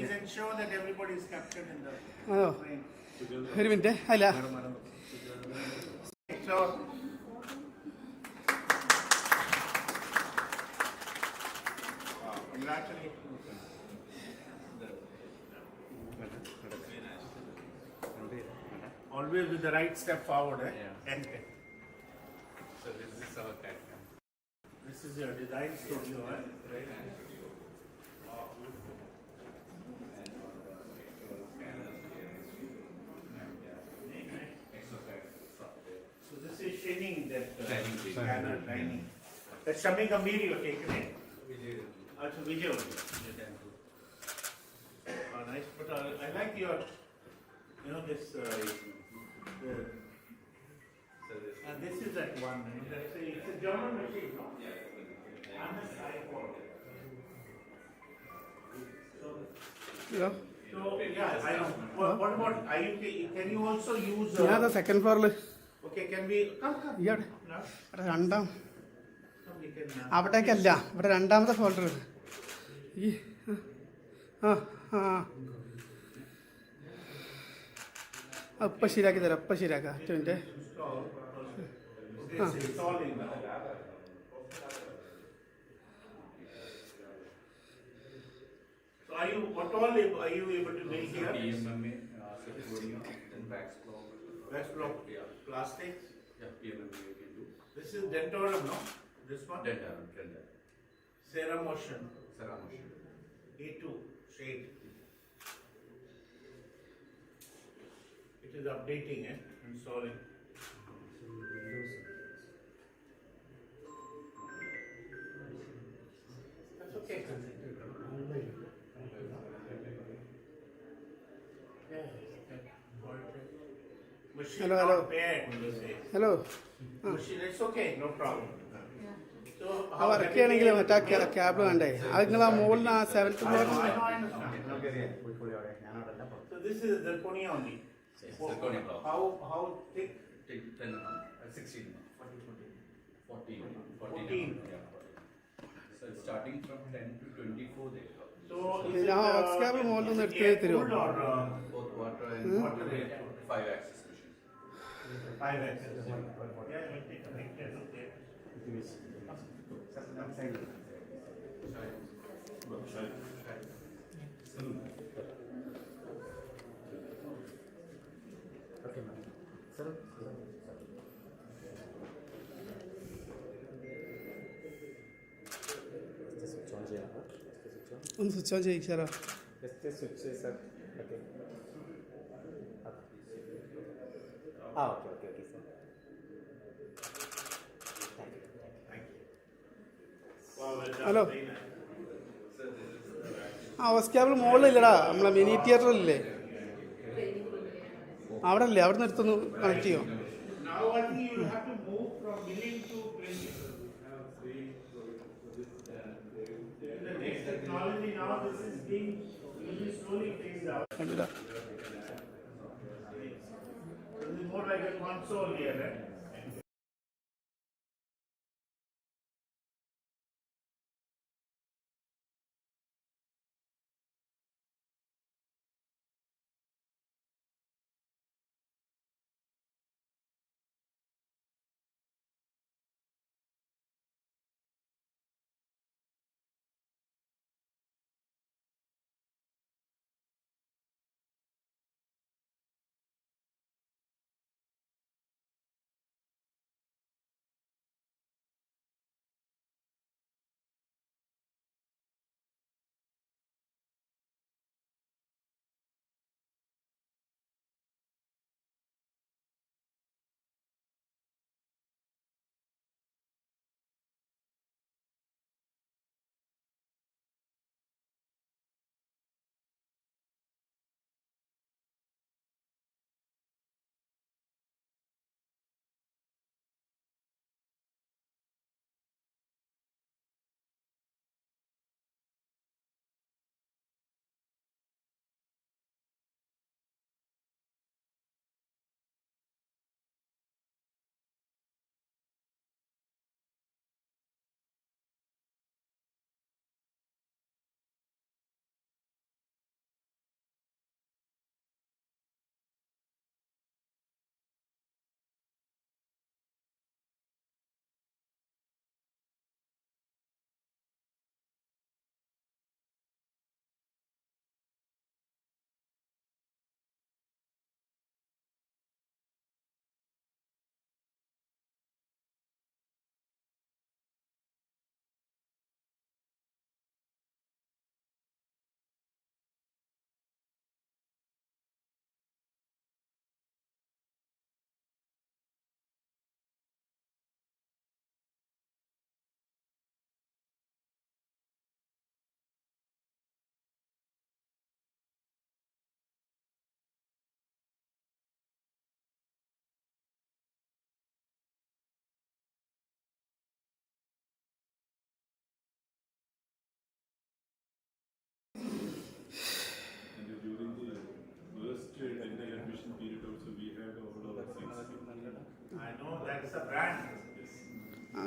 please ensure that everybody is captured in the frame. ഒരു minute അല്ല So, congratulations. Always with the right step forward, eh? Yeah. So this is our CAD cam. This is your design studio, eh? So this is shining that scanner lining. That's Shami Gambhir you have taken it. That's Vijay only. Oh, nice. But I like your, this. This is that one. It's a German machine, no? I'm a cyborg. So yeah, I know. What about can you also use? ഞാൻ second ഫ്ലോറിൽ Okay, can we come? ഈ അവിടെ No? അവിടെ രണ്ടാം We can. അവിടേക്കല്ല ഇവിടെ രണ്ടാമത്തെ folder ഈ ആ ആ ഇപ്പം ശരിയാക്കി തരാം ഇപ്പം ശരിയാക്കാം ഒറ്റ minute It's installing. So what all are you able to make here? PMMA, zirconia, then wax block. Wax block, Yeah. plastics. Yeah, PMMA you can do. This is Dentorum, no? This one? Dental. Cerammotion. Cerammotion. A2 shade. It is updating, installing. That's okay. Machine Hello, not hello. paired, you say. Hello Machine, it's okay, no problem. So ആ work ചെയ്യണമെങ്കിൽ മറ്റേ cab വേണ്ടേ അത് നിങ്ങൾ ആ മുകളിൽ ആ seventh I floor know, I understand. So this is the zirconia only. Zirconia block. How thick? Take 10 16 14. 14. Yeah. So it's starting from 10 to 24 there. So is it, ആ വർക്ക് ക്യാബ് മുകളിൽ നിന്ന് എടുത്ത് തരുമോ air-cooled or Both water and water rate? 5 axis machines. 5 axis? Yeah, we'll take a picture of that. ഒന്ന് switch on ചെയ്യിച്ചാലോ Okay, sir. Wow, well done. Hello. Very nice. ആ work ക്യാബിൽ മുകളിലില്ലടാ നമ്മളെ മിനി തിയേറ്ററിലില്ലേ അവിടെ അല്ലേ അവിടെ നിന്ന് എടുത്തൊന്ന് കണക്ട് ചെയ്യോ Now I think you will have to move from milling to printing. The next technology now, this is being slowly phased out. കണ്ടില്ല This is more like a console here, right?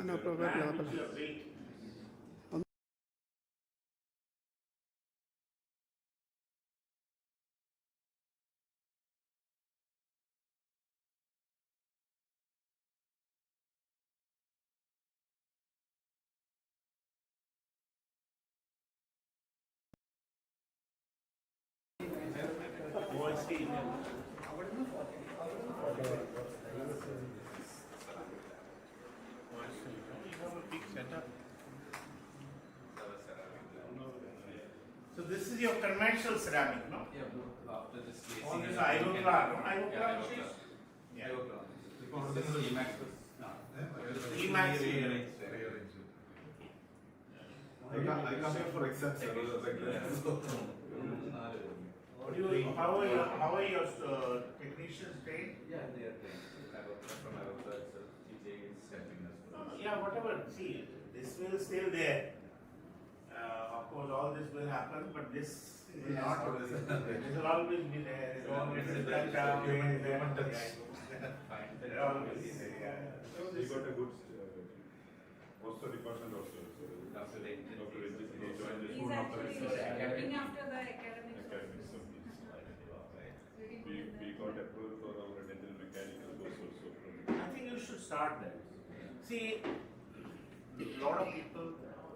no problem. plan which you have built. OST. So this is your conventional ceramic, no? Yeah, after this glazing. All this Ivoclar, no? Ivoclar Yeah, machines? Yeah. This is Emax. Emax. I come here for exams. How are your technicians trained? Yeah, they are trained. From our side, so TJ is helping us. Yeah, whatever. See, this will still there. Of course, all this will happen, but this will not. This will always be there. It will always be there. Fine. It will always be there. Yeah. We got a good also department also. After the He joined this He's one after actually his looking after the academics. academics. We got approval for our dental mechanical course also. I think you should start there. See, a lot of people,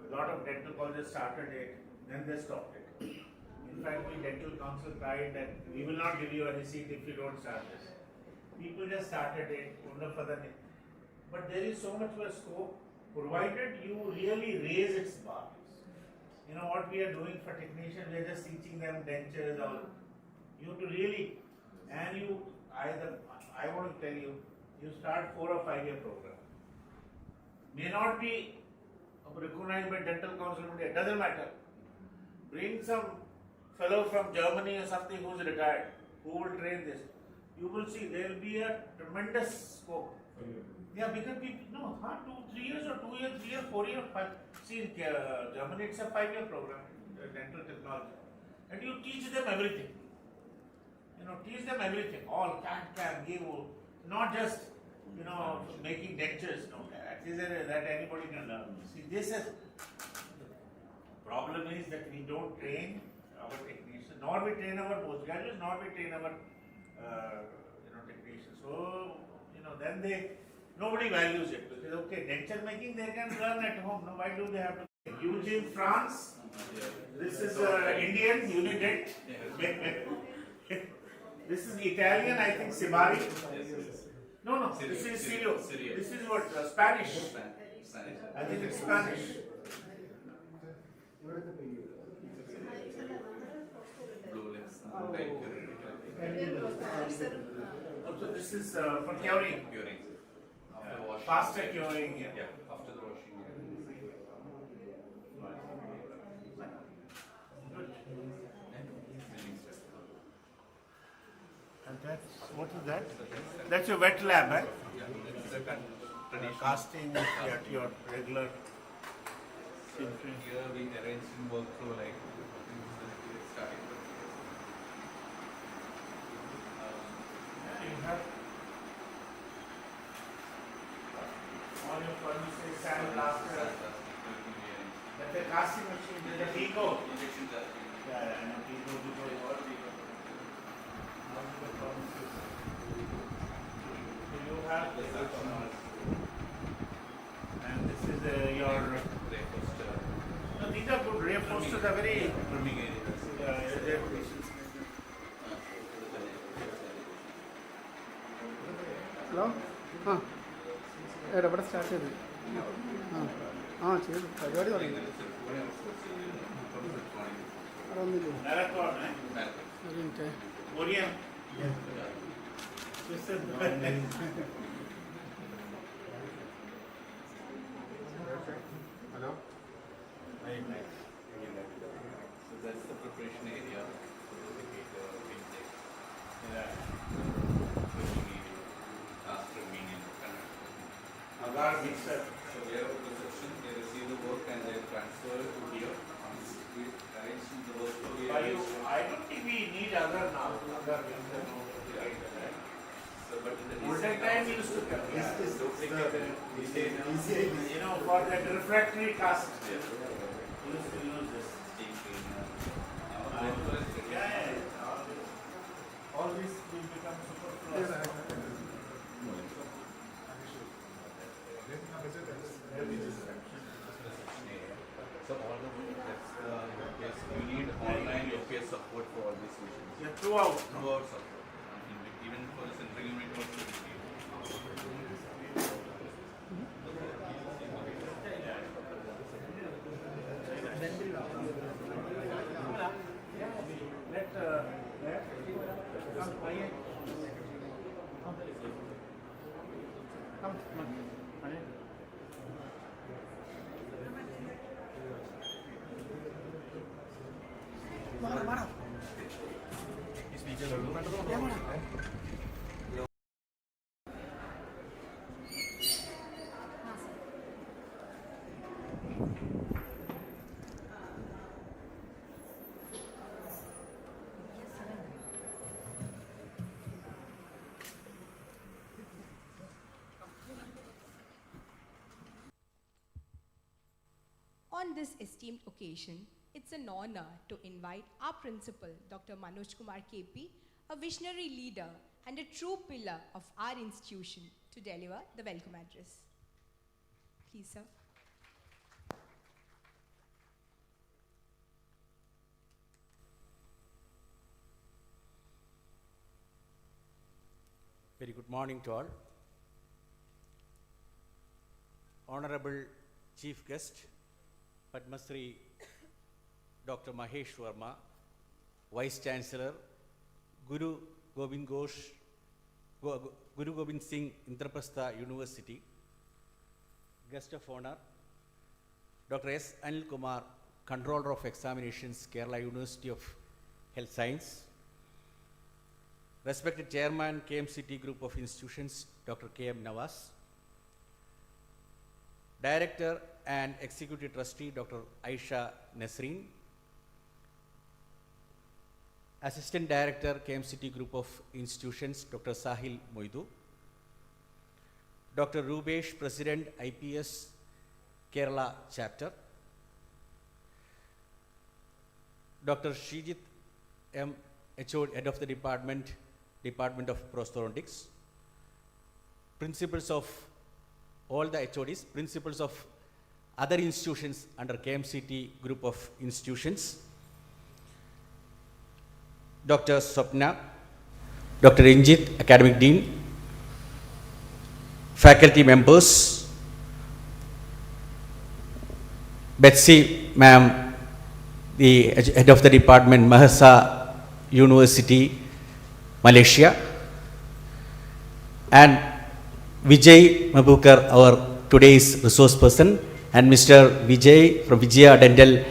a lot of dental colleges started it, then they stopped it. In fact, the dental council tried that we will not give you any seat if you don't start this. People just started it, but there is so much more scope, provided you really raise its bar. You know what we are doing for technicians, we are just teaching them dentures or you have to really, and I want to tell you, you start 4 or 5 year program. May not be recognized by dental council, it doesn't matter. Bring some fellow from Germany or something who's retired, who will train this. You will see there will be a tremendous scope. Yeah, because people, no, 2, 3 years or 2 years, 3 years, 4 years, 5. See, in Germany it's a 5-year program, dental technology. And you teach them everything. You know, teach them everything. All can give, not just, you know, making dentures. No, that anybody can learn. See, this is, the problem is that we don't train our technicians, nor we train our postgraduates, nor we train our, technicians. So, then nobody values it because okay, denture making they can learn at home. No, why do they have to? Eugene, France. This is Indian Unident. This is Italian, I think Sibari. No, this is Sirio. This is what Spanish. I think it's Spanish. Blue lips. Also, this is for curing. Curing. After washing. Faster curing. Yeah, after the washing. And what is that? That's your wet lab, eh? Yeah, this is a traditional. Casting at your regular. Here we arrange in workflow like starting. You have all your furnaces, sandblaster. That's a casting machine. There's a Pico. Yeah, and a Pico. So you have this. And this is your. No, these are good. Ray posters are very. Trimming areas. Hello ഇവിടെ start ചെയ്തു ചെയ്തു പരിപാടി തുടങ്ങി അവിടെ ഒന്നുമില്ലേ Marathon, eh? ഒരു minute Korean. This is Hello? very nice. So that's the preparation area. Yeah. Agar mixer. So we have a reception, they receive the work and they transfer it to here. We arrange the workflow. I don't think we need other now. Other mixer. So So, but in the Olden recent time times, we used to come. yeah, duplicated, You know, for that refractory cast, yes, we used to use this. steam cleaner. Now, therefore, it's getting- All these will become superfluous. So all the yes, you need online APS support for all these solutions. Yeah, throughout. Throughout support. Even for the central unit also. On this esteemed occasion, it's an honor to invite our principal, Dr. Manoj Kumar KP, a visionary leader and a true pillar of our institution, to deliver the welcome address. Please, sir. Very good morning to all. Honorable Chief Guest, Padma Shri Dr. Mahesh Verma, Vice Chancellor, Guru Gobind Singh, Indraprastha University, Guest of Honor, Dr. S. Anil Kumar, Controller of Examinations, Kerala University of Health Science, respected Chairman, KMCT Group of Institutions, Dr. K.M. Nawaz, Director and Executive Trustee, Dr. Aisha Nasreen, Assistant Director, KMCT Group of Institutions, Dr. Sahil Moidu, Dr. Rubesh, President, IPS, Kerala Chapter, Dr. Shrijit M. HOD, Head of the Department of Prosthodontics, Principals of all the HODs, Principals of other institutions under KMCT Group of Institutions, Dr. Swapna, Dr. Ranjit, Academic Dean, faculty members, Betsy Ma'am, the Head of the Department, Mahasa University, Malaysia, and Vijay Mabukar, our today's resource person, and Mr. Vijay from Vijaya Dental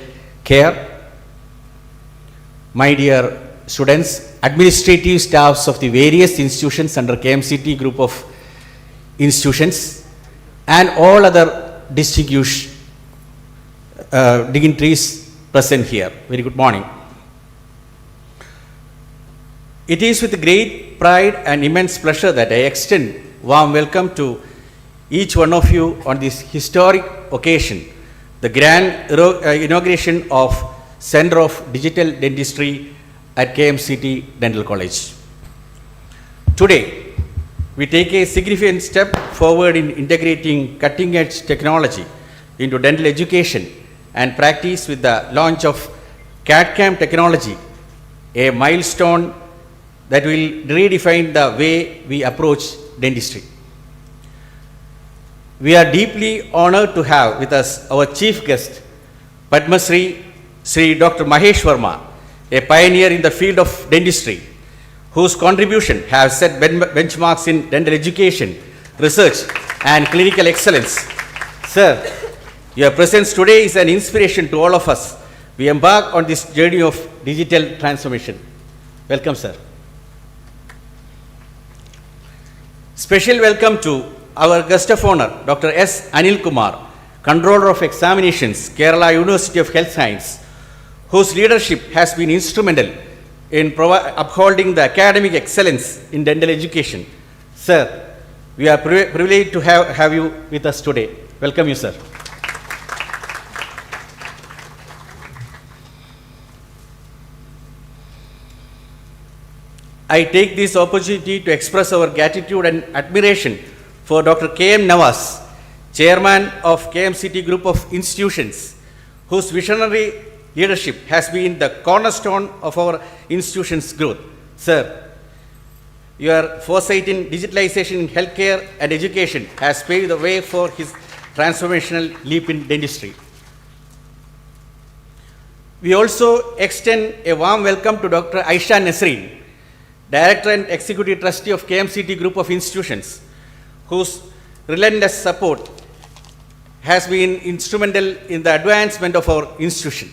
Care, my dear students, administrative staffs of the various institutions under KMCT Group of Institutions, and all other distinguished dignitaries present here. Very good morning. It is with great pride and immense pleasure that I extend warm welcome to each one of you on this historic occasion, the grand inauguration of Center of Digital Dentistry at KMCT Dental College. Today, we take a significant step forward in integrating cutting-edge technology into dental education and practice with the launch of CAD/CAM technology, a milestone that will redefine the way we approach dentistry. We are deeply honored to have with us our chief guest, Padma Shri Dr. Mahesh Verma, a pioneer in the field of dentistry, whose contribution has set benchmarks in dental education, research, and clinical excellence. Sir, your presence today is an inspiration to all of us. We embark on this journey of digital transformation. Welcome, sir. Special welcome to our guest of honor, Dr. S. Anil Kumar, Controller of Examinations, Kerala University of Health Science, whose leadership has been instrumental in upholding the academic excellence in dental education. Sir, we are privileged to have you with us today. Welcome you, sir. I take this opportunity to express our gratitude and admiration for Dr. K.M. Nawaz, Chairman of KMCT Group of Institutions, whose visionary leadership has been the cornerstone of our institution's growth. Sir, your foresight in digitalization in healthcare and education has paved the way for his transformational leap in dentistry. We also extend a warm welcome to Dr. Aisha Nasreen, Director and Executive Trustee of KMCT Group of Institutions, whose relentless support has been instrumental in the advancement of our institution.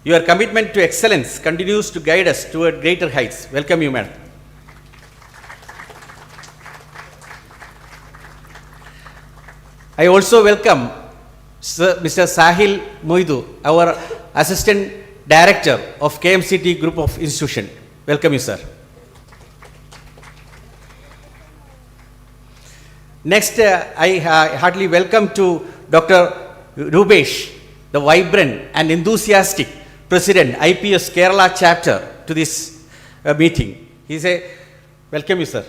Your commitment to excellence continues to guide us toward greater heights. Welcome you, madam. I also welcome Mr. Sahil Moidu, our Assistant Director of KMCT Group of Institution. Welcome you, sir. Next, I heartily welcome to Dr. Rubesh, the vibrant and enthusiastic President, IPS Kerala chapter, to this meeting. He say, welcome you, sir.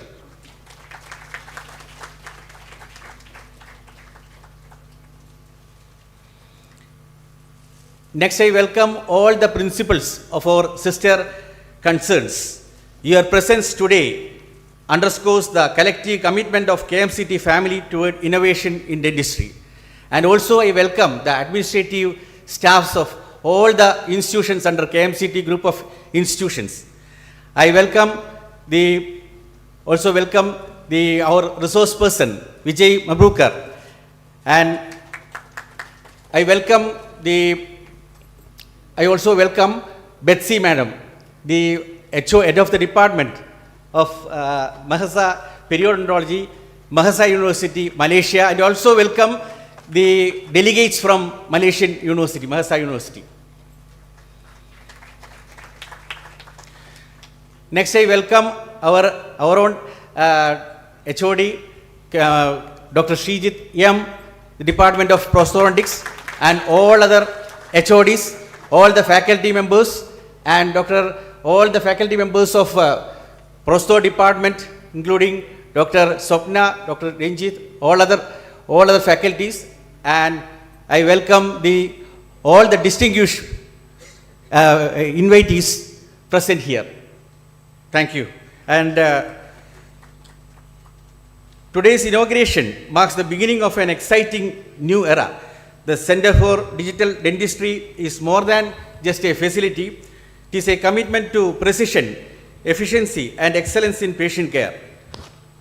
Next, I welcome all the principals of our sister concerns. Your presence today underscores the collective commitment of KMCT family toward innovation in dentistry. And also I welcome the administrative staffs of all the institutions under KMCT Group of Institutions. I welcome our resource person, Vijay Mabrukar. And I also welcome Betsy Madam, the HO head of the department of Mahasa Periodontology, Mahasa University, Malaysia, and also welcome the delegates from Malaysian University, Mahasa University. Next, I welcome our own HOD, Dr. Srijit M, the Department of Prosthodontics, and all other HODs, all the faculty members, and all the faculty members of Prosto Department, including Dr. Swapna, Dr. Ranjit, all other faculties, and I welcome all the distinguished invitees present here. Thank you. And today's inauguration marks the beginning of an exciting new era. The Center for Digital Dentistry is more than just a facility. It is a commitment to precision, efficiency, and excellence in patient care.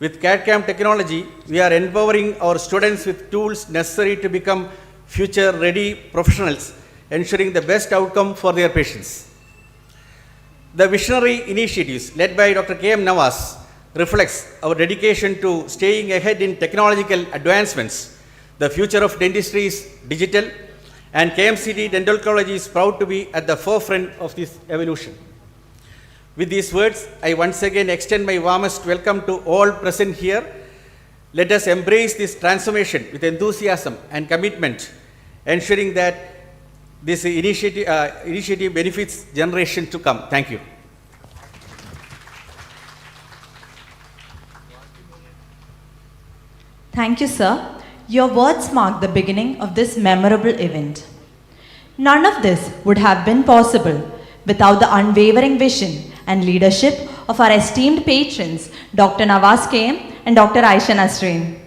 With CAD/CAM technology, we are empowering our students with tools necessary to become future-ready professionals, ensuring the best outcome for their patients. The visionary initiatives led by Dr. K.M. Nawaz reflects our dedication to staying ahead in technological advancements. The future of dentistry is digital, and KMCT Dental College is proud to be at the forefront of this evolution. With these words, I once again extend my warmest welcome to all present here. Let us embrace this transformation with enthusiasm and commitment, ensuring that this initiative benefits generations to come. Thank you. Thank you, sir. Your words mark the beginning of this memorable event. None of this would have been possible without the unwavering vision and leadership of our esteemed patrons, Dr. Nawaz KM and Dr. Aisha Nasreen.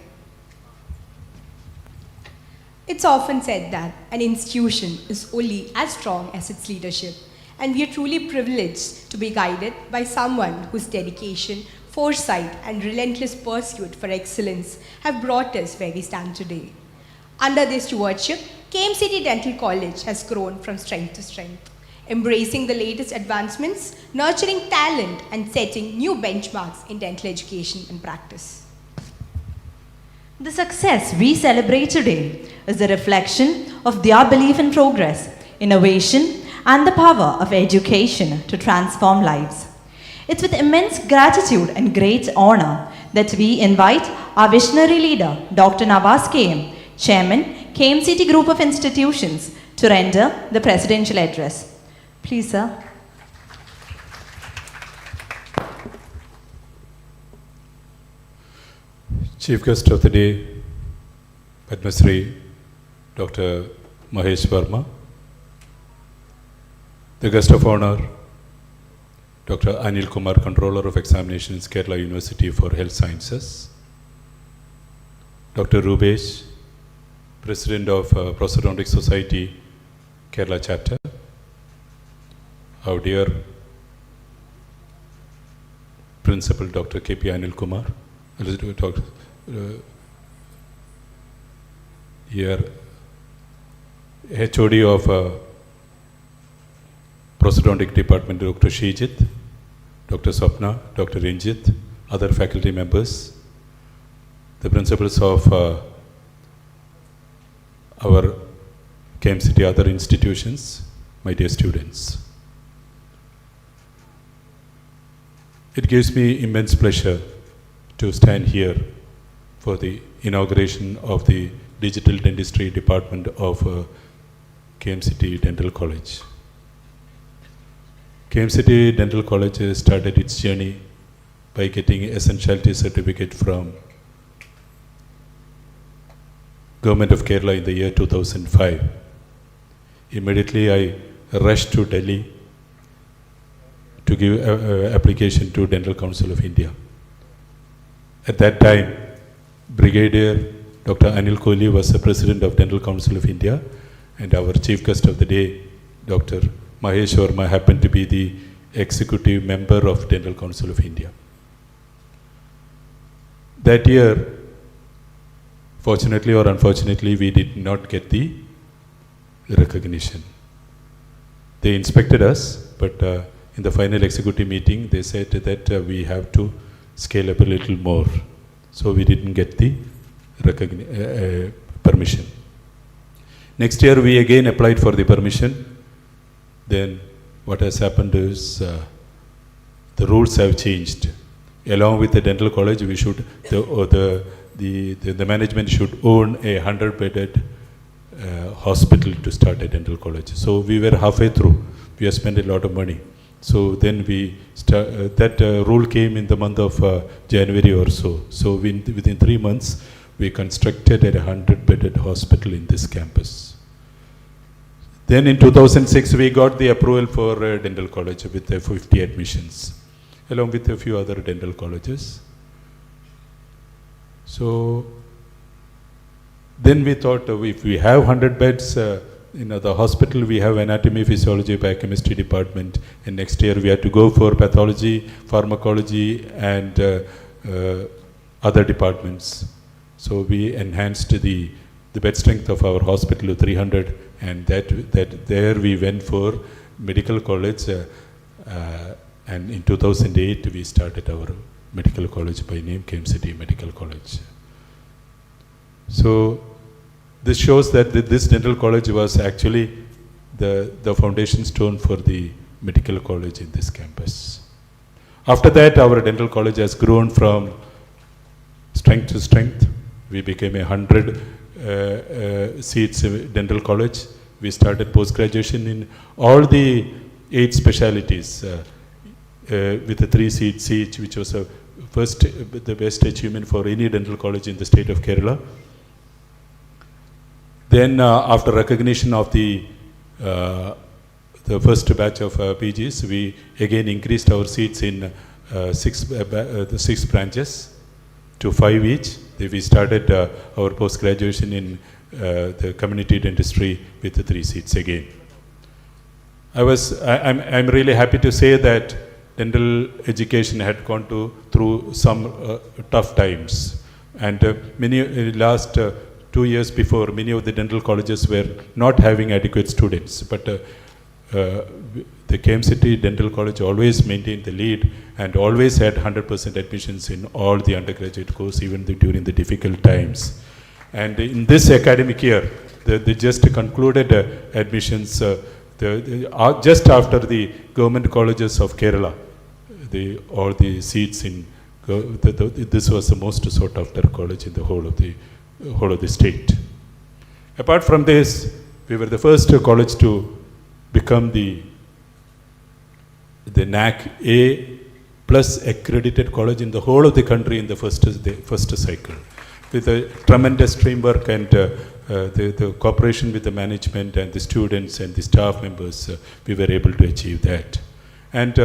It's often said that an institution is only as strong as its leadership, and we are truly privileged to be guided by someone whose dedication, foresight, and relentless pursuit for excellence have brought us where we stand today. Under this stewardship, KMCT Dental College has grown from strength to strength, embracing the latest advancements, nurturing talent, and setting new benchmarks in dental education and practice. The success we celebrate today is a reflection of their belief in progress, innovation, and the power of education to transform lives. It's with immense gratitude and great honor that we invite our visionary leader, Dr. Nawaz KM, Chairman, KMCT Group of Institutions, to render the presidential address. Please, sir. Chief guest of the day, Padma Shri Dr. Mahesh Verma. The guest of honor, Dr. Anil Kumar, Controller of Examinations, Kerala University for Health Sciences. Dr. Rubesh, President of Prosthodontic Society, Kerala Chapter. Our dear Principal, Dr. K.P. Anil Kumar. Here, HOD of Prosthodontic Department, Dr. Shijit, Dr. Swapna, Dr. Ranjit, other faculty members, the principals of our KMCT other institutions, my dear students. It gives me immense pleasure to stand here for the inauguration of the Digital Dentistry Department of KMCT Dental College. KMCT Dental College started its journey by getting essentiality certificate from Government of Kerala in the year 2005. Immediately I rushed to Delhi to give application to Dental Council of India. At that time, Brigadier Dr. Anil Kohli was the President of Dental Council of India, and our chief guest of the day, Dr. Mahesh Verma, happened to be the executive member of Dental Council of India. That year, fortunately or unfortunately, we did not get the recognition. They inspected us, but in the final executive meeting, they said that we have to scale up a little more. So we didn't get the permission. Next year, we again applied for the permission. Then what has happened is the rules have changed. Along with the dental college, we should the management should own a 100-bedded hospital to start a dental college. So we were halfway through. We have spent a lot of money. So then that rule came in the month of January or so. So within 3 months, we constructed a 100-bedded hospital in this campus. Then in 2006, we got the approval for a dental college with 50 admissions, along with a few other dental colleges. So then we thought if we have 100 beds, in the hospital we have anatomy, physiology, biochemistry department, and next year we had to go for pathology, pharmacology, and other departments. So we enhanced the bed strength of our hospital to 300, and there we went for medical college, and in 2008 we started our medical college by name KMCT Medical College. So this shows that this dental college was actually the foundation stone for the medical college in this campus. After that, our dental college has grown from strength to strength. We became a 100 seats dental college. We started post-graduation in all the 8 specialities with the 3 seats each, which was the best achievement for any dental college in the state of Kerala. Then after recognition of the first batch of PGs, we again increased our seats in the 6 branches to 5 each. We started our post-graduation in the community dentistry with the 3 seats again. I'm really happy to say that dental education had gone through some tough times, and last 2 years before, many of the dental colleges were not having adequate students, but the KMCT Dental College always maintained the lead and always had 100% admissions in all the undergraduate course, even during the difficult times. And in this academic year, they just concluded admissions just after the government colleges of Kerala. All the seats in This was the most sought after college in the whole of the state. Apart from this, we were the first college to become the NAC A plus accredited college in the whole of the country in the first cycle. With a tremendous teamwork and the cooperation with the management and the students and the staff members, we were able to achieve that. And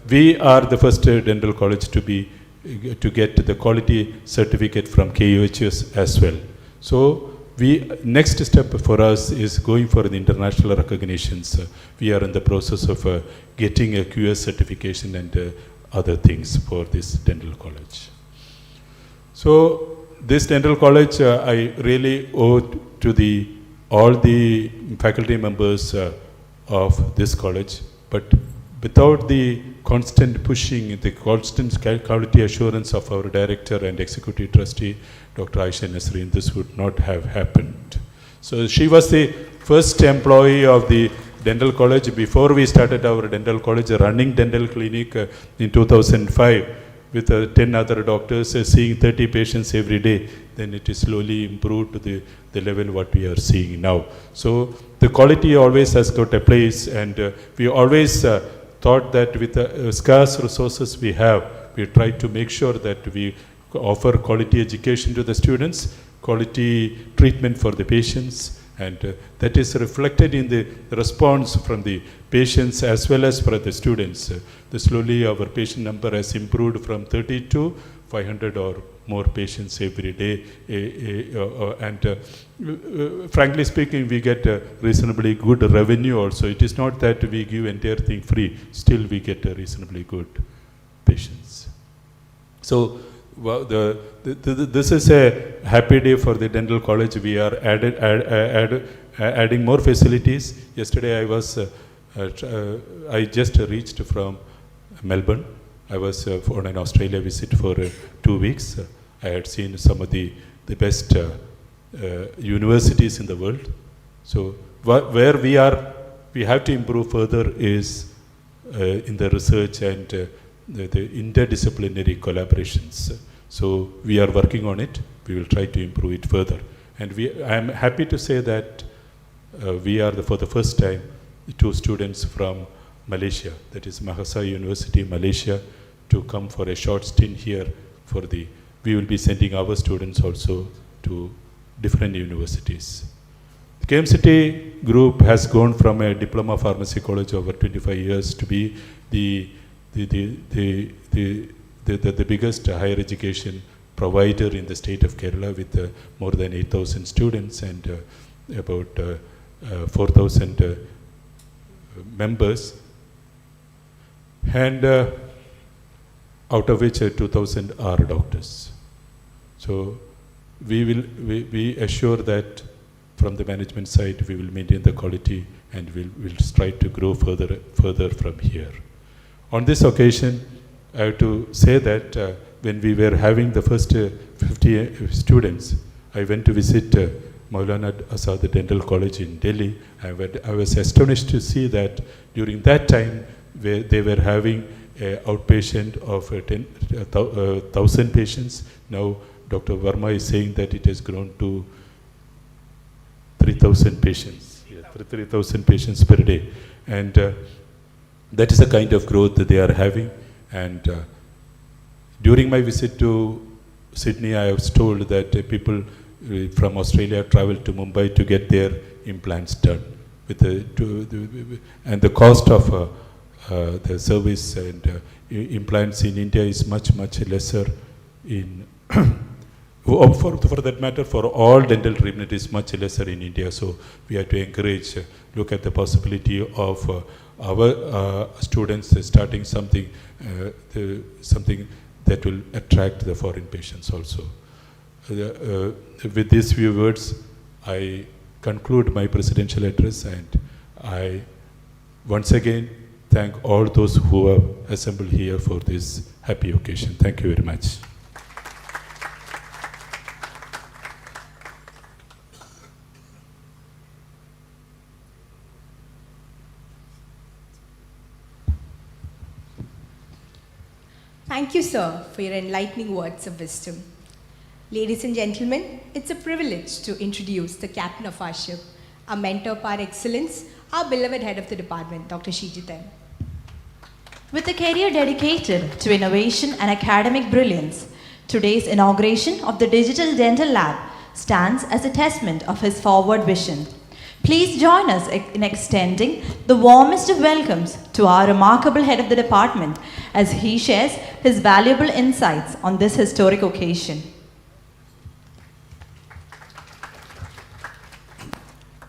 we are the first dental college to get the quality certificate from KUHS as well. So next step for us is going for the international recognitions. We are in the process of getting a QS certification and other things for this dental college. So this dental college, I really owe to all the faculty members of this college, but without the constant pushing, the constant quality assurance of our director and executive trustee, Dr. Aisha Nasreen, this would not have happened. So she was the first employee of the dental college before we started our dental college, running dental clinic in 2005 with 10 other doctors seeing 30 patients every day. Then it is slowly improved to the level what we are seeing now. So the quality always has got a place, and we always thought that with the scarce resources we have, we try to make sure that we offer quality education to the students, quality treatment for the patients, and that is reflected in the response from the patients as well as for the students. Slowly our patient number has improved from 30 to 500 or more patients every day, and frankly speaking, we get reasonably good revenue also. It is not that we give entire thing free, still we get reasonably good patients. So this is a happy day for the dental college. We are adding more facilities. Yesterday I just reached from Melbourne. I was on an Australia visit for 2 weeks. I had seen some of the best universities in the world. So where we have to improve further is in the research and the interdisciplinary collaborations. So we are working on it. We will try to improve it further. And I am happy to say that we are for the first time 2 students from Malaysia, that is Mahasa University, Malaysia, to come for a short stint here we will be sending our students also to different universities. The KMCT group has gone from a diploma pharmacy college over 25 years to be the biggest higher education provider in the state of Kerala with more than 8,000 students and about 4,000 members, and out of which 2,000 are doctors. So we assure that from the management side we will maintain the quality and we'll strive to grow further from here. On this occasion, I have to say that when we were having the first 50 students, I went to visit Maulana Azad Dental College in Delhi. I was astonished to see that during that time they were having an outpatient of 1,000 patients. Now Dr. Verma is saying that it has grown to 3,000 patients, 3,000 patients per day. And that is the kind of growth that they are having. And during my visit to Sydney, I was told that people from Australia travel to Mumbai to get their implants done. And the cost of the service and implants in India is much lesser. For that matter, for all dental treatment is much lesser in India. So we have to encourage, look at the possibility of our students starting something that will attract the foreign patients also. With these few words, I conclude my presidential address, and I once again thank all those who have assembled here for this happy occasion. Thank you very much. Thank you, sir, for your enlightening words of wisdom. Ladies and gentlemen, it's a privilege to introduce the captain of our ship, our mentor par excellence, our beloved head of the department, Dr. Sheejitan. With a career dedicated to innovation and academic brilliance, today's inauguration of the Digital Dental Lab stands as a testament of his forward vision. Please join us in extending the warmest of welcomes to our remarkable head of the department as he shares his valuable insights on this historic occasion.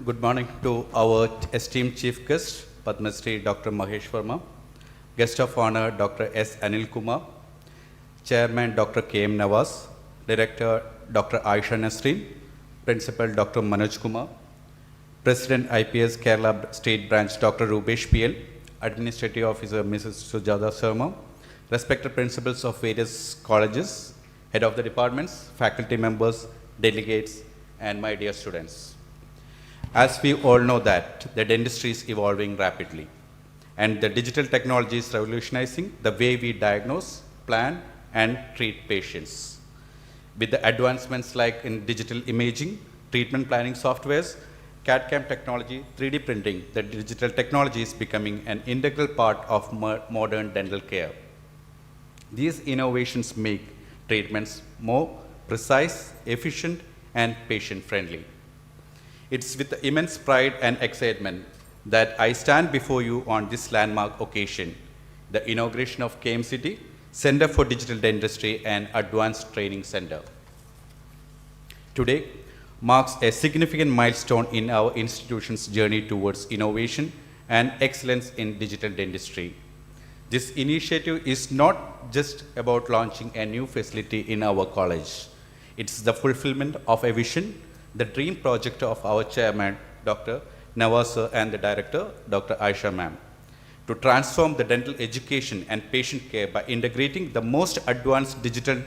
Good morning to our esteemed chief guest, Padma Shri Dr. Mahesh Verma, guest of honor Dr. S. Anil Kumar, Chairman Dr. K.M. Nawaz, Director Dr. Aisha Nasreen, Principal Dr. Manoj Kumar, President IPS Kerala State Branch Dr. Rubesh PL, Administrative Officer Mrs. Sujata Sharma, respected principals of various colleges, head of the departments, faculty members, delegates, and my dear students. As we all know that the dentistry is evolving rapidly, and the digital technology is revolutionizing the way we diagnose, plan, and treat patients. With the advancements like in digital imaging, treatment planning softwares, CAD/CAM technology, 3D printing, the digital technology is becoming an integral part of modern dental care. These innovations make treatments more precise, efficient, and patient-friendly. It's with immense pride and excitement that I stand before you on this landmark occasion, the inauguration of KMCT, Center for Digital Dentistry and Advanced Training Center. Today marks a significant milestone in our institution's journey towards innovation and excellence in digital dentistry. This initiative is not just about launching a new facility in our college. It's the fulfillment of a vision, the dream project of our chairman, Dr. Nawaz, and the director, Dr. Aisha ma'am, to transform the dental education and patient care by integrating the most advanced digital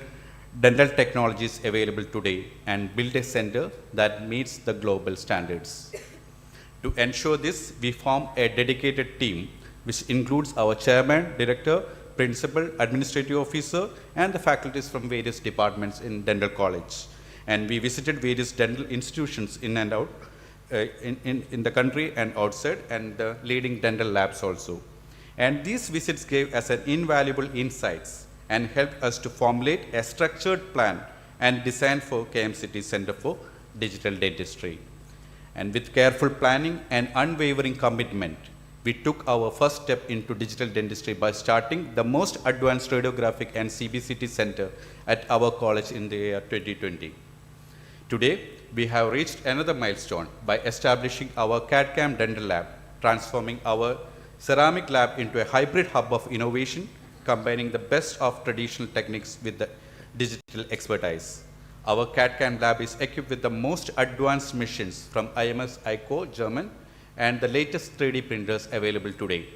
dental technologies available today and build a center that meets the global standards. To ensure this, we form a dedicated team which includes our chairman, director, principal, administrative officer, and the faculties from various departments in dental college. And we visited various dental institutions in and out, in the country and outside, and the leading dental labs also. And these visits gave us an invaluable insights and helped us to formulate a structured plan and design for KMCT Center for Digital Dentistry. And with careful planning and unwavering commitment, we took our first step into digital dentistry by starting the most advanced radiographic and CBCT center at our college in the year 2020. Today, we have reached another milestone by establishing our CAD/CAM dental lab, transforming our ceramic lab into a hybrid hub of innovation, combining the best of traditional techniques with the digital expertise. Our CAD/CAM lab is equipped with the most advanced machines from IMS ICO, German, and the latest 3D printers available today.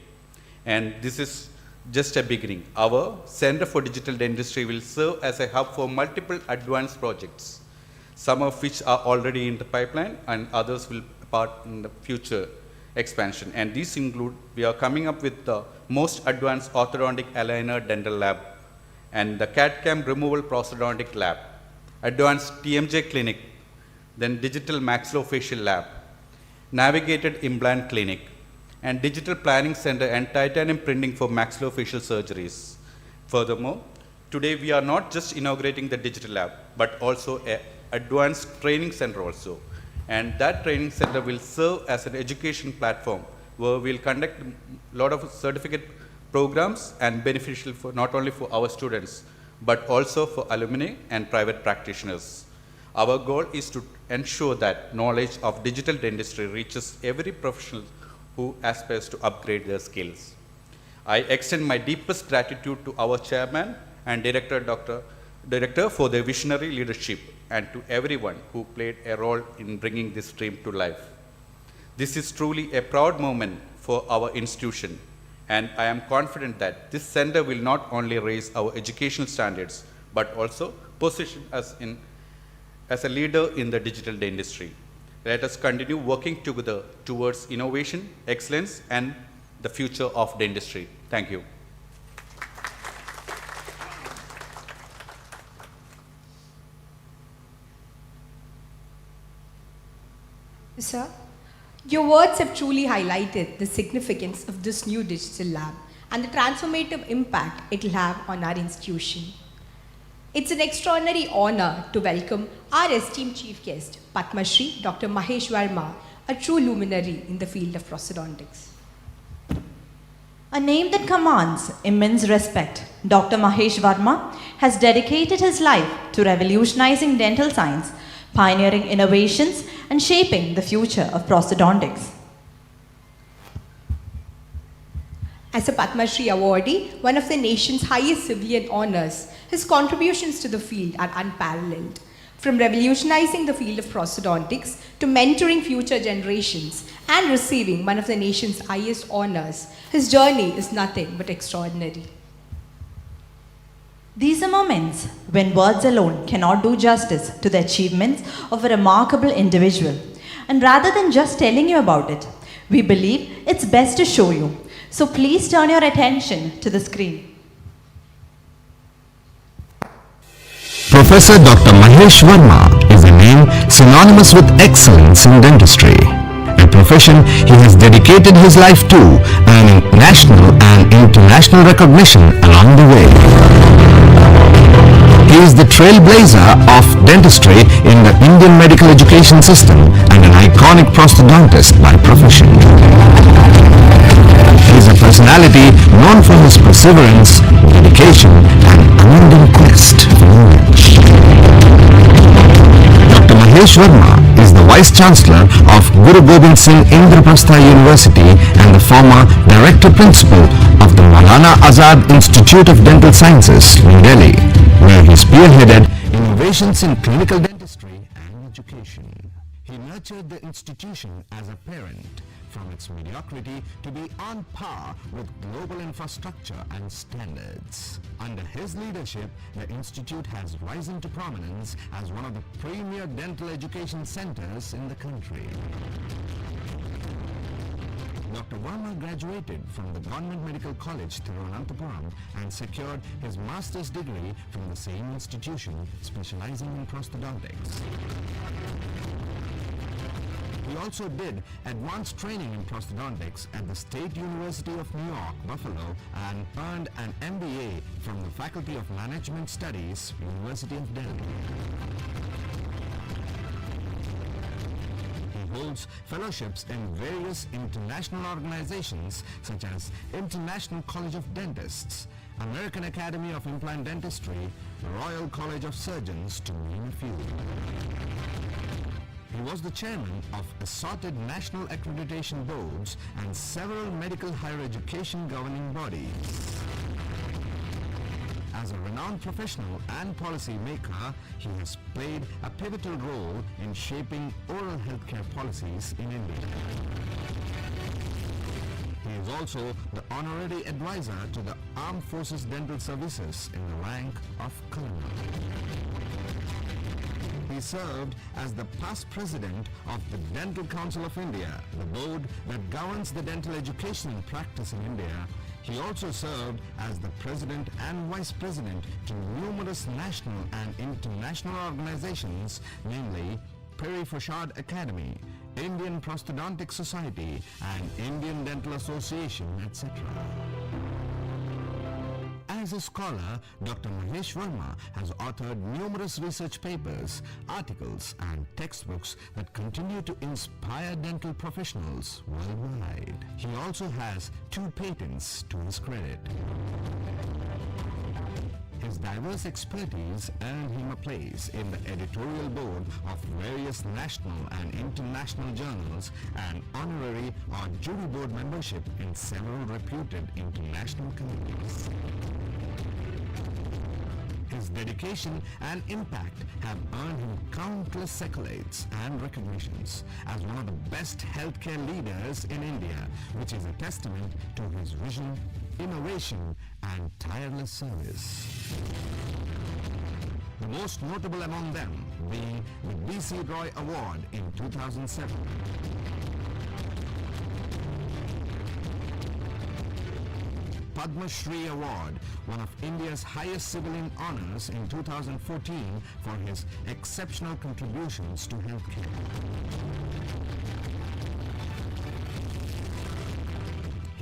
And this is just a beginning. Our Center for Digital Dentistry will serve as a hub for multiple advanced projects, some of which are already in the pipeline and others will be part in the future expansion. And these include, we are coming up with the most advanced orthodontic aligner dental lab and the CAD/CAM removal prosthodontic lab, advanced TMJ clinic, then digital maxillofacial lab, navigated implant clinic, and digital planning center and titanium printing for maxillofacial surgeries. Furthermore, today we are not just inaugurating the digital lab, but also an advanced training center also. And that training center will serve as an education platform where we'll conduct a lot of certificate programs and beneficial for not only for our students, but also for alumni and private practitioners. Our goal is to ensure that knowledge of digital dentistry reaches every professional who aspires to upgrade their skills. I extend my deepest gratitude to our chairman and director for their visionary leadership and to everyone who played a role in bringing this dream to life. This is truly a proud moment for our institution, and I am confident that this center will not only raise our educational standards, but also position us as a leader in the digital dentistry. Let us continue working together towards innovation, excellence, and the future of dentistry. Thank you. Sir, your words have truly highlighted the significance of this new digital lab and the transformative impact it will have on our institution. It's an extraordinary honor to welcome our esteemed chief guest, Padma Shri Dr. Mahesh Verma, a true luminary in the field of prosthodontics. A name that commands immense respect, Dr. Mahesh Verma has dedicated his life to revolutionizing dental science, pioneering innovations, and shaping the future of prosthodontics. As a Padma Shri awardee, one of the nation's highest civilian honors, his contributions to the field are unparalleled. From revolutionizing the field of prosthodontics to mentoring future generations and receiving one of the nation's highest honors, his journey is nothing but extraordinary. These are moments when words alone cannot do justice to the achievements of a remarkable individual. And rather than just telling you about it, we believe it's best to show you. So please turn your attention to the screen. Professor Dr. Mahesh Verma is a name synonymous with excellence in dentistry, a profession he has dedicated his life to, earning national and international recognition along the way. He is the trailblazer of dentistry in the Indian medical education system and an iconic prosthodontist by profession. He is a personality known for his perseverance, dedication, and unending quest for knowledge. Dr. Mahesh Verma is the Vice Chancellor of Guru Gobind Singh Indraprastha University and the former Director Principal of the Maulana Azad Institute of Dental Sciences, New Delhi, where he spearheaded innovations in clinical dentistry and education. He nurtured the institution as a parent, from its mediocrity to be on par with global infrastructure and standards. Under his leadership, the institute has risen to prominence as one of the premier dental education centers in the country. Dr. Verma graduated from the Government Medical College, Thiruvananthapuram, and secured his master's degree from the same institution, specializing in prosthodontics. He also did advanced training in prosthodontics at the State University of New York, Buffalo, and earned an MBA from the Faculty of Management Studies, University of Delhi. He holds fellowships in various international organizations such as International College of Dentists, American Academy of Implant Dentistry, Royal College of Surgeons, to name a few. He was the chairman of assorted national accreditation boards and several medical higher education governing bodies. As a renowned professional and policy maker, he has played a pivotal role in shaping oral healthcare policies in India. He is also the honorary advisor to the Armed Forces Dental Services in the rank of Colonel. He served as the past president of the Dental Council of India, the board that governs the dental education practice in India. He also served as the president and vice president to numerous national and international organizations, namely Peri Fauchard Academy, Indian Prosthodontic Society, and Indian Dental Association, etc. As a scholar, Dr. Mahesh Verma has authored numerous research papers, articles, and textbooks that continue to inspire dental professionals worldwide. He also has 2 patents to his credit. His diverse expertise earned him a place in the editorial board of various national and international journals and honorary or jury board membership in several reputed international committees. His dedication and impact have earned him countless accolades and recognitions as one of the best healthcare leaders in India, which is a testament to his vision, innovation, and tireless service. The most notable among them being the B.C. Roy Award in 2007. Padma Shri Award, one of India's highest civilian honors in 2014 for his exceptional contributions to healthcare.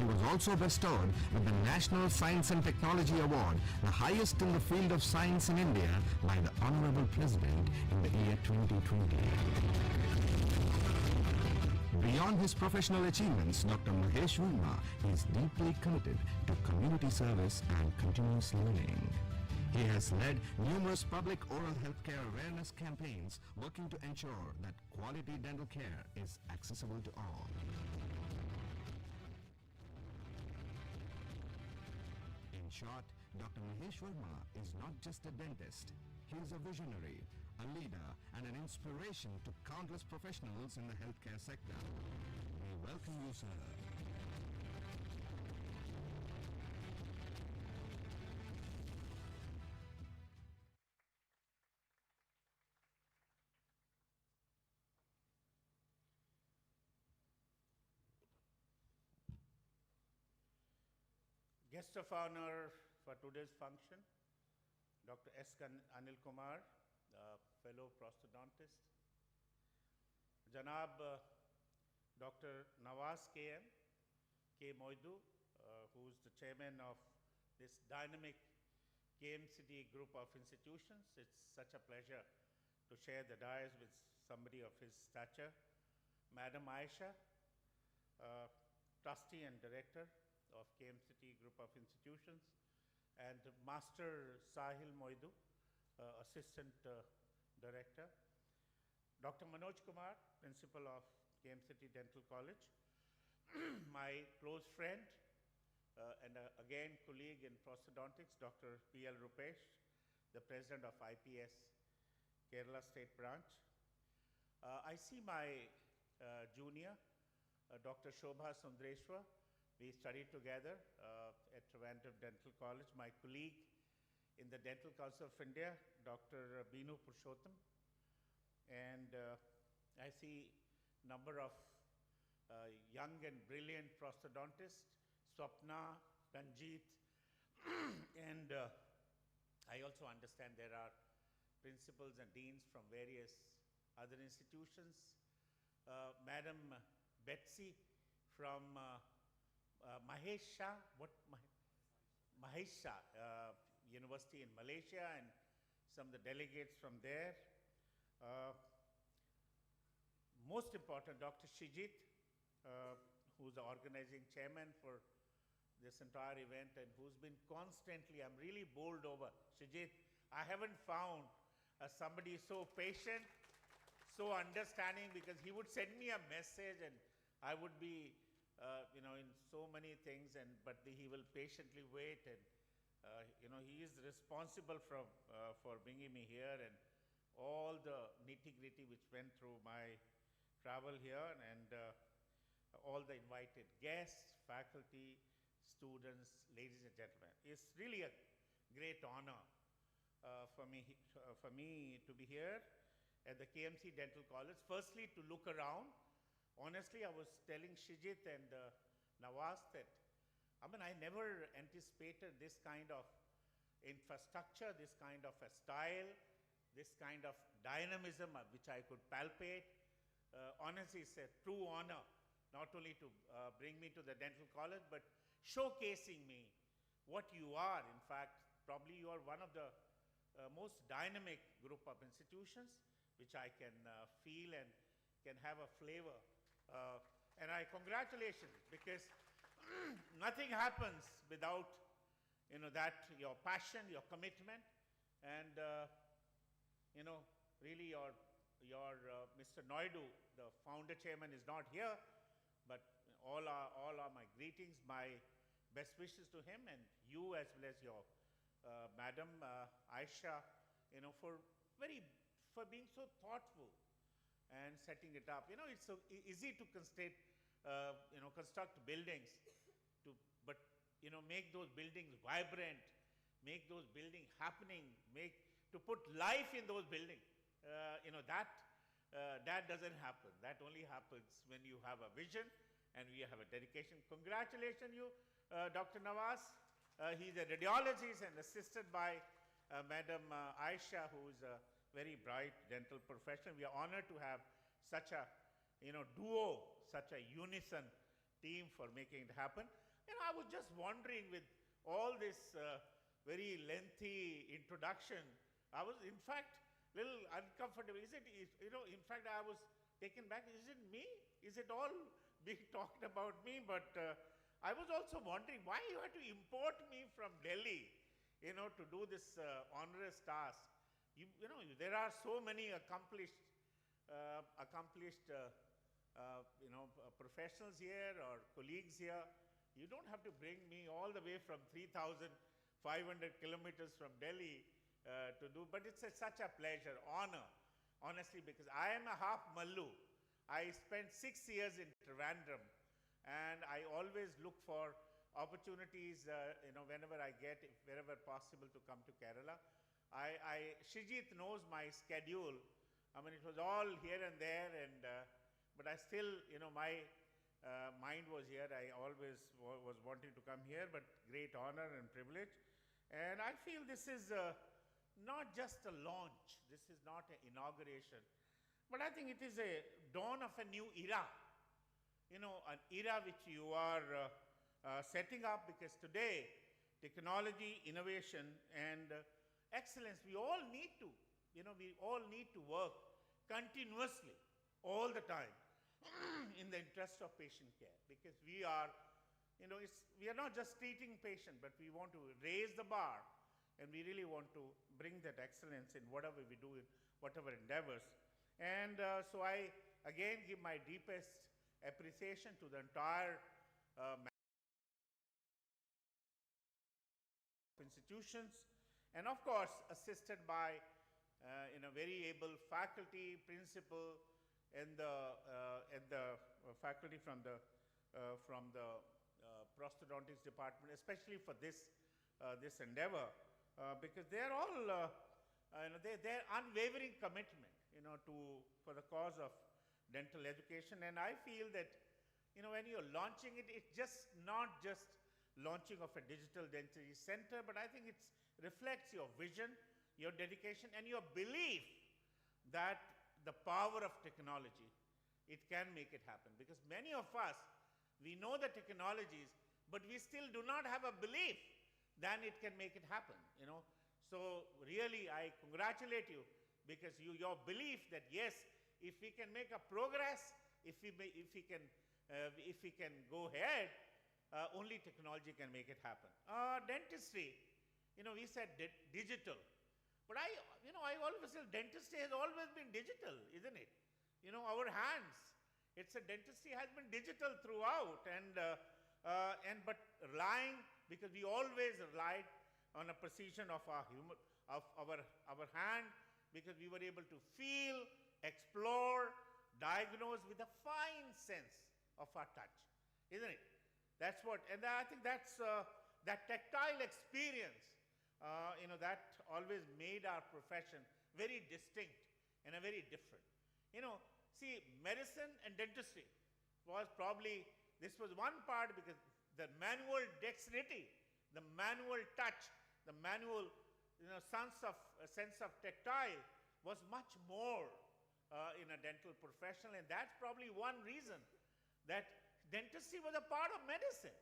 was also bestowed with the National Science and Technology Award, the highest in the field of science in India, by the Honorable President in the year 2020. Beyond his professional achievements, Dr. Mahesh Verma is deeply committed to community service and continuous learning. He has led numerous public oral health care awareness campaigns, working to ensure that quality dental care is accessible to all. In short, Dr. Mahesh Verma is not just a dentist. He is a visionary, a leader, and an inspiration to countless professionals in the healthcare sector. We welcome you, sir. Guest of honor for today's function, Dr. S. Anil Kumar, fellow prosthodontist. Janab Dr. Nawaz K. Moidu, who is the chairman of this dynamic KMCT group of institutions. It's such a pleasure to share the dais with somebody of his stature. Madam Aisha, trustee and director of KMCT group of institutions, and Master Sahil Moidu, assistant director. Dr. Manoj Kumar, principal of KMCT Dental College, my close friend and again colleague in prosthodontics, Dr. P.L. Rupesh, the president of IPS Kerala State Branch. I see my junior, Dr. Shobha Sundreshwar. We studied together at Trivandrum Dental College. My colleague in the Dental Council of India, Dr. Binu Purushottam. And I see a number of young and brilliant prosthodontists, Swapna, Ranjit, and I also understand there are principals and deans from various other institutions. Madam Betsy from Mahesh Shah University in Malaysia, and some of the delegates from there. Most important, Dr. Shijit, who's the organizing chairman for this entire event and who's been constantly, I'm really bowled over. Shijit, I haven't found somebody so patient, so understanding, because he would send me a message and I would be in so many things, but he will patiently wait, and he is responsible for bringing me here, and all the nitty-gritty which went through my travel here, and all the invited guests, faculty, students, ladies and gentlemen. It's really a great honor for me to be here at the KMC Dental College. Firstly, to look around. Honestly, I was telling Shijit and Nawaz that, I never anticipated this kind of infrastructure, this kind of a style, this kind of dynamism which I could palpate. Honestly, it's a true honor, not only to bring me to the dental college, but showcasing me what you are. In fact, probably you are one of the most dynamic group of institutions, which I can feel and can have a flavor. And I congratulations, because nothing happens without that your passion, your commitment, and really your Mr. Naidu, the founder chairman, is not here, but all are my greetings, my best wishes to him, and you as well as your Madam Aisha, for being so thoughtful and setting it up. It's so easy to construct buildings, but make those buildings vibrant, make those buildings happening, to put life in those buildings. That doesn't happen. That only happens when you have a vision and we have a dedication. Congratulations, you, Dr. Nawaz. He's a radiologist and assisted by Madam Aisha, who is a very bright dental professional. We are honored to have such a duo, such a unison team for making it happen. I was just wondering with all this very lengthy introduction, I was in fact a little uncomfortable. In fact, I was taken back. Is it me? Is it all being talked about me? But I was also wondering why you had to import me from Delhi, to do this onerous task. There are so many accomplished professionals here or colleagues here. You don't have to bring me all the way from 3,500 kilometers from Delhi to do, but it's such a pleasure, honor, honestly, because I am a half Mallu. I spent 6 years in Trivandrum, and I always look for opportunities, whenever I get, wherever possible, to come to Kerala. Shijit knows my schedule. I mean, it was all here and there, and but I still, my mind was here. I always was wanting to come here, but great honor and privilege. And I feel this is not just a launch. This is not an inauguration, but I think it is a dawn of a new era. An era which you are setting up, because today, technology, innovation, and excellence, we all need to, we all need to work continuously, all the time, in the interest of patient care, because we are, we are not just treating patient, but we want to raise the bar, and we really want to bring that excellence in whatever we do, in whatever endeavors. And so I again give my deepest appreciation to the entire institutions, and of course assisted by very able faculty, principal, and the faculty from the prosthodontics department, especially for this endeavor, because they are all their unwavering commitment for the cause of dental education. And I feel that when you're launching it, it's just not just launching of a digital dentistry center, but I think it reflects your vision, your dedication, and your belief that the power of technology, it can make it happen. Because many of us, we know the technologies, but we still do not have a belief that it can make it happen. So really, I congratulate you, because your belief that yes, if we can make a progress, if we can go ahead, only technology can make it happen. Dentistry, we said digital, but I always say dentistry has always been digital, isn't it? Our hands, dentistry has been digital throughout, but relying, because we always relied on a precision of our hand, because we were able to feel, explore, diagnose with a fine sense of our touch, isn't it? That's what, and I think that's that tactile experience, that always made our profession very distinct and a very different. See, medicine and dentistry was probably, this was one part, because the manual dexterity, the manual touch, the manual, sense of tactile was much more in a dental professional, and that's probably one reason that dentistry was a part of medicine.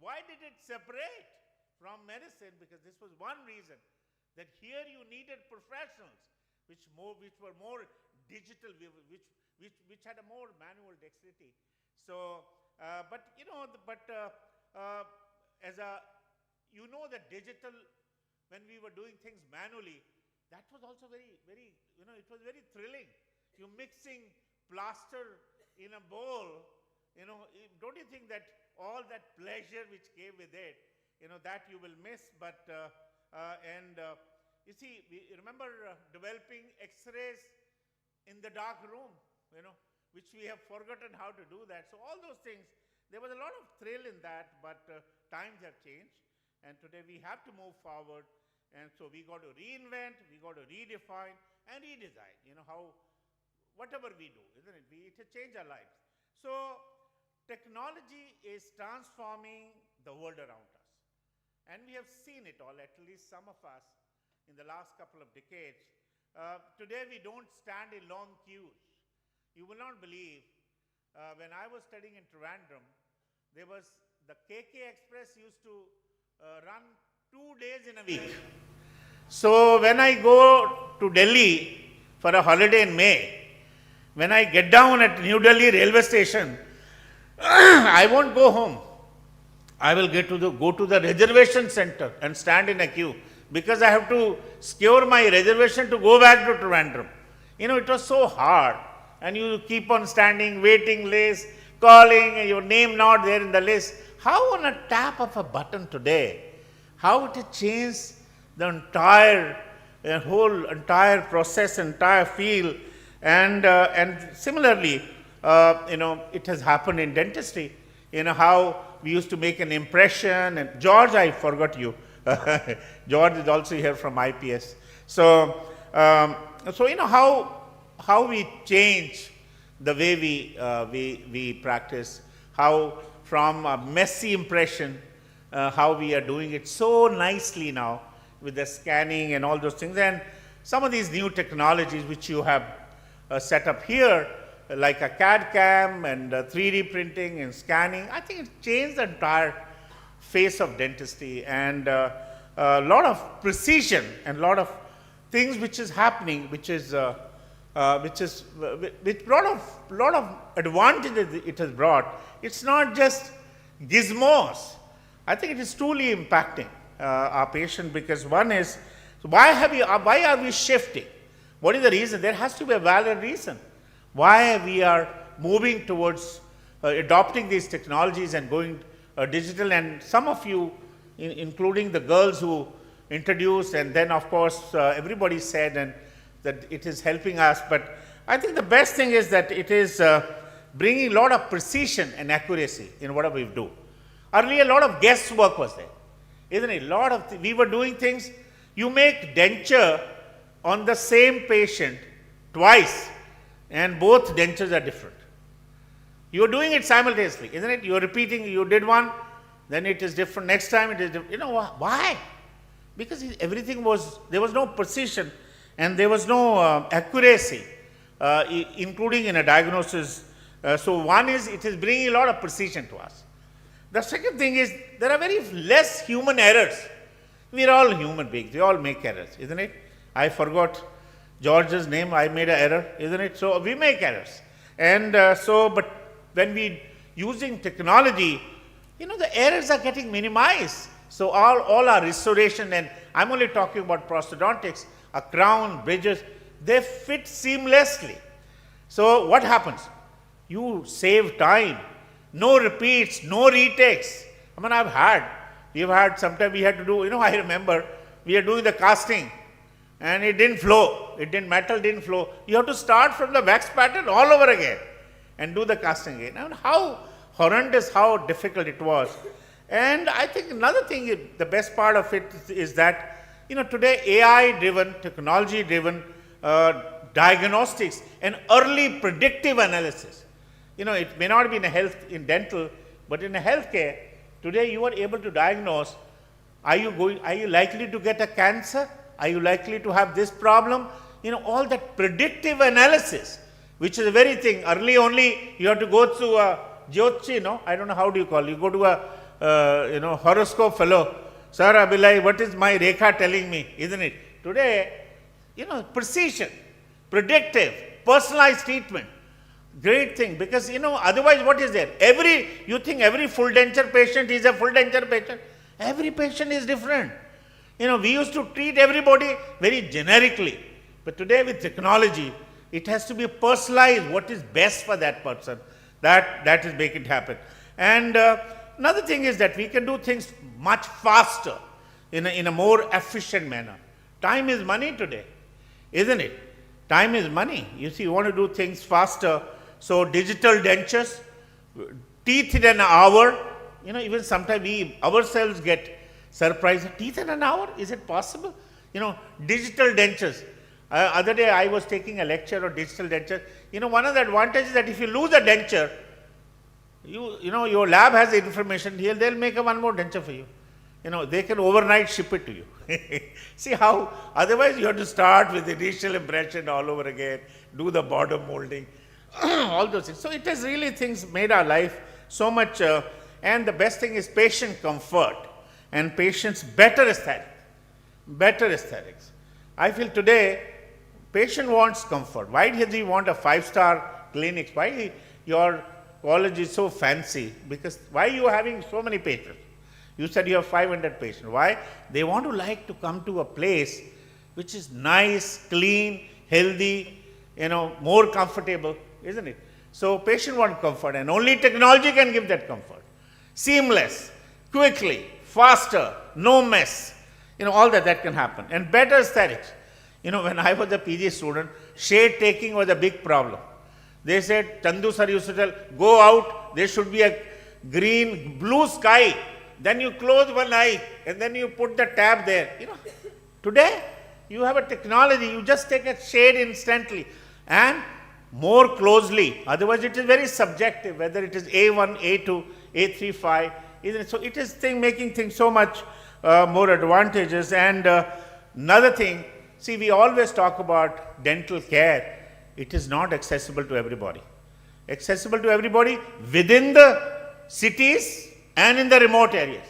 Why did it separate from medicine? Because this was one reason, that here you needed professionals which were more digital, which had a more manual dexterity. So, but as the digital, when we were doing things manually, that was also very, very, it was very thrilling. You mixing plaster in a bowl, don't you think that all that pleasure which came with it, that you will miss? But, you see, we remember developing X-rays in the dark room, which we have forgotten how to do that. So all those things, there was a lot of thrill in that, but times have changed, and today we have to move forward, and so we got to reinvent, we got to redefine and redesign, whatever we do, isn't it? It has changed our lives. So technology is transforming the world around us, and we have seen it all, at least some of us, in the last couple of decades. Today we don't stand in long queues. You will not believe, when I was studying in Trivandrum, there was the KK Express used to run 2 days in a week. So when I go to Delhi for a holiday in May, when I get down at New Delhi railway station, I won't go home. I will go to the reservation center and stand in a queue because I have to secure my reservation to go back to Trivandrum. You know, it was so hard, and you keep on standing, waiting list, calling, and your name not there in the list. How on a tap of a button today, how it has changed the entire process, entire field, and similarly, it has happened in dentistry. You know how we used to make an impression, and George, I forgot you. George is also here from IPS. So you know how we change the way we practice, how from a messy impression, how we are doing it so nicely now with the scanning and all those things, and some of these new technologies which you have set up here, like a CAD/CAM and 3D printing and scanning. I think it changed the entire face of dentistry, and a lot of precision and a lot of things which is happening, which brought a lot of advantages it has brought. It's not just gizmos. I think it is truly impacting our patient, because one is, why are we shifting? What is the reason? There has to be a valid reason why we are moving towards adopting these technologies and going digital. And some of you, including the girls who introduced, and then of course everybody said and that it is helping us. But I think the best thing is that it is bringing a lot of precision and accuracy in whatever we do. Earlier, a lot of guesswork was there, isn't it? We were doing things. You make denture on the same patient twice, and both dentures are different. You are doing it simultaneously, isn't it? You are repeating, you did one, then it is different, next time it is different. You know why? Because everything there was no precision and there was no accuracy, including in a diagnosis. So one is, it is bringing a lot of precision to us. The second thing is, there are very less human errors. We are all human beings, we all make errors, isn't it? I forgot George's name, I made an error, isn't it? So we make errors. And but when we using technology, you know, the errors are getting minimized. So all our restoration, and I'm only talking about prosthodontics, a crown, bridges, they fit seamlessly. So what happens? You save time, no repeats, no retakes. I mean, we've had, sometimes we had to do, I remember we are doing the casting and it didn't flow, metal didn't flow. You have to start from the wax pattern all over again and do the casting again. I mean, how horrendous, how difficult it was. And I think another thing, the best part of it is that, today AI-driven, technology-driven diagnostics and early predictive analysis. It may not be in dental, but in a healthcare, today you are able to diagnose, are you likely to get a cancer? Are you likely to have this problem? All that predictive analysis, which is a very thing. Early only, you have to go through a Jyotchi, I don't know how do you call it. You go to a, horoscope fellow. Sir, Abhilai, what is my Rekha telling me, isn't it? Today, precision, predictive, personalized treatment. Great thing, because, otherwise what is there? You think every full denture patient is a full denture patient? Every patient is different. We used to treat everybody very generically. But today with technology, it has to be personalized, what is best for that person. That is make it happen. And another thing is that we can do things much faster, in a more efficient manner. Time is money today, isn't it? Time is money. You see, you want to do things faster. So digital dentures, teeth in an hour, even sometimes we ourselves get surprised. Teeth in an hour? Is it possible? Digital dentures. Other day I was taking a lecture on digital dentures. One of the advantages is that if you lose a denture, your lab has the information here, they'll make one more denture for you. They can overnight ship it to you. See how, otherwise you have to start with the initial impression all over again, do the border molding, all those things. So it has really made our life so much And the best thing is patient comfort and patient's better aesthetics. Better aesthetics. I feel today, patient wants comfort. Why does he want a 5-star clinic? Why your college is so fancy? Because why you are having so many patients? You said you have 500 patients. Why? They want to like to come to a place which is nice, clean, healthy, more comfortable, isn't it? So patient want comfort, and only technology can give that comfort. Seamless, quickly, faster, no mess, all that can happen. And better aesthetics. When I was a PG student, shade taking was a big problem. They said, Chandu sir used to tell, go out, there should be a green, blue sky. Then you close one eye and then you put the tab there. Today you have a technology, you just take a shade instantly and more closely. Otherwise it is very subjective, whether it is A1, A2, A35. Isn't it? So it is making things so much more advantageous. And another thing, see, we always talk about dental care. It is not accessible to everybody. Accessible to everybody within the cities and in the remote areas.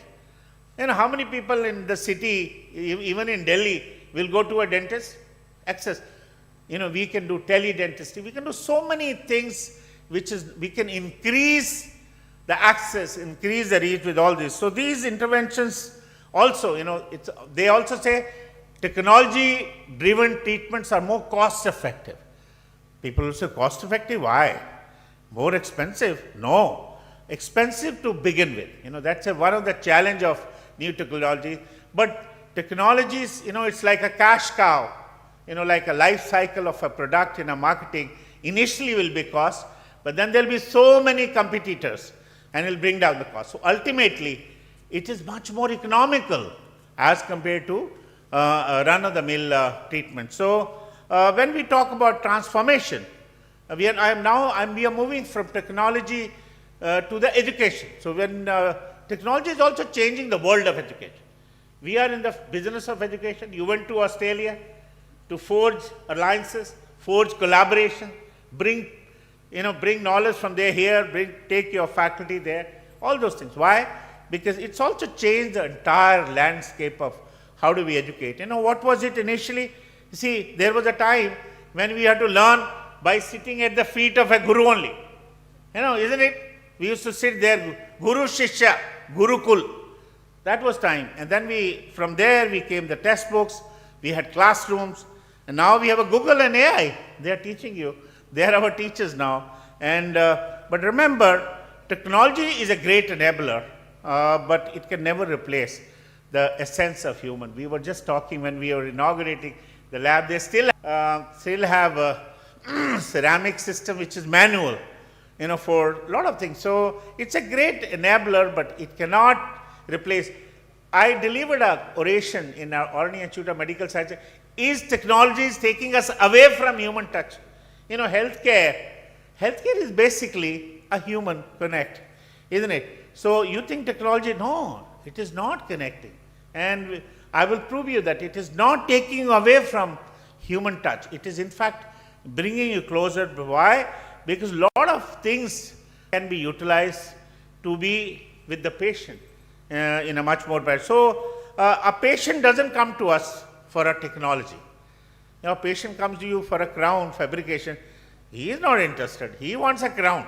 How many people in the city, even in Delhi, will go to a dentist? Access. We can do tele-dentistry. We can do so many things we can increase the access, increase the reach with all this. So these interventions also, they also say technology-driven treatments are more cost-effective. People will say, cost-effective? Why? More expensive? No. Expensive to begin with. That's one of the challenge of new technology. But technologies, it's like a cash cow, like a life cycle of a product in a marketing. Initially will be cost, but then there will be so many competitors and it will bring down the cost. So ultimately, it is much more economical as compared to run-of-the-mill treatment. So when we talk about transformation, we are moving from technology to the education. So when technology is also changing the world of education. We are in the business of education. You went to Australia to forge alliances, forge collaboration, bring knowledge from there here, take your faculty there, all those things. Why? Because it's also changed the entire landscape of how do we educate. What was it initially? You see, there was a time when we had to learn by sitting at the feet of a guru only. Isn't it? We used to sit there, Guru Shishya, Gurukul. That was time. And then from there we came the test books, we had classrooms, and now we have a Google and AI. They are teaching you. They are our teachers now. And but remember, technology is a great enabler, but it can never replace the essence of human. We were just talking when we were inaugurating the lab. They still have a ceramic system which is manual, for a lot of things. So it's a great enabler, but it cannot replace. I delivered an oration in our Oration Institute of Medical Sciences. Is technology taking us away from human touch? Healthcare is basically a human connect, isn't it? So you think technology? No, it is not connecting. And I will prove you that it is not taking away from human touch. It is in fact bringing you closer. Why? Because a lot of things can be utilized to be with the patient in a much more better. So a patient doesn't come to us for a technology. A patient comes to you for a crown fabrication. He is not interested. He wants a crown.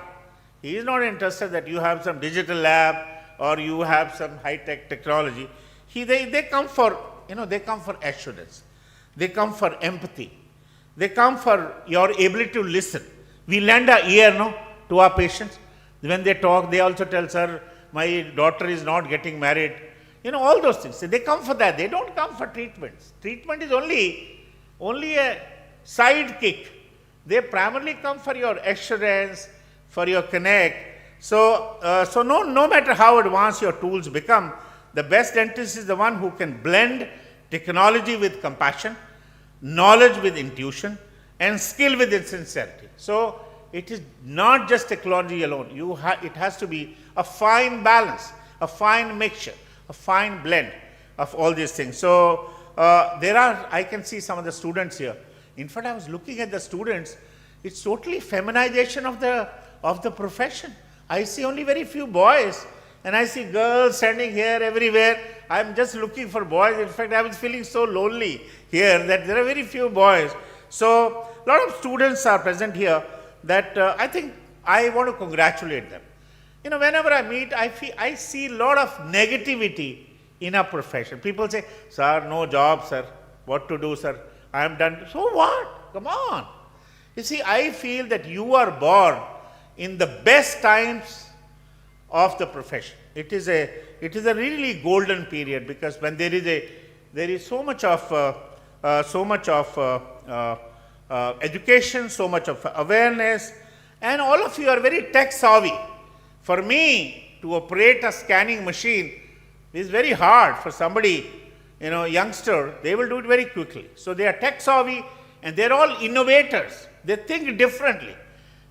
He is not interested that you have some digital lab or you have some high-tech technology. They come for, they come for assurance. They come for empathy. They come for your ability to listen. We lend our ear, to our patients. When they talk, they also tell, sir, my daughter is not getting married. All those things. So they come for that. They don't come for treatments. Treatment is only a sidekick. They primarily come for your assurance, for your connect. So, no matter how advanced your tools become, the best dentist is the one who can blend technology with compassion, knowledge with intuition, and skill with sincerity. So it is not just technology alone. It has to be a fine balance, a fine mixture, a fine blend of all these things. So I can see some of the students here. In fact, I was looking at the students. It's totally feminization of the profession. I see only very few boys, and I see girls standing here everywhere. I'm just looking for boys. In fact, I was feeling so lonely here that there are very few boys. So a lot of students are present here that I think I want to congratulate them. You know, whenever I meet, I see a lot of negativity in our profession. People say, sir, no job, sir. What to do, sir? I am done. So what? Come on. You see, I feel that you are born in the best times of the profession. It is a really golden period, because when there is so much of education, so much of awareness, and all of you are very tech savvy. For me to operate a scanning machine is very hard. For somebody, you know, youngster, they will do it very quickly. So they are tech savvy, and they're all innovators. They think differently.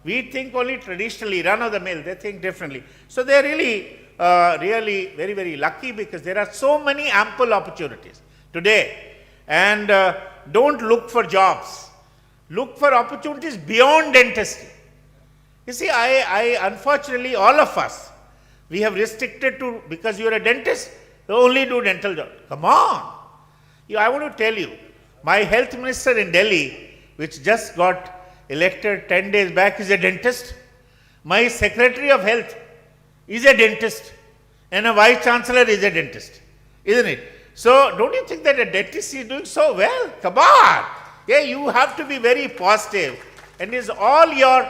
We think only traditionally, run of the mill. They think differently. So they're really very, very lucky, because there are so many ample opportunities today. And don't look for jobs. Look for opportunities beyond dentistry. You see, I unfortunately, all of us, we have restricted to, because you are a dentist, you only do dental job. Come on. I want to tell you, my health minister in Delhi, which just got elected 10 days back, is a dentist. My secretary of health is a dentist, and a vice chancellor is a dentist, isn't it? So don't you think that a dentist is doing so well? Come on. Yeah, you have to be very positive, and it's all your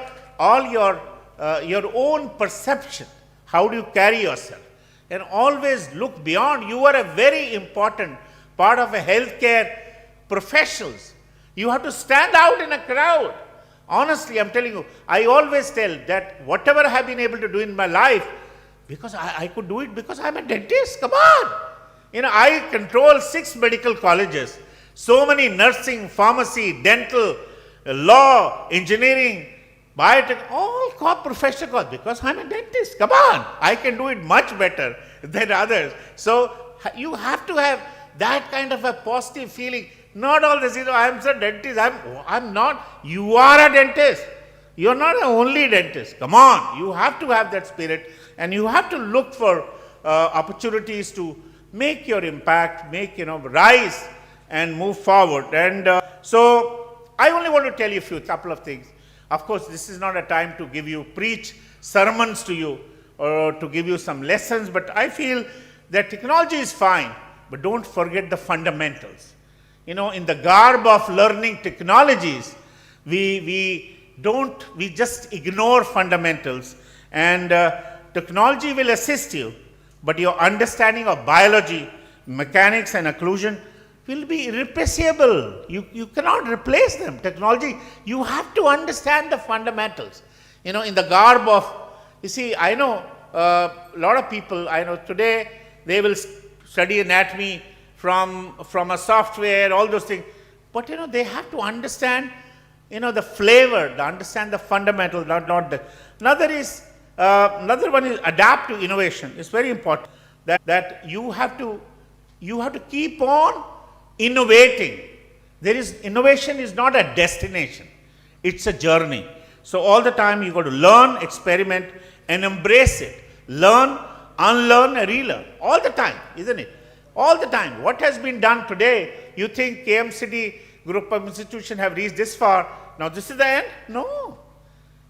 own perception. How do you carry yourself? And always look beyond. You are a very important part of a healthcare professionals. You have to stand out in a crowd. Honestly, I'm telling you, I always tell that whatever I have been able to do in my life, because I could do it because I'm a dentist. Come on. You know, I control 6 medical colleges, so many nursing, pharmacy, dental, law, engineering, biotech, all professional colleges, because I'm a dentist. Come on. I can do it much better than others. So you have to have that kind of a positive feeling. Not all this, I'm a dentist. I'm not. You are a dentist. You're not the only dentist. Come on. You have to have that spirit, and you have to look for opportunities to make your impact, rise and move forward. And so I only want to tell you a couple of things. Of course, this is not a time to preach sermons to you or to give you some lessons, but I feel that technology is fine, but don't forget the fundamentals. You know, in the garb of learning technologies, we just ignore fundamentals, and technology will assist you, but your understanding of biology, mechanics and occlusion will be irreplaceable. You cannot replace them. Technology, you have to understand the fundamentals. You know, in the garb of, you see, I know a lot of people, I know today, they will study anatomy from a software, all those things. But, they have to understand, the flavor, understand the fundamentals, not the. Another one is adapt to innovation. It's very important that you have to keep on innovating. Innovation is not a destination. It's a journey. So all the time you got to learn, experiment, and embrace it. Learn, unlearn, and relearn. All the time, isn't it? All the time. What has been done today, you think KMCT group of institutions have reached this far, now this is the end? No.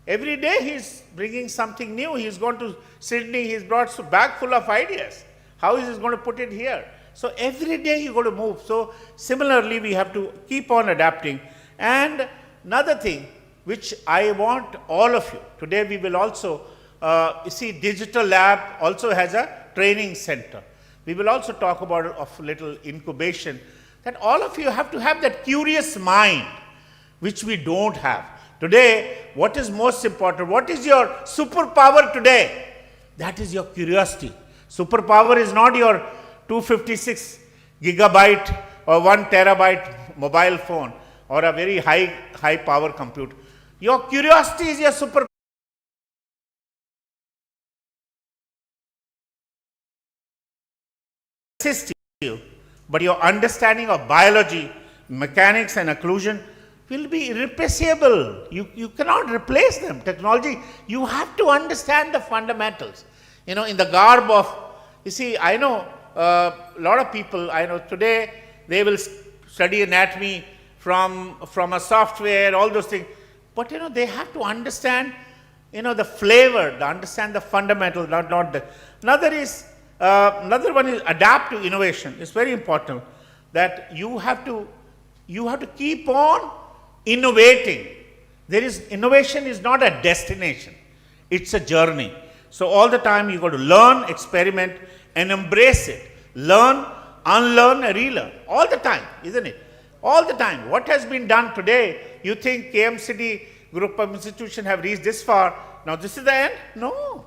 Every day he's bringing something new. He's gone to Sydney, he's brought a bag full of ideas. How is he going to put it here? So every day you got to move. So similarly, we have to keep on adapting. And another thing which I want all of you, today we will also, Digital Lab also has a training center. We will also talk about a little incubation, that all of you have to have that curious mind, which we don't have. Today, what is most important? What is your superpower today? That is your curiosity. Superpower is not your 256 gigabyte or 1 terabyte mobile phone or a very high power computer. Your curiosity is your superpower. Assist you, but your understanding of biology, mechanics and occlusion will be irreplaceable. You cannot replace them. Technology, you have to understand the fundamentals. You know, in the garb of, you see, I know a lot of people, I know today, they will study anatomy from a software, all those things. But, you know, they have to understand, you know, the flavor, understand the fundamental, not the. Another one is adapt to innovation. It's very important that you have to keep on innovating. Innovation is not a destination. It's a journey. So all the time you got to learn, experiment, and embrace it. Learn, unlearn, relearn. All the time, isn't it? All the time. What has been done today, you think KMCT group of institutions have reached this far, now this is the end? No.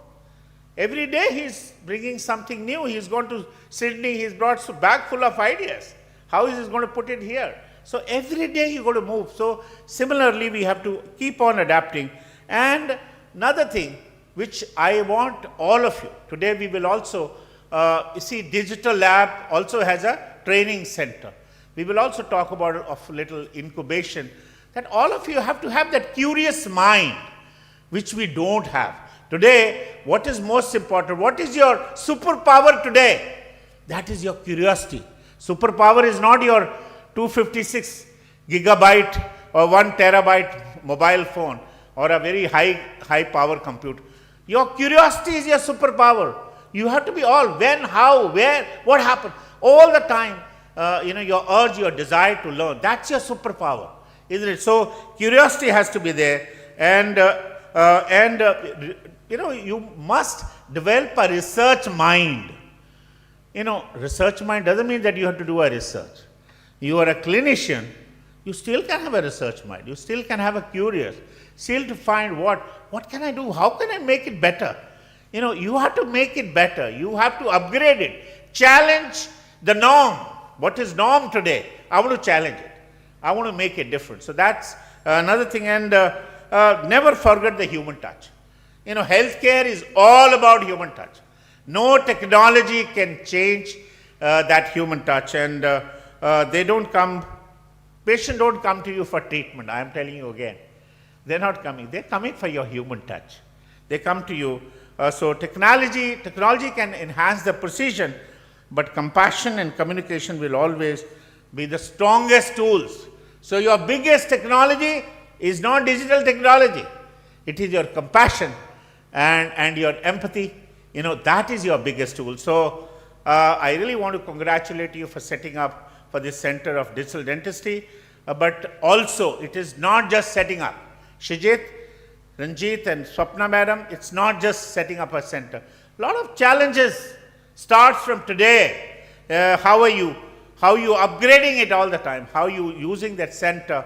Every day he's bringing something new. He's gone to Sydney, he's brought a bag full of ideas. How is he going to put it here? So every day you got to move. So similarly, we have to keep on adapting. And another thing which I want all of you, today we will also, you see, Digital Lab also has a training center. We will also talk about a little incubation, that all of you have to have that curious mind, which we don't have. Today, what is most important? What is your superpower today? That is your curiosity. Superpower is not your 256 gigabyte or 1 terabyte mobile phone or a very high power computer. Your curiosity is your superpower. You have to be all when, how, where, what happened. All the time, you know, your urge, your desire to learn. That's your superpower, isn't it? So curiosity has to be there. And you know, you must develop a research mind. You know, research mind doesn't mean that you have to do a research. You are a clinician, you still can have a research mind. You still can have a curious, still to find what can I do? How can I make it better? You know, you have to make it better. You have to upgrade it. Challenge the norm. What is norm today? I want to challenge it. I want to make it different. So that's another thing. And never forget the human touch. You know, healthcare is all about human touch. No technology can change that human touch. And patients don't come to you for treatment. I am telling you again. They're not coming. They're coming for your human touch. They come to you. So technology can enhance the precision, but compassion and communication will always be the strongest tools. So your biggest technology is not digital technology. It is your compassion and your empathy. You know, that is your biggest tool. So I really want to congratulate you for setting up for this Center of Digital Dentistry. But also, it is not just setting up. Shijit, Ranjit and Swapna madam, it's not just setting up a center. A lot of challenges starts from today. How are you upgrading it all the time? How are you using that center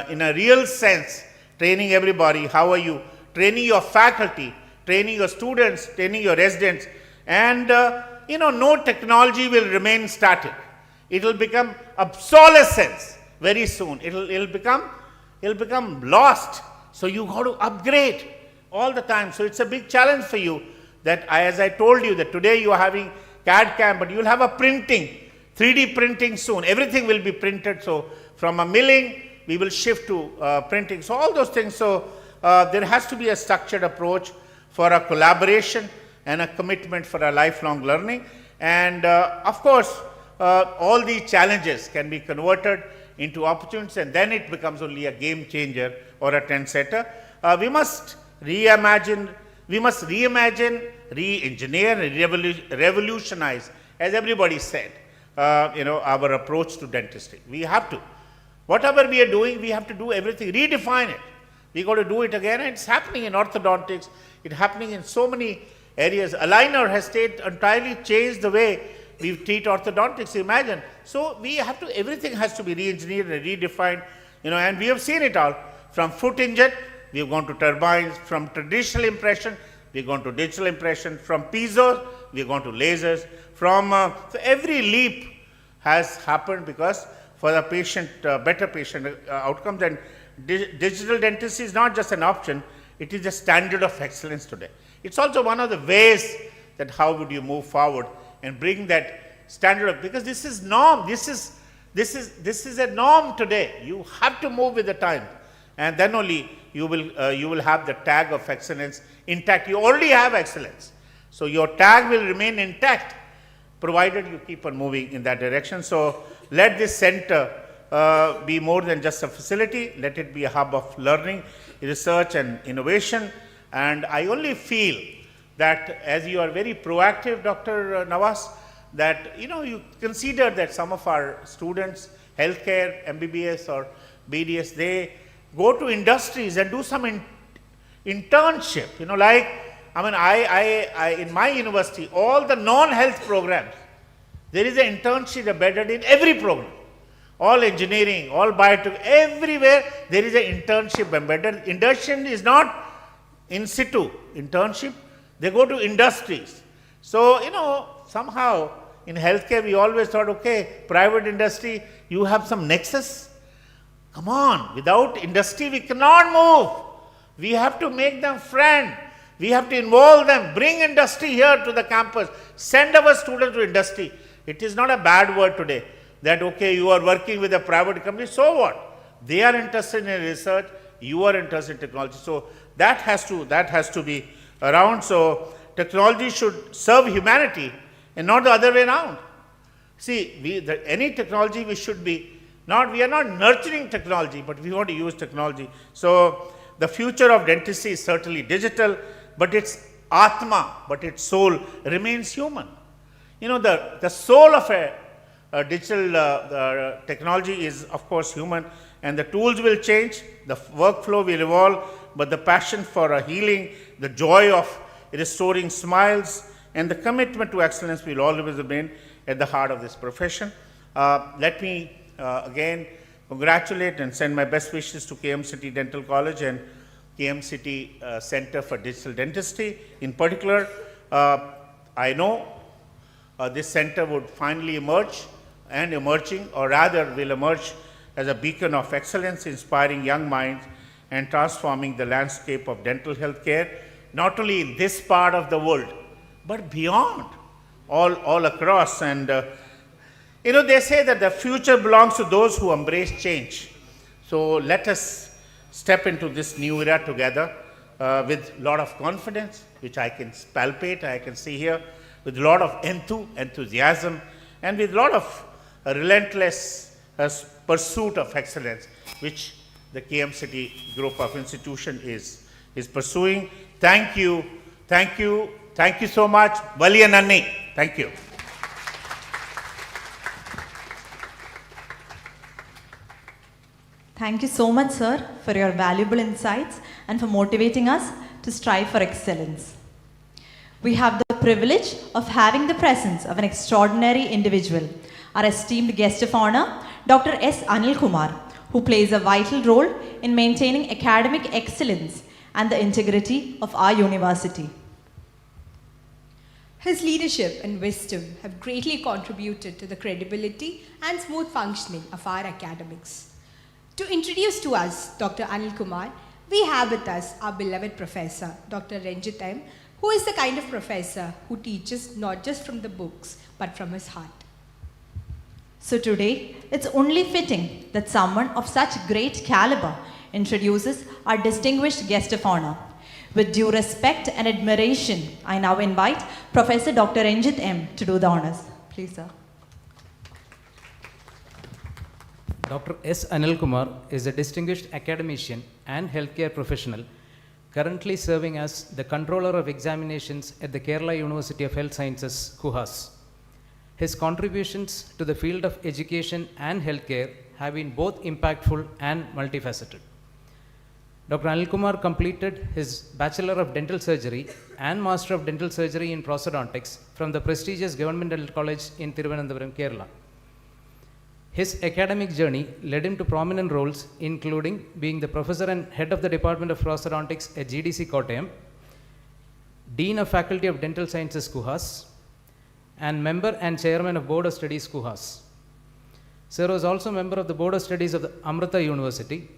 in a real sense, training everybody? How are you training your faculty, training your students, training your residents? And you know, no technology will remain static. It will become obsolescence very soon. It'll become lost. So you got to upgrade all the time. So it's a big challenge for you that as I told you that today you are having CAD/CAM, but you will have a printing, 3D printing soon. Everything will be printed. So from a milling, we will shift to printing. So all those things. So there has to be a structured approach for a collaboration and a commitment for a lifelong learning. And of course, all these challenges can be converted into opportunities, and then it becomes only a game changer or a trendsetter. We must reimagine, re-engineer, and revolutionize, as everybody said, you know, our approach to dentistry. We have to. Whatever we are doing, we have to do everything, redefine it. We got to do it again, and it's happening in orthodontics. It's happening in so many areas. Aligner has entirely changed the way we treat orthodontics, imagine. So we have to, everything has to be re-engineered and redefined, you know, and we have seen it all. From foot injet, we have gone to turbines. From traditional impression, we have gone to digital impression. From piezo, we have gone to lasers. So every leap has happened because for the patient, better patient outcomes. And digital dentistry is not just an option, it is a standard of excellence today. It's also one of the ways that how would you move forward and bring that standard of, because this is norm, this is a norm today. You have to move with the time, and then only you will have the tag of excellence intact. You already have excellence. So your tag will remain intact provided you keep on moving in that direction. So let this center be more than just a facility. Let it be a hub of learning, research and innovation. And I only feel that as you are very proactive, Dr. Nawaz, that you consider that some of our students, healthcare, MBBS or BDS, they go to industries and do some internship. I in my university, all the non-health programs, there is an internship embedded in every program. All engineering, all biotech, everywhere there is an internship embedded. Internship is not in situ internship. They go to industries. So, somehow in healthcare we always thought, okay, private industry, you have some nexus. Come on, without industry we cannot move. We have to make them friend. We have to involve them, bring industry here to the campus, send our students to industry. It is not a bad word today that, okay, you are working with a private company, so what? They are interested in research, you are interested in technology. So that has to be around. So technology should serve humanity and not the other way around. See, any technology we should be, we are not nurturing technology, but we want to use technology. So the future of dentistry is certainly digital, but its Atma, but its soul remains human. The soul of a digital technology is, of course, human, and the tools will change, the workflow will evolve, but the passion for a healing, the joy of restoring smiles, and the commitment to excellence will always remain at the heart of this profession. Let me again congratulate and send my best wishes to KMCT Dental College and KMCT Center for Digital Dentistry. In particular, I know this center would finally emerge and emerging, or rather will emerge as a beacon of excellence, inspiring young minds and transforming the landscape of dental health care, not only in this part of the world, but beyond, all across. And they say that the future belongs to those who embrace change. So let us step into this new era together with a lot of confidence, which I can palpate, I can see here, with a lot of enthusiasm, and with a lot of relentless pursuit of excellence, which the KMCT group of institution is pursuing. Thank you so much. Vali and Anni, thank you. Thank you so much, sir, for your valuable insights and for motivating us to strive for excellence. We have the privilege of having the presence of an extraordinary individual, our esteemed guest of honor, Dr. S. Anil Kumar, who plays a vital role in maintaining academic excellence and the integrity of our university. His leadership and wisdom have greatly contributed to the credibility and smooth functioning of our academics. To introduce to us Dr. Anil Kumar, we have with us our beloved professor, Dr. Ranjit M., who is the kind of professor who teaches not just from the books, but from his heart. So today, it's only fitting that someone of such great caliber introduces our distinguished guest of honor. With due respect and admiration, I now invite Professor Dr. Ranjit M. to do the honors. Please, sir. Dr. S. Anil Kumar is a distinguished academician and healthcare professional currently serving as the Controller of Examinations at the Kerala University of Health Sciences, KUHAS. His contributions to the field of education and healthcare have been both impactful and multifaceted. Dr. Anil Kumar completed his Bachelor of Dental Surgery and Master of Dental Surgery in Prosthodontics from the prestigious Government Dental College in Thiruvananthapuram, Kerala. His academic journey led him to prominent roles, including being the professor and head of the Department of Prosthodontics at GDC Kottayam, Dean of Faculty of Dental Sciences, KUHAS, and member and chairman of Board of Studies, KUHAS. Sir was also member of the Board of Studies of the Amrita University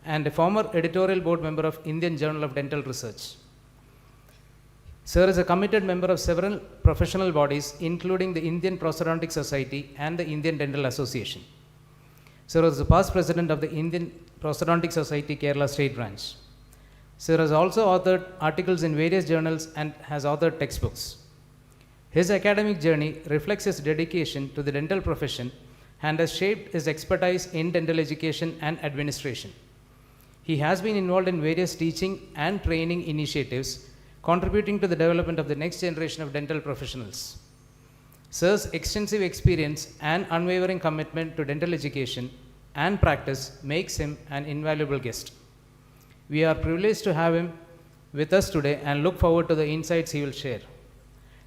and a former editorial board member of Indian Journal of Dental Research. Sir is a committed member of several professional bodies, including the Indian Prosthodontic Society and the Indian Dental Association. Sir was the past president of the Indian Prosthodontic Society Kerala State Branch. Sir has also authored articles in various journals and has authored textbooks. His academic journey reflects his dedication to the dental profession and has shaped his expertise in dental education and administration. He has been involved in various teaching and training initiatives, contributing to the development of the next generation of dental professionals. Sir's extensive experience and unwavering commitment to dental education and practice makes him an invaluable guest. We are privileged to have him with us today and look forward to the insights he will share.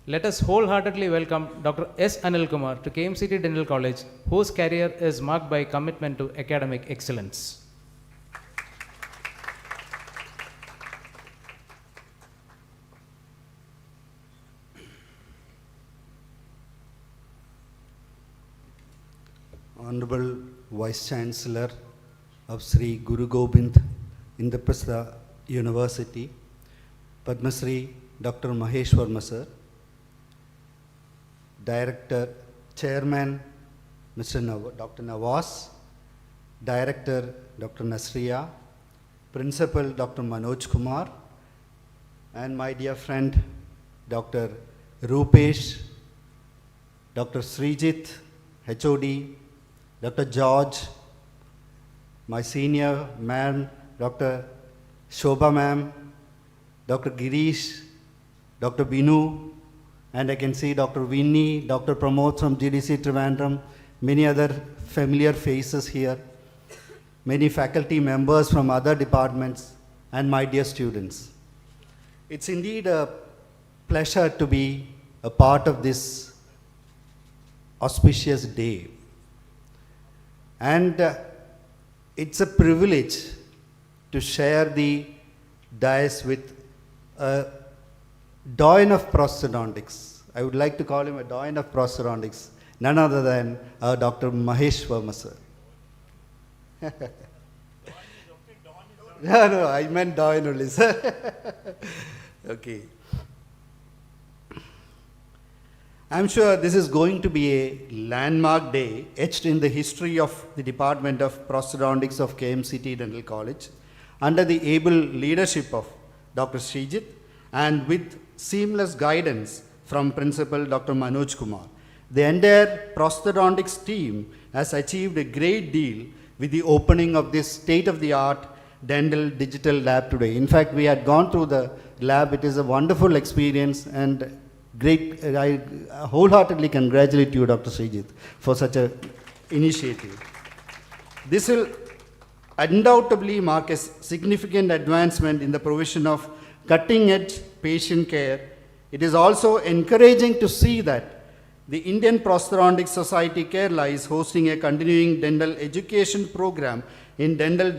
Let us wholeheartedly welcome Dr. S. Anil Kumar to KMCT Dental College, whose career is marked by commitment to academic excellence. Honorable Vice Chancellor of Sri Guru Gobind Indraprastha University, Padma Shri Dr. Maheshwarma Sir, Director, Chairman Mr. Dr. Nawaz, Director Dr. Nasriya, Principal Dr. Manoj Kumar, and my dear friend Dr. Rupesh, Dr. Srijit, HOD, Dr. George, my senior man, Dr. Shobha ma'am, Dr. Girish, Dr. Binu, and I can see Dr. Vinny, Dr. Pramod from GDC Trivandrum, many other familiar faces here, many faculty members from other departments, and my dear students. It's indeed a pleasure to be a part of this auspicious day. And it's a privilege to share the dais with a doyen of prosthodontics. I would like to call him a doyen of prosthodontics, none other than Dr. Maheshwarma sir. No, I meant doyen only, sir. Okay. I'm sure this is going to be a landmark day etched in the history of the Department of Prosthodontics of KMCT Dental College under the able leadership of Dr. Srijit and with seamless guidance from Principal Dr. Manoj Kumar. The entire prosthodontics team has achieved a great deal with the opening of this state-of-the-art dental digital lab today. In fact, we had gone through the lab. It is a wonderful experience and great. I wholeheartedly congratulate you, Dr. Srijit, for such an initiative. This will undoubtedly mark a significant advancement in the provision of cutting-edge patient care. It is also encouraging to see that the Indian Prosthodontic Society Kerala is hosting a continuing dental education program in digital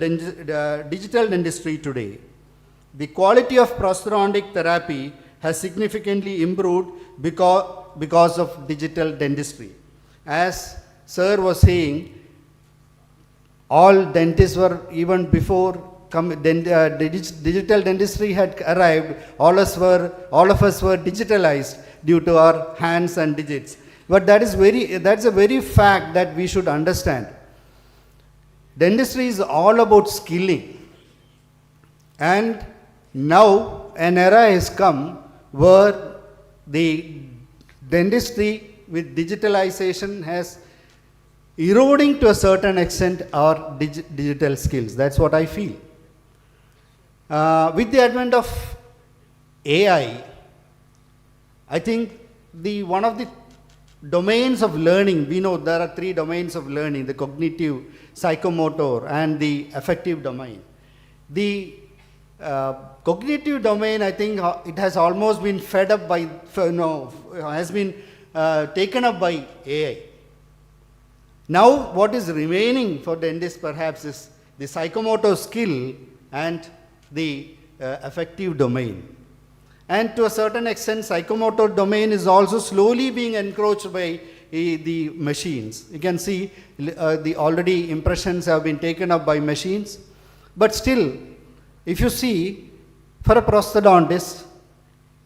dentistry today. The quality of prosthodontic therapy has significantly improved because of digital dentistry. As sir was saying, all dentists were, even before digital dentistry had arrived, all of us were digitalized due to our hands and digits. But that's a very fact that we should understand. Dentistry is all about skilling. And now an era has come where the dentistry with digitalization has eroding to a certain extent our digital skills. That's what I feel. With the advent of AI, I think one of the domains of learning, we know there are 3 domains of learning: the cognitive, psychomotor, and the affective domain. The cognitive domain, I think it has almost been fed up by, has been taken up by AI. Now what is remaining for dentists perhaps is the psychomotor skill and the affective domain. And to a certain extent, psychomotor domain is also slowly being encroached by the machines. You can see the already impressions have been taken up by machines. But still, if you see, for a prosthodontist,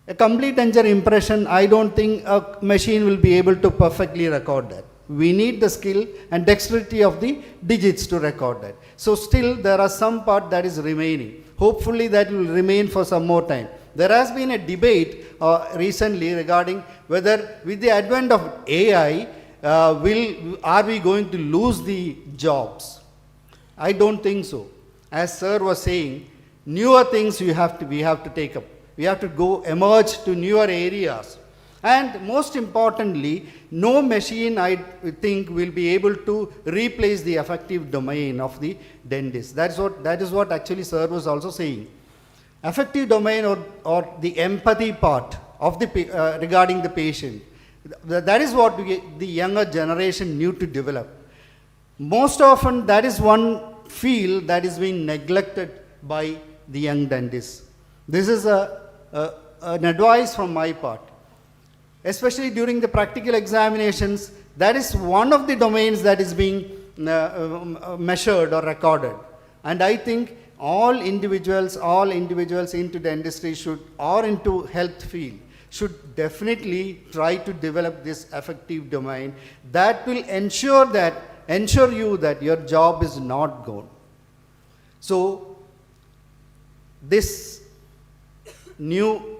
a complete denture impression, I don't think a machine will be able to perfectly record that. We need the skill and dexterity of the digits to record that. So still there are some part that is remaining. hopefully that will remain for some more time. There has been a debate recently regarding whether with the advent of AI, are we going to lose the jobs? I don't think so. As sir was saying, newer things we have to take up. We have to emerge to newer areas. And most importantly, no machine, I think, will be able to replace the affective domain of the dentist. That is what actually sir was also saying. Affective domain or the empathy part of the regarding the patient. That is what the younger generation need to develop. Most often, that is one field that is being neglected by the young dentists. This is an advice from my part. Especially during the practical examinations, that is one of the domains that is being measured or recorded. And I think all individuals into dentistry or into health field should definitely try to develop this affective domain that will ensure you that your job is not gone. So this new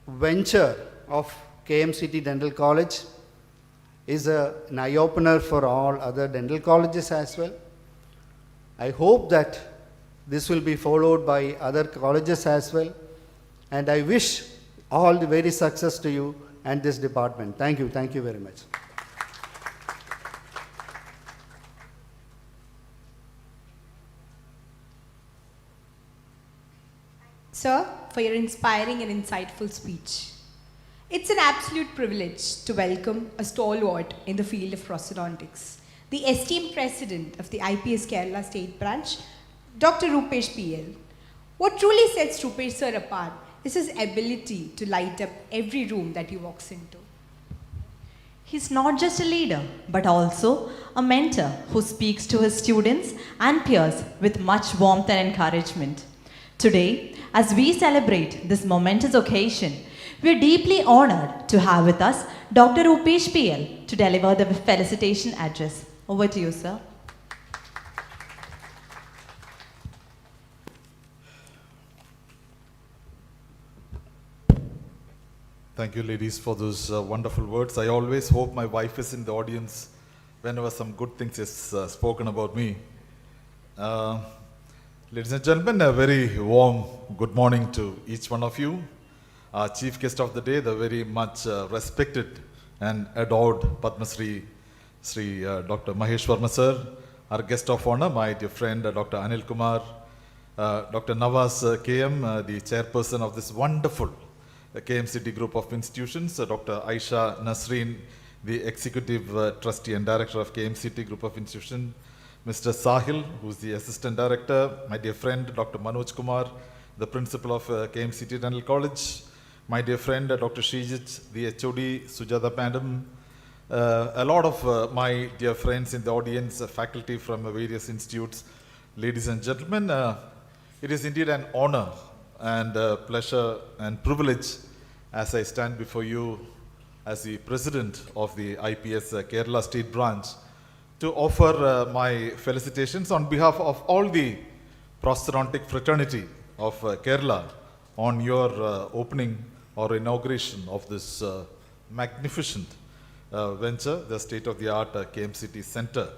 venture of KMCT Dental College is an eye-opener for all other dental colleges as well. I hope that this will be followed by other colleges as well. And I wish all the very success to you and this department. Thank you very much. Sir, for your inspiring and insightful speech. It's an absolute privilege to welcome a stalwart in the field of prosthodontics, the esteemed president of the IPS Kerala State Branch, Dr. Rupesh PL. What truly sets Rupesh sir apart is his ability to light up every room that he walks into. He's not just a leader, but also a mentor who speaks to his students and peers with much warmth and encouragement. Today, as we celebrate this momentous occasion, we are deeply honored to have with us Dr. Rupesh PL to deliver the felicitation address. Over to you, sir. Thank you, ladies, for those wonderful words. I always hope my wife is in the audience whenever some good things is spoken about me. Ladies and gentlemen, a very warm good morning to each one of you. Our chief guest of the day, the very much respected and adored Padma Shri Dr. Mahesh Verma sir. Our guest of honor, my dear friend Dr. Anil Kumar, Dr. Nawaz KM, the chairperson of this wonderful KMCT group of institutions, Dr. Aisha Nasreen, the executive trustee and director of KMCT group of institutions, Mr. Sahil, who is the assistant director, my dear friend Dr. Manoj Kumar, the principal of KMCT Dental College, my dear friend Dr. Shrijit, the HOD, Sujata Pandam, a lot of my dear friends in the audience, faculty from various institutes, ladies and gentlemen, it is indeed an honor and pleasure and privilege as I stand before you as the president of the IPS Kerala State Branch to offer my felicitations on behalf of all the prosthodontic fraternity of Kerala on your opening or inauguration of this magnificent venture, the state-of-the-art KMCT Center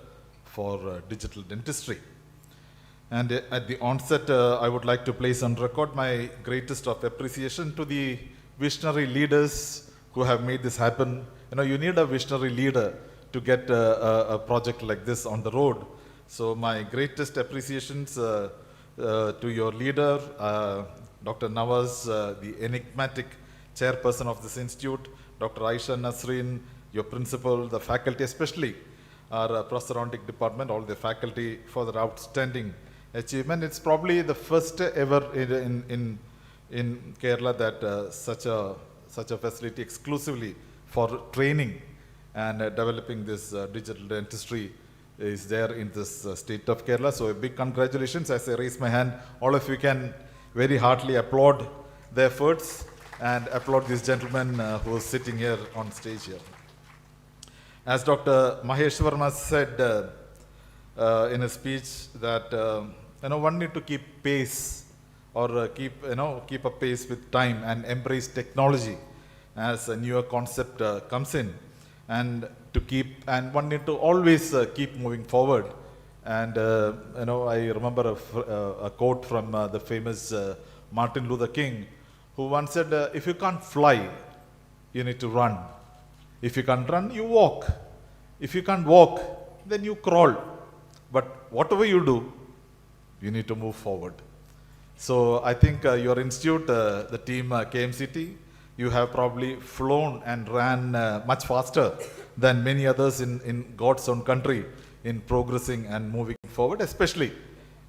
for Digital Dentistry. And at the onset, I would like to place on record my greatest of appreciation to the visionary leaders who have made this happen. You know, you need a visionary leader to get a project like this on the road. So my greatest appreciations to your leader, Dr. Nawaz, the enigmatic chairperson of this institute, Dr. Aisha Nasreen, your principal, the faculty, especially our prosthodontic department, all the faculty for their outstanding achievement. It's probably the first ever in Kerala that such a facility exclusively for training and developing this digital dentistry is there in this state of Kerala. So a big congratulations. As I raise my hand, all of you can very heartily applaud the efforts and applaud this gentleman who is sitting here on stage here. As Dr. Mahesh Verma said in his speech that one need to keep pace or keep a pace with time and embrace technology as a newer concept comes in, and one need to always keep moving forward. And I remember a quote from the famous Martin Luther King, who once said, if you can't fly, you need to run. If you can't run, you walk. If you can't walk, then you crawl. But whatever you do, you need to move forward. So I think your institute, the team KMCT, you have probably flown and ran much faster than many others in God's own country in progressing and moving forward, especially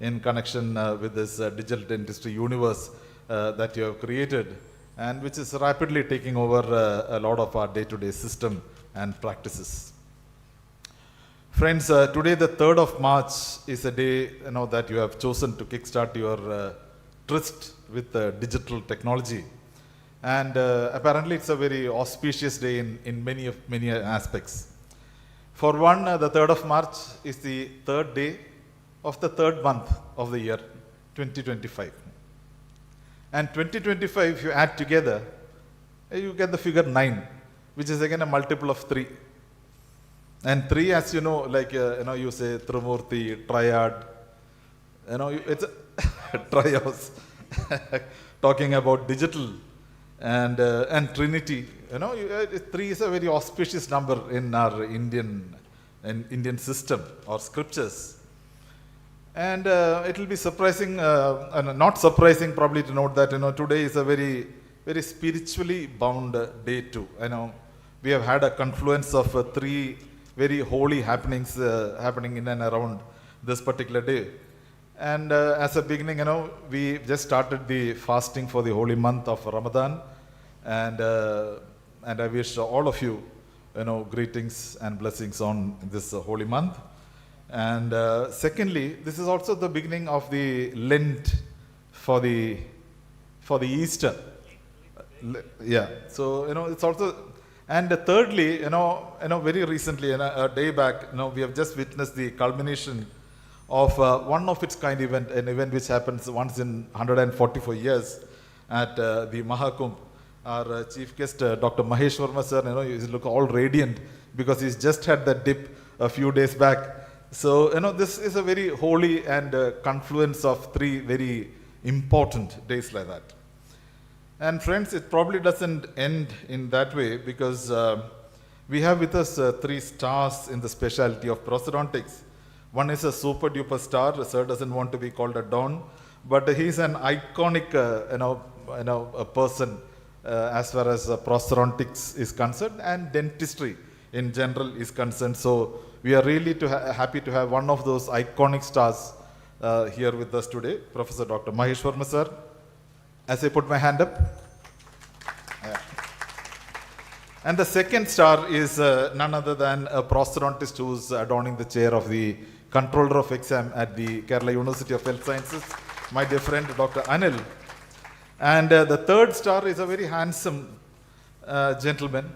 in connection with this digital dentistry universe that you have created, and which is rapidly taking over a lot of our day-to-day system and practices. Friends, today the 3rd of March is a day that you have chosen to kickstart your tryst with digital technology. And apparently it's a very auspicious day in many aspects. For one, the 3rd of March is the 3rd day of the 3rd month of the year, 2025. And 2025, if you add together, you get the figure 9, which is again a multiple of 3. And 3, as you know, like, you say Trimurti, triad, it's a trios, talking about digital and Trinity. 3 is a very auspicious number in our Indian system or scriptures. And it will be surprising, and not surprising probably to note that, today is a very, very spiritually bound day too. We have had a confluence of 3 very holy happenings happening in and around this particular day. And as a beginning, we just started the fasting for the holy month of Ramadan. And I wish all of you, greetings and blessings on this holy month. And secondly, this is also the beginning of the Lent for the Easter. Yeah. So it's also, and thirdly, very recently, a day back, we have just witnessed the culmination of one of its kind event, an event which happens once in 144 years at the Mahakumbh. Our chief guest, Dr. Mahesh Verma sir, he look all radiant because he's just had that dip a few days back. So, this is a very holy and confluence of 3 very important days like that. And friends, it probably doesn't end in that way because we have with us 3 stars in the specialty of prosthodontics. One is a super duper star. Sir doesn't want to be called a don, but he's an iconic, a person as far as prosthodontics is concerned and dentistry in general is concerned. So we are really happy to have one of those iconic stars here with us today, Professor Dr. Mahesh Verma sir. As I put my hand up. Yeah. And the second star is none other than a prosthodontist who's adorning the chair of the controller of exam at the Kerala University of Health Sciences, my dear friend Dr. Anil. And the third star is a very handsome gentleman,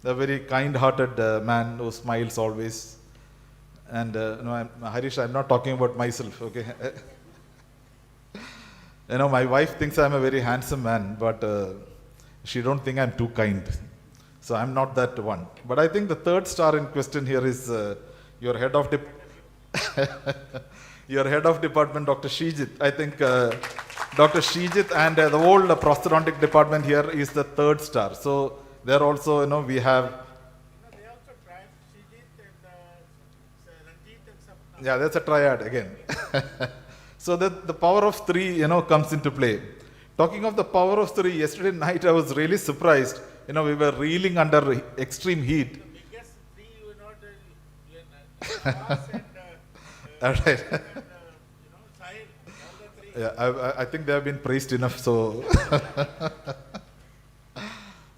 a very kind-hearted man who smiles always. And Harish, I'm not talking about myself, okay? My wife thinks I'm a very handsome man, but she don't think I'm too kind. So I'm not that one. But I think the third star in question here is your head of department, Dr. Shijit. I think Dr. Shijit and the whole prosthodontic department here is the third star. So there also, we have. They also tried Shijit and Ranjit and some. Yeah, that's a triad again. So the power of 3, comes into play. Talking of the power of 3, yesterday night I was really surprised. We were reeling under extreme heat. The biggest 3, Pass and All right. Sahil, all the 3. Yeah, I think they have been praised enough. So,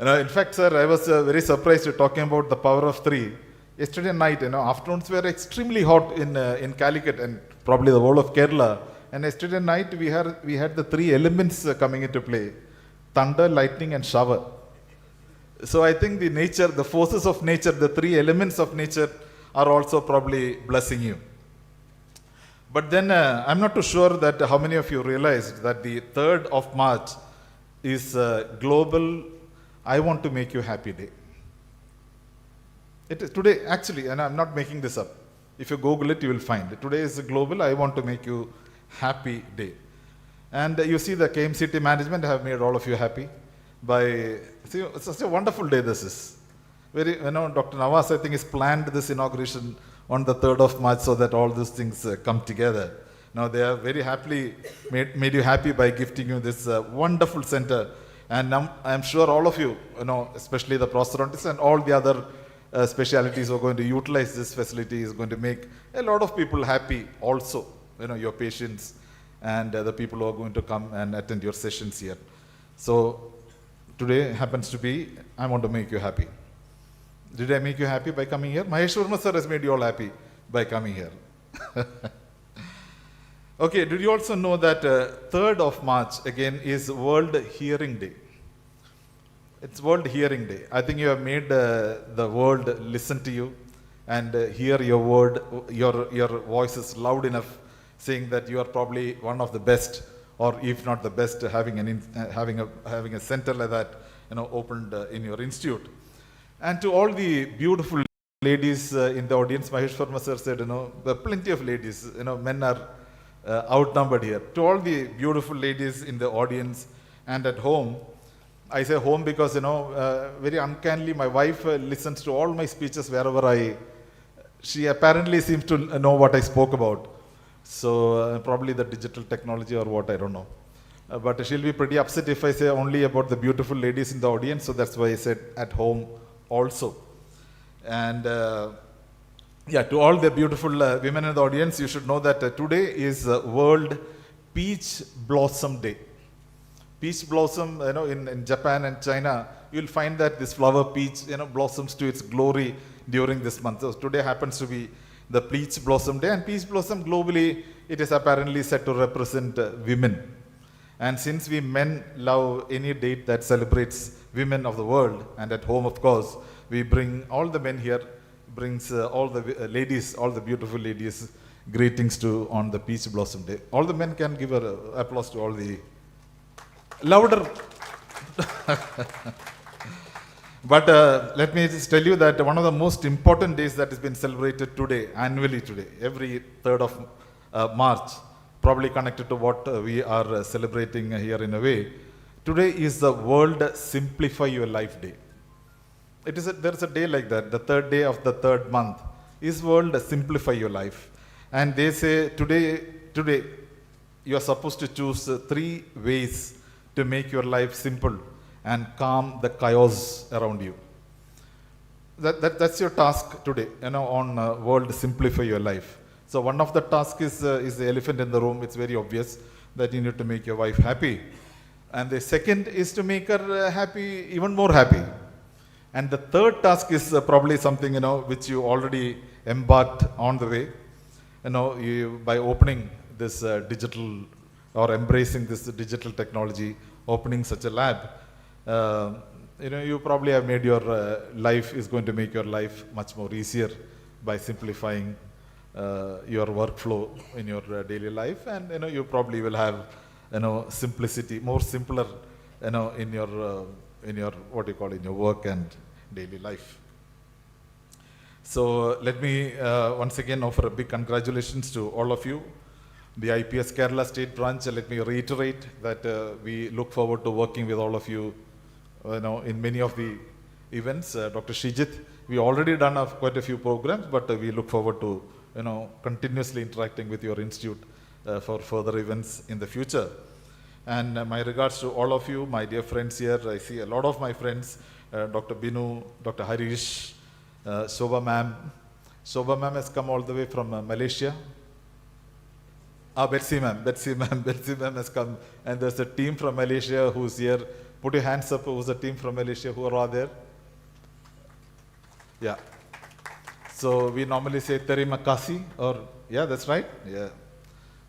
in fact, sir, I was very surprised talking about the power of 3. Yesterday night, afternoons were extremely hot in Calicut and probably the whole of Kerala. And yesterday night we had the 3 elements coming into play: thunder, lightning, and shower. So I think the forces of nature, the 3 elements of nature are also probably blessing you. But then I'm not too sure that how many of you realized that the 3rd of March is Global I Want to Make You Happy Day. It is today, actually, and I'm not making this up. If you Google it, you will find it. Today is the Global I Want to Make You Happy Day. And you see the KMCT management have made all of you happy by, see, it's such a wonderful day this is. Very, Dr. Nawaz, I think, has planned this inauguration on the 3rd of March so that all these things come together. Now, they have very happily made you happy by gifting you this wonderful center. And I'm sure all of you, especially the prosthodontists and all the other specialities who are going to utilize this facility is going to make a lot of people happy also, your patients and the people who are going to come and attend your sessions here. So today happens to be, I want to make you happy. Did I make you happy by coming here? Mahesh Verma sir has made you all happy by coming here. Okay, did you also know that 3rd of March again is World Hearing Day? It's World Hearing Day. I think you have made the world listen to you and hear your word, your voices loud enough, saying that you are probably one of the best, or if not the best, having a center like that, opened in your institute. And to all the beautiful ladies in the audience, Mahesh Verma sir said, there are plenty of ladies. Men are outnumbered here. To all the beautiful ladies in the audience and at home. I say home because, very uncannily, my wife listens to all my speeches wherever she apparently seems to know what I spoke about. So probably the digital technology or what, I don't know. But she'll be pretty upset if I say only about the beautiful ladies in the audience. So that's why I said at home also. And yeah, to all the beautiful women in the audience, you should know that today is World Peach Blossom Day. Peach blossom, in Japan and China, you'll find that this flower peach, blossoms to its glory during this month. So today happens to be the Peach Blossom Day, and peach blossom globally, it is apparently said to represent women. And since we men love any date that celebrates women of the world, and at home, of course, we bring all the men here, brings all the ladies, all the beautiful ladies, greetings on the Peach Blossom Day. All the men can give an applause to all the louder. But let me just tell you that one of the most important days that has been celebrated today, annually today, every 3rd of March, probably connected to what we are celebrating here in a way. Today is the World Simplify Your Life Day. There's a day like that, the 3rd day of the 3rd month is World Simplify Your Life. And they say today you are supposed to choose 3 ways to make your life simple and calm the chaos around you. That's your task today, on World Simplify Your Life. So one of the tasks is the elephant in the room. It's very obvious that you need to make your wife happy. And the second is to make her happy, even more happy. And the third task is probably something, which you already embarked on the way, by opening this digital or embracing this digital technology, opening such a lab. You probably have made your life is going to make your life much more easier by simplifying your workflow in your daily life, and you probably will have simplicity, more simpler, in your what you call in your work and daily life. So let me once again offer a big congratulations to all of you. The IPS Kerala State Branch, let me reiterate that we look forward to working with all of you, in many of the events. Dr. Shijit, we already done quite a few programs, but we look forward to, continuously interacting with your institute for further events in the future. And my regards to all of you, my dear friends here. I see a lot of my friends, Dr. Binu, Dr. Harish, Shobha ma'am. Shobha ma'am has come all the way from Malaysia. Betsy ma'am has come, and there's a team from Malaysia who's here. Put your hands up, who's a team from Malaysia, who are all there? Yeah. So we normally say terima kasih, or yeah, that's right. Yeah.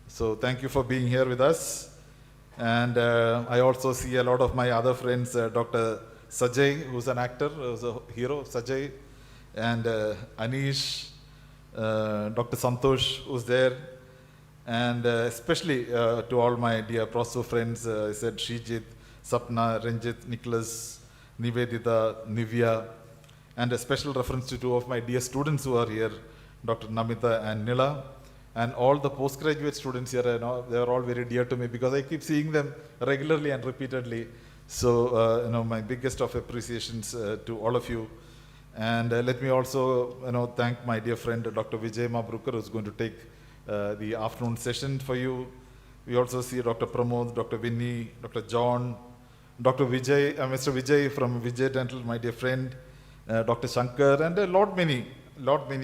So thank you for being here with us. And I also see a lot of my other friends, Dr. Sajay, who's an actor, who's a hero, Sajay, and Anish, Dr. Santosh, who's there. And especially to all my dear Proso friends, I said Shrijit, Sapna, Ranjit, Nicholas, Nivedita, Nivya, and a special reference to two of my dear students who are here, Dr. Namita and Nila, and all the postgraduate students here. They are all very dear to me because I keep seeing them regularly and repeatedly. So, my biggest of appreciations to all of you. And let me also, thank my dear friend, Dr. Vijay Mabrukar, who's going to take the afternoon session for you. We also see Dr. Pramod, Dr. Vinny, Dr. John, Dr. Vijay, Mr. Vijay from Vijay Dental, my dear friend, Dr. Shankar, and a lot many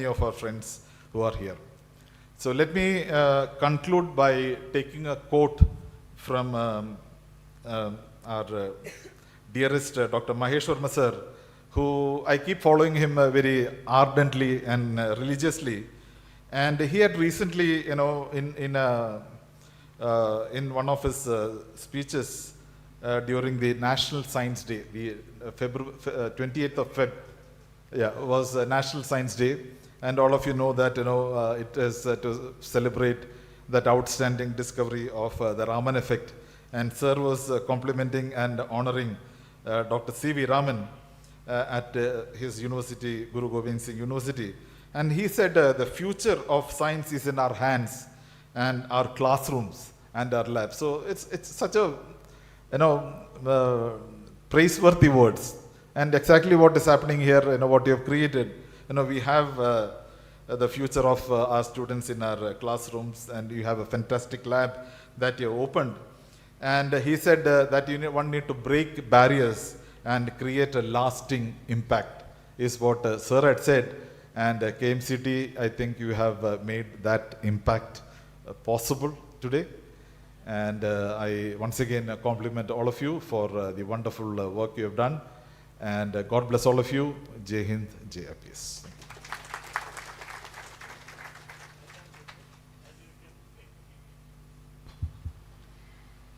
of our friends who are here. So let me conclude by taking a quote from our dearest Dr. Mahesh Verma sir, who I keep following him very ardently and religiously. And he had recently, in one of his speeches during the National Science Day, the 28th of Feb, was National Science Day. And all of you know that, it is to celebrate that outstanding discovery of the Raman effect. And sir was complimenting and honoring Dr. C.V. Raman at his university, Guru Gobind Singh University. And he said the future of science is in our hands and our classrooms and our labs. So it's such a, praiseworthy words. And exactly what is happening here, what you have created. We have the future of our students in our classrooms, and you have a fantastic lab that you opened. And he said that one need to break barriers and create a lasting impact, is what sir had said. And KMCT, I think you have made that impact possible today. And I once again compliment all of you for the wonderful work you have done. And God bless all of you. Jai Hind, Jai IPS.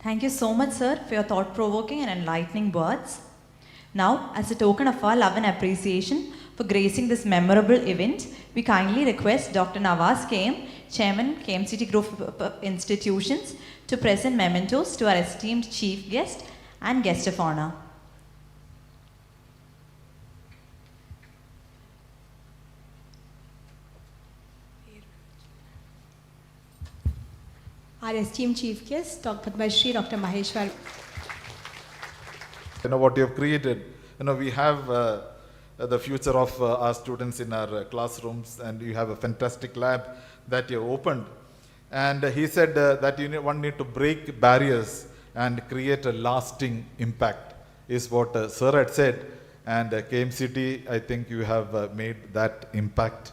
Thank you so much, sir, for your thought-provoking and enlightening words. Now, as a token of our love and appreciation for gracing this memorable event, we kindly request Dr. Nawaz KM, Chairman, KMCT Group of Institutions, to present mementos to our esteemed chief guest and guest of honor. Our esteemed chief guest, Dr. Padmashri, Dr. Mahesh Verma. What you have created, we have the future of our students in our classrooms, and you have a fantastic lab that you opened. And he said that one need to break barriers and create a lasting impact, is what sir had said. And KMCT, I think you have made that impact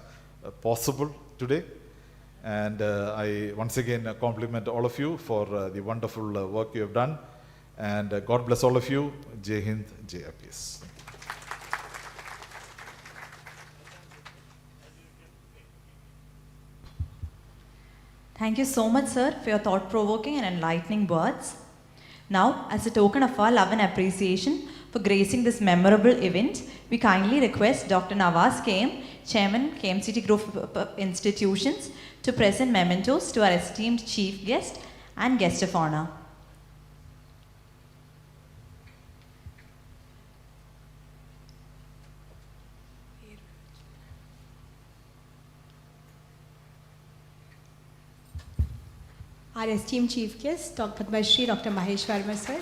possible today. And I once again compliment all of you for the wonderful work you have done. And God bless all of you. Jai Hind, Jai IPS. Thank you so much, sir, for your thought-provoking and enlightening words. Now, as a token of our love and appreciation for gracing this memorable event, we kindly request Dr. Nawaz KM, Chairman, KMCT Group of Institutions, to present mementos to our esteemed chief guest and guest of honor. Our esteemed chief guest, Dr. Padmashri, Dr. Mahesh Verma, sir.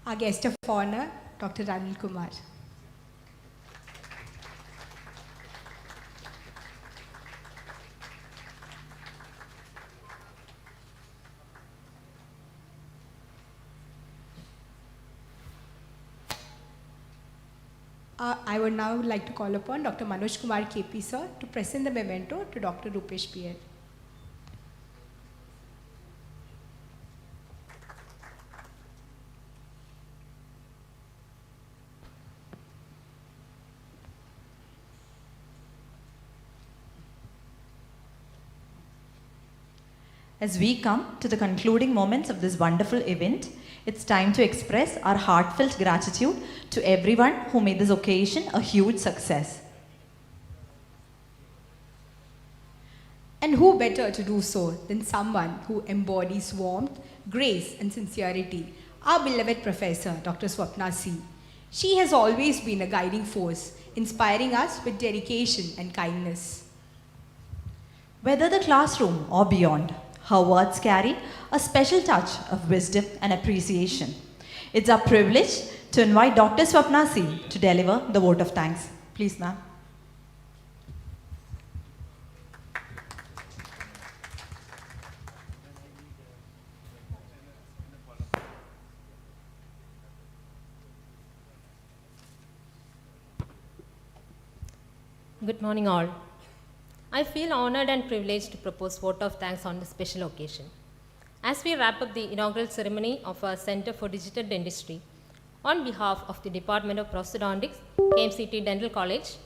Our guest of honor, Dr. Anil Kumar. I would now like to call upon Dr. Manoj Kumar KP, sir, to present the memento to Dr. Rupesh PL. As we come to the concluding moments of this wonderful event, it's time to express our heartfelt gratitude to everyone who made this occasion a huge success. And who better to do so than someone who embodies warmth, grace, and sincerity? Our beloved Professor, Dr. Swapna C. She has always been a guiding force, inspiring us with dedication and kindness. Whether the classroom or beyond, her words carry a special touch of wisdom and appreciation. It's our privilege to invite Dr. Swapna C. to deliver the vote of thanks. Please, ma'am. Good morning all. I feel honored and privileged to propose vote of thanks on this special occasion. As we wrap up the inaugural ceremony of our Center for Digital Dentistry, on behalf of the Department of Prosthodontics, KMCT Dental College,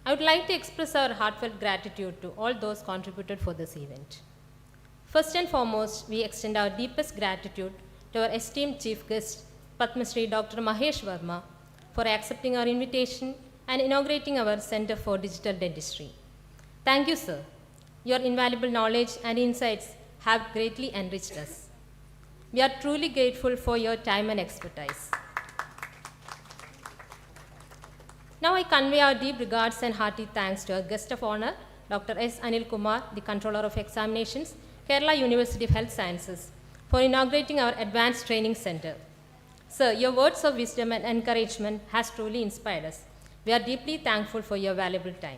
I would like to express our heartfelt gratitude to all those contributed for this event. First and foremost, we extend our deepest gratitude to our esteemed Chief Guest, Padma Shri Dr. Mahesh Verma, for accepting our invitation and inaugurating our Center for Digital Dentistry. Thank you, sir. Your invaluable knowledge and insights have greatly enriched us. We are truly grateful for your time and expertise. Now I convey our deep regards and hearty thanks to our guest of honor, Dr. S. Anil Kumar, the Controller of Examinations, Kerala University of Health Sciences, for inaugurating our Advanced Training Center. Sir, your words of wisdom and encouragement has truly inspired us. We are deeply thankful for your valuable time.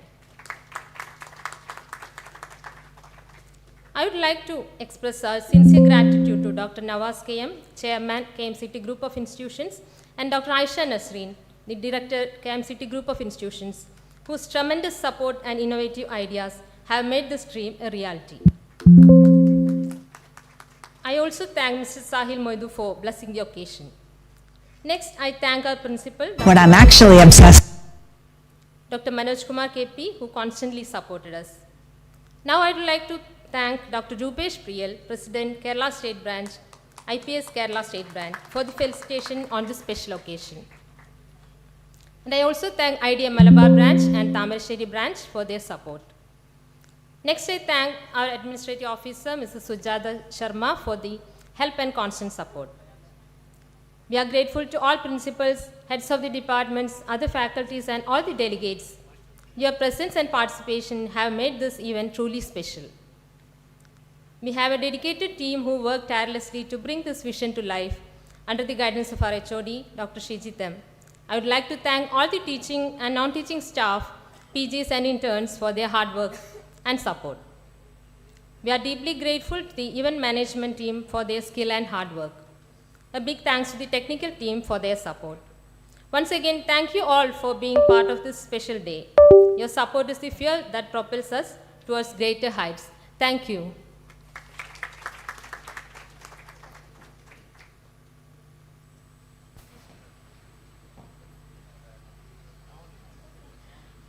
I would like to express our sincere gratitude to Dr. Nawaz KM, Chairman, KMCT Group of Institutions, and Dr. Aisha Nasreen, the Director, KMCT Group of Institutions, whose tremendous support and innovative ideas have made this dream a reality. I also thank Mr. Sahil Moidu for blessing the occasion. Next, I thank our principal, What I'm actually obsessed Dr. Manoj Kumar KP, who constantly supported us. Now I would like to thank Dr. Rupesh Priyal, President, Kerala State Branch, IPS Kerala State Branch, for the felicitation on this special occasion. And I also thank IDM Malabar Branch and Tamarasheri Branch for their support. Next, I thank our Administrative Officer, Mrs. Sujata Sharma, for the help and constant support. We are grateful to all principals, heads of the departments, other faculties, and all the delegates. Your presence and participation have made this event truly special. We have a dedicated team who work tirelessly to bring this vision to life under the guidance of our HOD, Dr. Shijitam. I would like to thank all the teaching and non-teaching staff, PGs and interns for their hard work and support. We are deeply grateful to the event management team for their skill and hard work. A big thanks to the technical team for their support. Once again, thank you all for being part of this special day. Your support is the fuel that propels us towards greater heights. Thank you.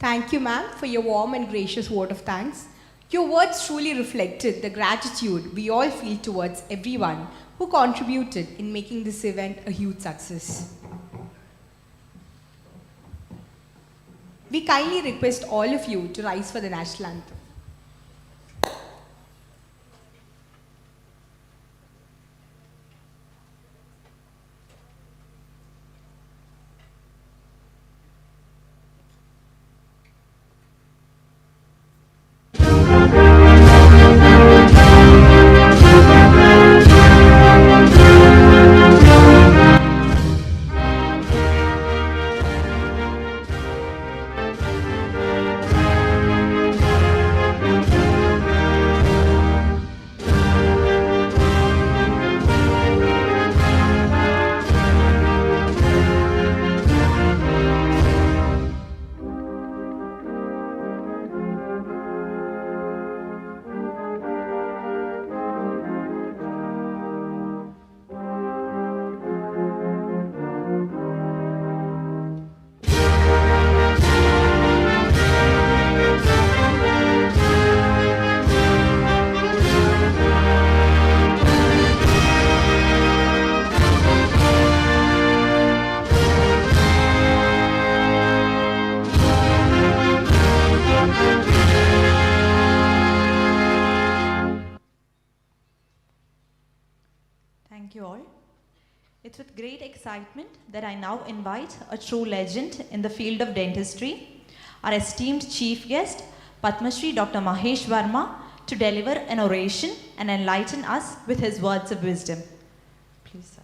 Thank you, ma'am, for your warm and gracious vote of thanks. Your words truly reflected the gratitude we all feel towards everyone who contributed in making this event a huge success. We kindly request all of you to rise for the national anthem. It's with great excitement that I now invite a true legend in the field of dentistry, our esteemed chief guest, Padma Shri Dr. Mahesh Verma, to deliver an oration and enlighten us with his words of wisdom. Please, sir.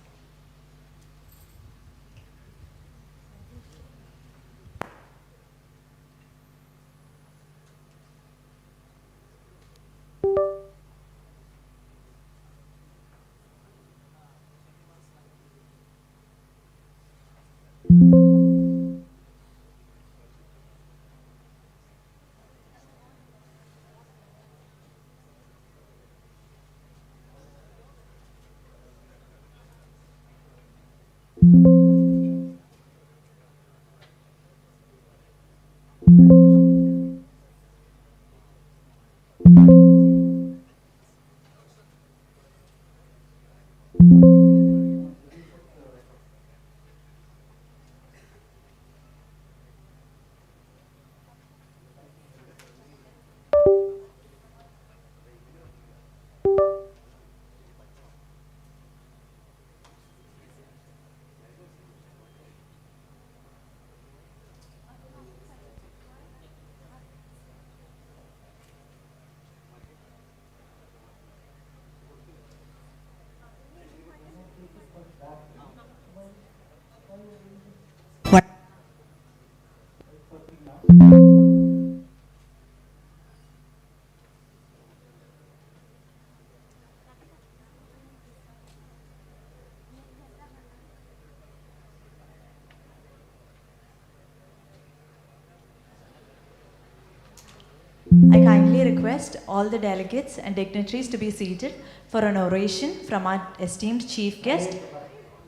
I kindly request all the delegates and dignitaries to be seated for an oration from our esteemed chief guest,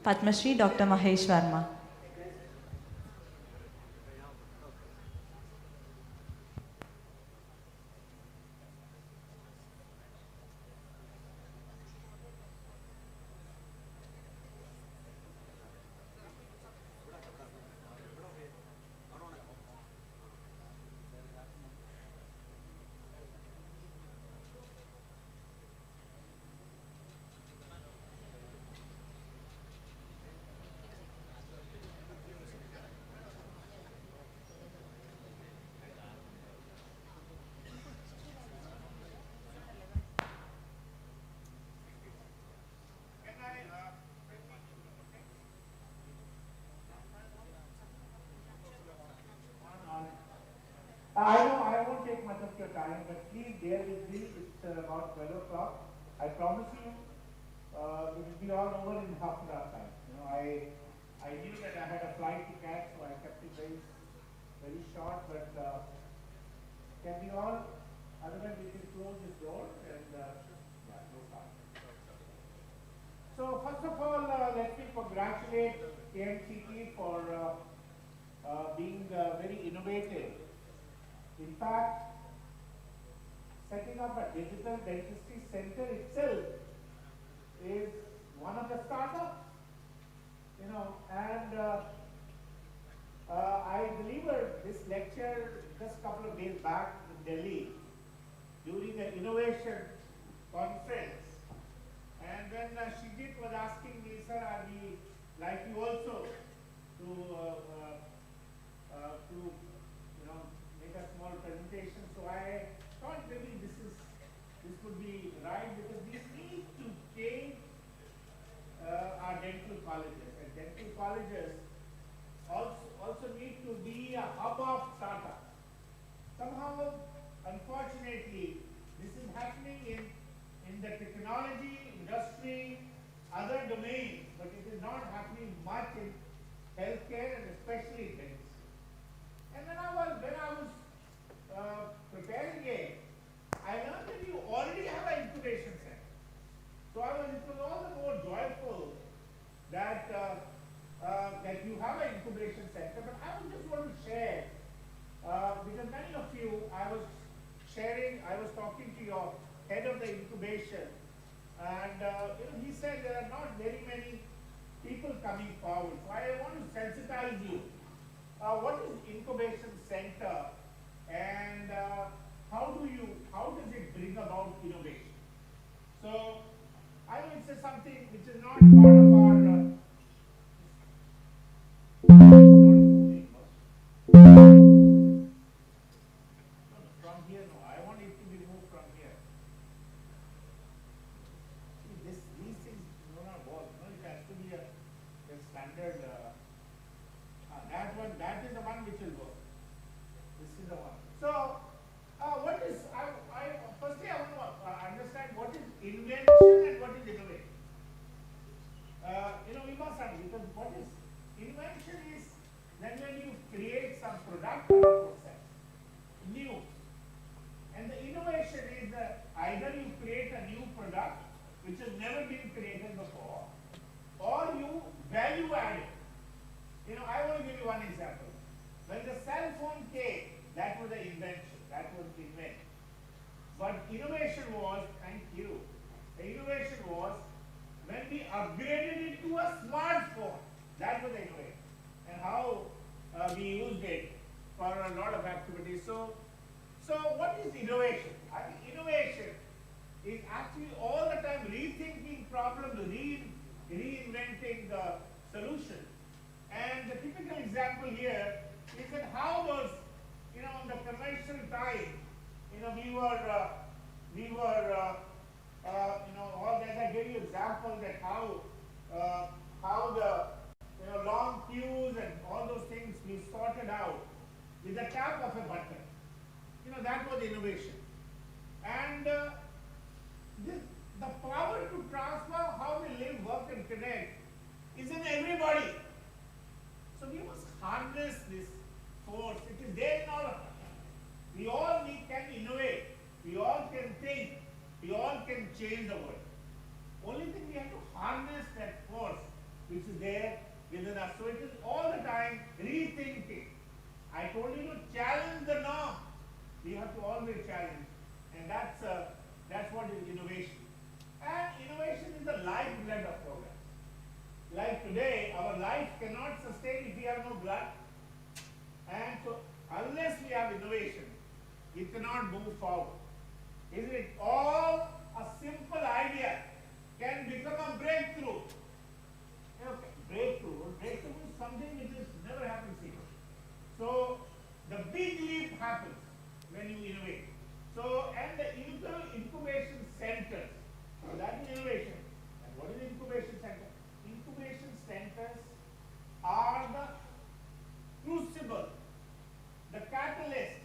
Padma Shri Dr. Mahesh Verma. I know I won't take much of your time, but please bear with me. It's about 12 o'clock. I promise you it will be all over in half an hour time. You know, I knew that I had a flight to catch, so I kept it very short, but can we all, otherwise we can close this door and yeah, no problem. So first of all, let me congratulate KMCT for being very innovative. In fact, setting up a digital dentistry center itself is one of the startups, you know, and I delivered this lecture just a couple of days back in Delhi during the Inauguration conference, and when Shijit was asking me, sir, are we like you also to you know, make a small presentation? So I thought maybe this would be right, because we need to change our dental colleges, and dental colleges also need to be a hub of startups. Somehow, unfortunately, this is happening in the technology industry, other domains, but it is not happening much in healthcare and especially dentistry. And when I was preparing it, I learned that you already have an incubation center. So it was all the more joyful that that you have an incubation center. But I just want to share, because many of you, I was talking to your head of the incubation, and you know, he said there are not very many people coming forward. So I want to sensitize you. What is incubation center, and how does it bring about innovation? So I will say something which is not part of our then when you create some product or process, new. And the innovation is either you create a new product which has never been created before, or you value add it. You know, I want to give you one example. When the cell phone came, that was the invention, that was the invention. But innovation was, thank you, the innovation was when we upgraded it to a smartphone. That was the innovation. And how we used it for a lot of activities. So what is innovation? I think innovation is actually all the time rethinking problems, reinventing the solution. And the typical example here is that how those, you know, in the conventional time, you know, we were, you know, all that. I gave you example that how the, you know, long queues and all those things we sorted out with the tap of a button. You know, that was innovation. And the power to transform how we live, work and connect is in everybody. So we must harness this force. It is there in all of us. We all can innovate. We all can think. We all can change the world. Only thing we have to harness that force which is there within us. So it is all the time rethinking. I told you to challenge the norm. We have to always challenge. And that's what is innovation. And innovation is the lifeblood of progress. Like today, our life cannot sustain if we have no blood. And so unless we have innovation, we cannot move forward. Isn't it? All a simple idea can become a breakthrough. Okay. Breakthrough is something which has never happened before. So the big leap happens when you innovate. So, and the incubation centers. So that is innovation. And what is incubation center? Incubation centers are the crucible, the catalyst,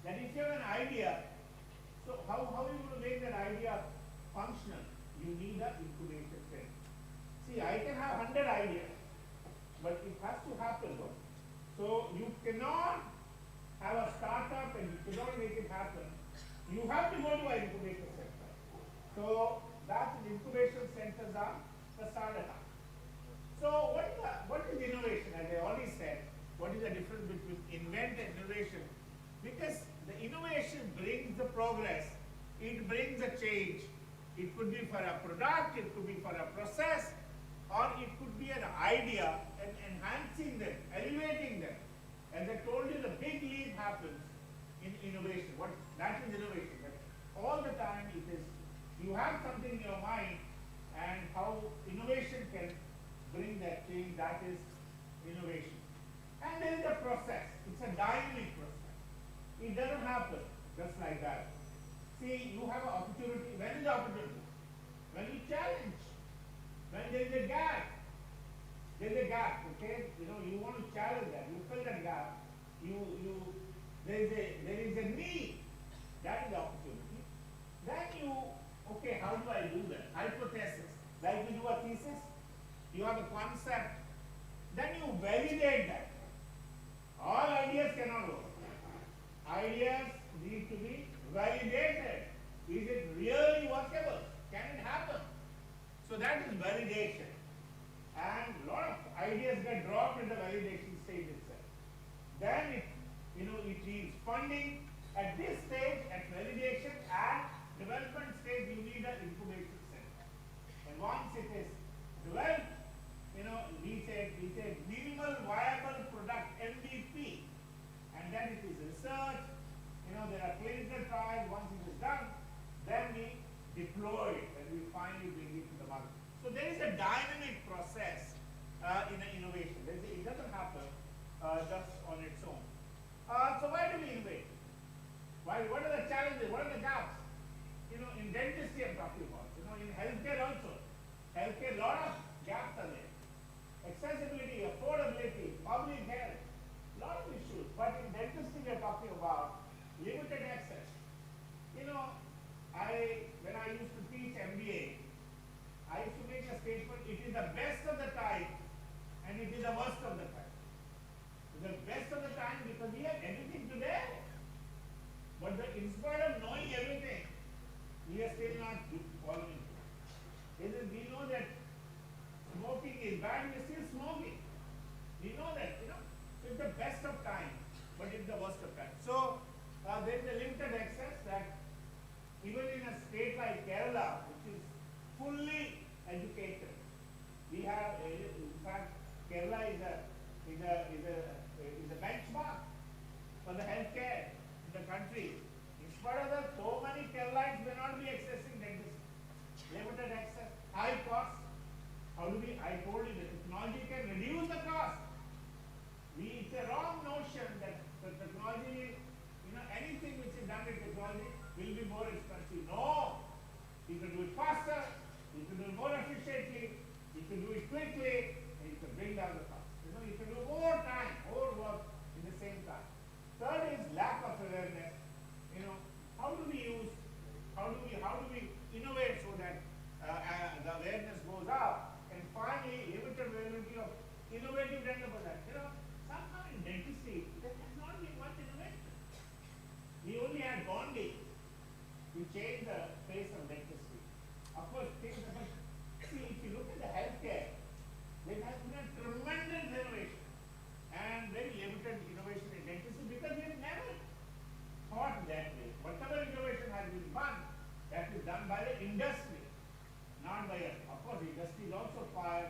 that if you have an idea, so how are you going to make that idea functional? You need an incubation center. See, I can have 100 ideas, but it has to happen though. So you cannot have a startup and you cannot make it happen. You have to go to an incubation center. So that's the incubation centers are the startup. So what is innovation? As I already said, what is the difference between invent and innovation? Because the innovation brings the progress, it brings a change. It could be for a product, it could be for a process, or it could be an idea and enhancing them, elevating them. As I told you, the big leap happens in innovation. That is innovation. But all the time it is, you have something in your mind and how innovation can bring that change, that is innovation. And there is a process. It's a dynamic process. It doesn't happen just like that. See, you have an opportunity. When is the opportunity? When you challenge. When there is a gap. There is a gap, okay? You know, you want to challenge that. You fill that gap. There is a need. That is the opportunity. Then you, okay, how do I do that? Hypothesis. Like you do a thesis, you have a concept. Then you validate that. All ideas cannot work. Ideas need to be validated. Is it really workable? Can it happen? So that is validation. And a lot of ideas get dropped in the validation stage itself. Then it needs funding. At this stage, at validation and development stage, you need an incubation center. And once it is developed, we say minimal viable product, MVP. And then it is research. There are clinical trials. Once it is done, then we deploy it and we finally bring it to the market. So there is a dynamic process in innovation. It doesn't happen just on its own. So why do we innovate? What are the challenges? What are the gaps? In dentistry I'm talking about. In healthcare also. Healthcare, a lot of gaps are there. Accessibility, affordability, public health, a lot of issues. But in dentistry we are talking about limited access. When I used to teach MBA, I used to make a statement, it is the best of the time and it is the worst of the time. smoking is bad, we're still smoking. We know that, it's the best of times, but it's the worst of times. So there is a limited access that even in a state like Kerala, which is fully educated, we have, in fact, Kerala is a benchmark for the healthcare in the country. In spite of that, so many Keralites may not be accessing dentistry. Limited access, high cost. How do we? I told you the technology can reduce the cost. It's a wrong notion that the technology, anything which is done with technology will be more expensive. No, you can do it faster, you can do it more efficiently, you can do it quickly, and you can bring down the cost. You can do more time, more work in the same time. Third is lack of awareness. How do we innovate so that the awareness goes up? And finally, limited availability of innovative dental products. Somehow in dentistry, there has not been much innovation. We only had bonding. We changed the face of dentistry. Of course, see, if you look at the healthcare, there has been a tremendous innovation and very limited innovation in dentistry because we have never thought that way. Whatever innovation has been done, that is done by the industry, not by us. Of course, the industry is also higher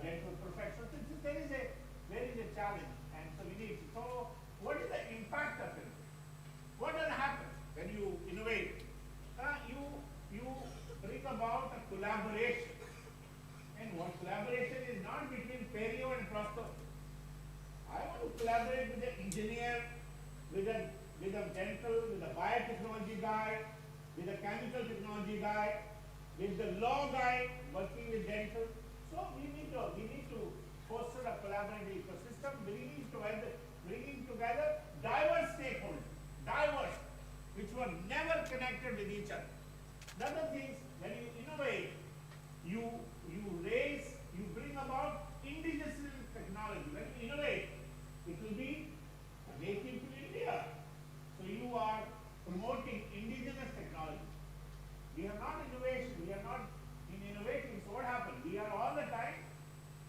dental professionals. So there is a challenge, and so we need. So, what is the impact of it? What does happen when you innovate? You bring about a collaboration, and what collaboration is not between perio and prosto. I want to collaborate with the engineer, with a dental, with a biotechnology guy, with a chemical technology guy, with the law guy working with dental. So we need to foster a collaborative ecosystem, bringing together diverse stakeholders, which were never connected with each other. The other things, when you innovate, you bring about indigenous technology. When you innovate, it will be native to India. So you are promoting indigenous technology. We are not innovation, we are not in innovating. So what happens? We are all the time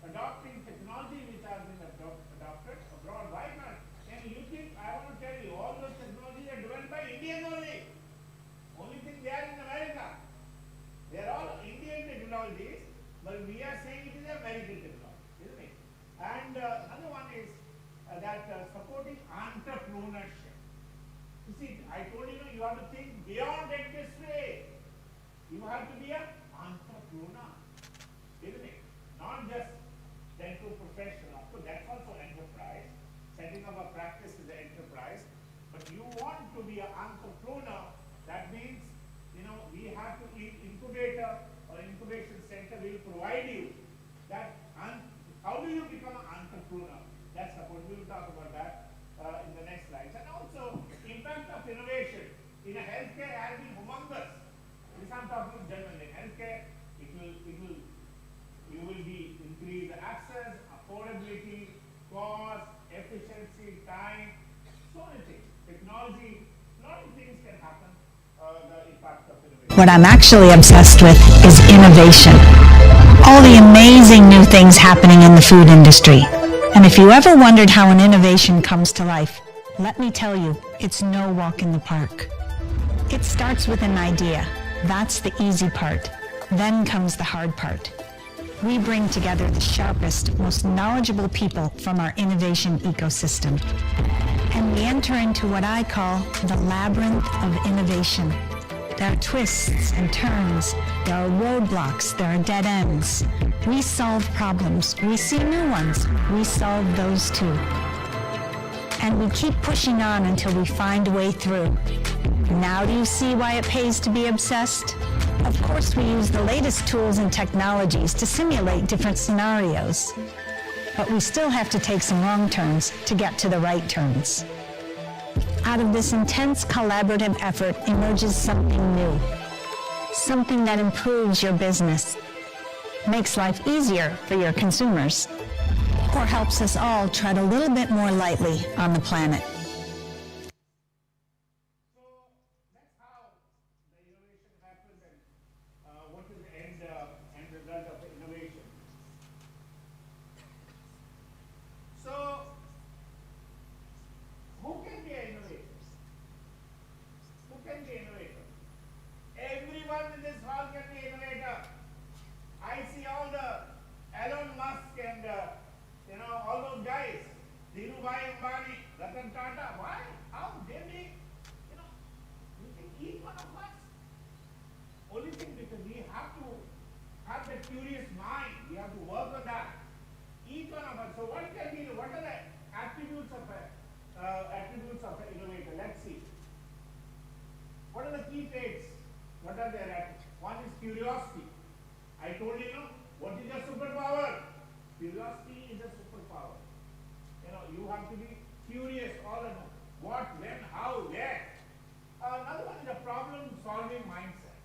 adopting technology which has been adopted abroad. Why not? And you think, I want to tell you, all those technologies are developed by Indians only. Only thing they are in America. They are all Indian technologies, but we are saying it is American technology, isn't it? And another one is that supporting entrepreneurship. You see, I told you have to think beyond dentistry. You have to be an entrepreneur, isn't it? Not just dental professional. Of course, that's also enterprise. Setting up a practice is an enterprise. But you want to be an entrepreneur, that means, we have to incubator or incubation center will provide you that. How do you become an entrepreneur? That's support. We will talk about that in the next slides. And also, impact of innovation in a healthcare has been humongous. This I'm talking generally. Healthcare, you will be increased access, affordability, cost, efficiency, time, so many things. Technology, a lot of things can happen. The impact of innovation. What I'm actually obsessed with is innovation. All the amazing new things happening in the food industry. And if you ever wondered how an innovation comes to life, let me tell you, it's no walk in the park. It starts with an idea. That's the easy part. Then comes the hard part. We bring together the sharpest, most knowledgeable people from our innovation ecosystem. And we enter into what I call the labyrinth of innovation. There are twists and turns, there are roadblocks, there are dead ends. We solve problems, we see new ones, we solve those too. And we keep pushing on until we find a way through. Now do you see why it pays to be obsessed? Of course we use the latest tools and technologies to simulate different scenarios. But we still have to take some wrong turns to get to the right turns. Out of this intense collaborative effort emerges something new. Something that improves your business, makes life easier for your consumers, or helps us all tread a little bit more lightly on the planet. So that's how the innovation happens, and what is the end result of innovation. curious mind. We have to work on that. Each one of us. So what are the attributes of an innovator? Let's see. What are the key traits? What are their attributes? One is curiosity. I told you, what is your superpower? Curiosity is a superpower. You have to be curious all along. What, when, how, where. Another one is a problem-solving mindset.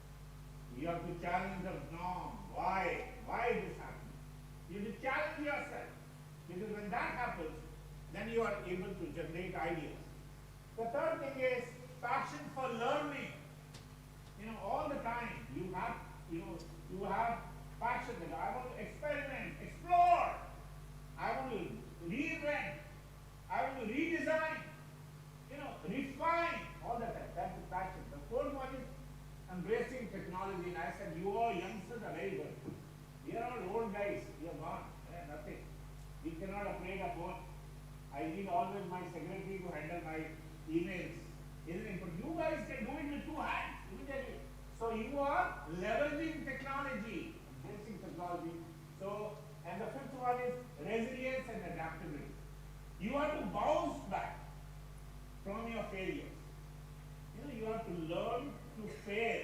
You have to challenge the norm. Why is this happening? You have to challenge yourself. Because when that happens, then you are able to generate ideas. The third thing is passion for learning. All the time you have passion. I want to experiment, explore. I want to reinvent. I want to redesign. Refine all the time. That's the passion. The fourth one is embracing technology. And I said, you all youngsters are very good. We are all old guys. We are gone. Nothing. We cannot operate a phone. I need always my secretary to handle my emails. Isn't it? But you guys can do it with two hands. Immediately. So you are leveraging technology, embracing technology. So, and the fifth one is resilience and adaptability. You have to bounce back from your failures. You have to learn to fail.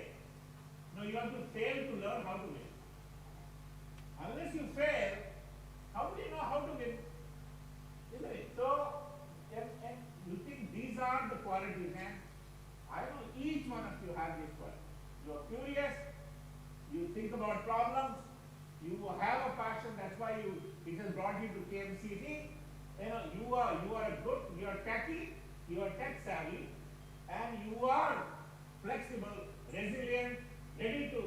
You have to fail to learn how to win. Unless you fail, how do you know how to win? Isn't it? So, and you think these are the qualities, and I know each one of you have these qualities. You are curious, you think about problems, you have a passion, that's why it has brought you to KMCT. You are techy, you are tech savvy, and you are flexible, resilient, ready to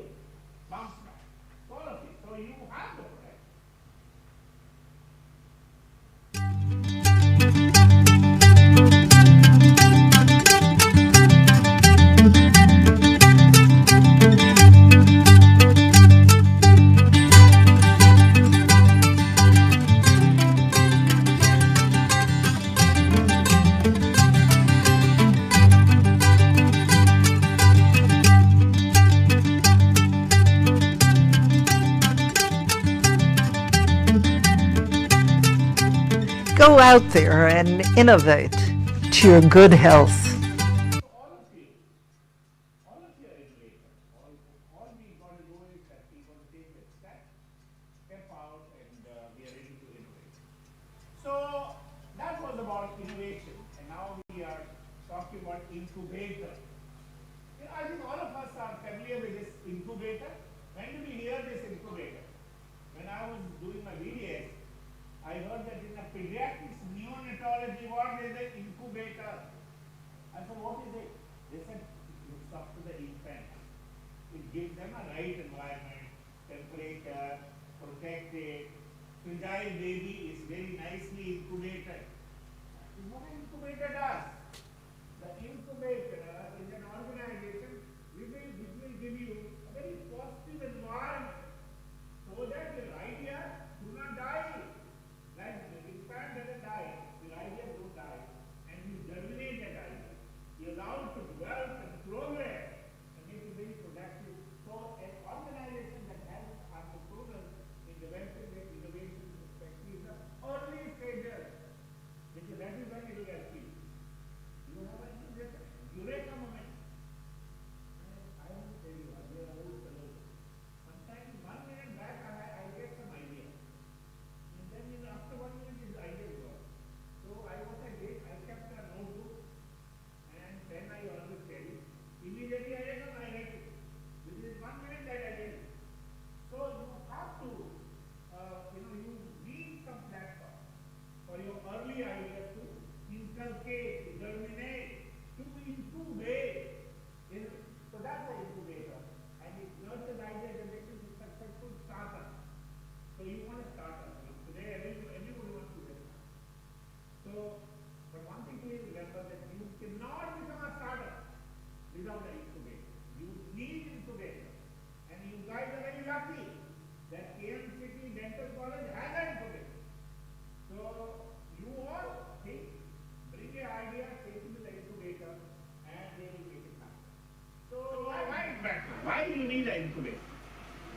bounce back. All of it. So you have the potential. Go out there and innovate to your good health. All of you are innovators. All we got to do is that we got to take a step out, and we are ready to innovate. So that was about innovation, and now we are talking about incubator. I think all of us are familiar with this incubator. When did we hear this incubator? When I was doing my BDS, I heard that in a pediatrics neonatology ward there is an incubator. I said, what is it? They said, it looks after the infant. It gives them a right environment, temperature, protected. Fragile baby is very nicely incubated. That is what an incubator does. The incubator is an organization which will give you a very positive environment so that your ideas do not die. Like the infant doesn't die, your ideas don't die, and you germinate that idea. You allow it to develop and progress and make it very productive. So an organization that has entrepreneurs in developing their innovation, especially in the early stages, because that is when it will achieve. You have an eureka moment. I want to tell you, they are old fellows. Sometimes 1 minute back I get some idea. And then after 1 minute his idea is gone. So what I did, I kept a notebook, and then I always tell you, immediately I write it. Within 1 minute that I did. So you have to, you need some platform for your early ideas to inculcate, to germinate, to incubate. So that's the incubator. And it nurtures ideas and makes it a successful startup. So you want a startup. Today everybody wants to get startup. So, but one thing please remember that you cannot become a startup without an incubator. You need incubator. And you guys are very lucky that KMCT Dental College has an incubator. So you all think, bring your idea, take it to the incubator, and they will make it happen. So why do you need an incubator?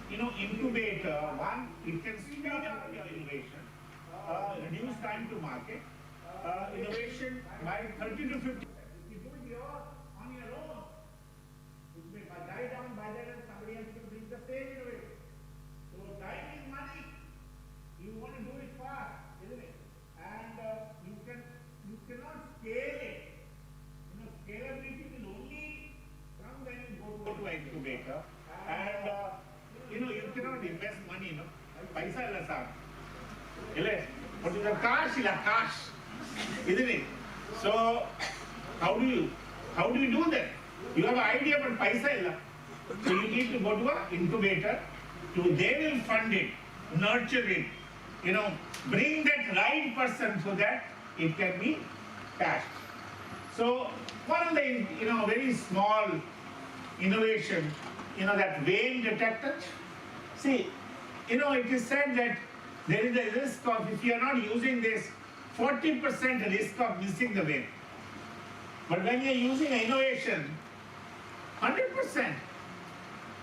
Incubate incubator, one, it can speed up your innovation, reduce time to market, innovation by 30 to 50%. If you do it on your own, it may die down by then and somebody else will bring the same innovation. So time is money. You want to do it fast, isn't it? And you cannot scale it. Scalability will only come when you go to an incubator. And you cannot invest money, paisa illa sir. What is the cash? Cash, isn't it? So how do you do that? You have an idea but paisa illa. So you need to go to an incubator. They will fund it, nurture it, bring that right person so that it can be cashed. So one of the very small innovation, that vein detector. See, it is said that there is a risk of, if you are not using this, 40% risk of missing the vein. But when you are using innovation, 100%.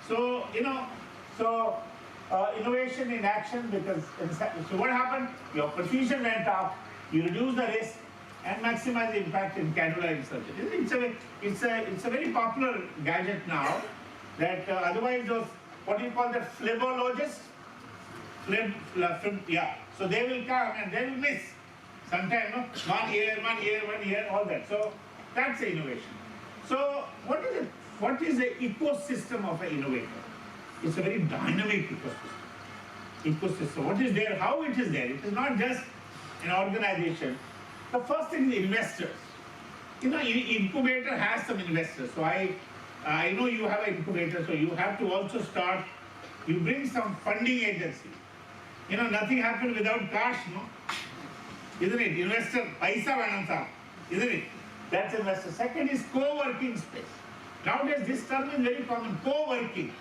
So, innovation in action, because so what happened? Your precision went up, you reduce the risk and maximize the impact in cannula insertion. It's a very popular gadget now that otherwise those, what do you call the phlebologists? So they will come and they will miss. Sometimes, one year, all that. So that's the innovation. So what is the ecosystem of an innovator? It's a very dynamic ecosystem. What is there? How it is there? It is not just an organization. The first thing is investors. Incubator has some investors. So I know you have an incubator, so you have to also start. You bring some funding agency. Nothing happens without cash, no? Isn't it? Investor, paisa vanam, isn't it? That's investor. Second is co-working space. Nowadays this term is very common, co-working,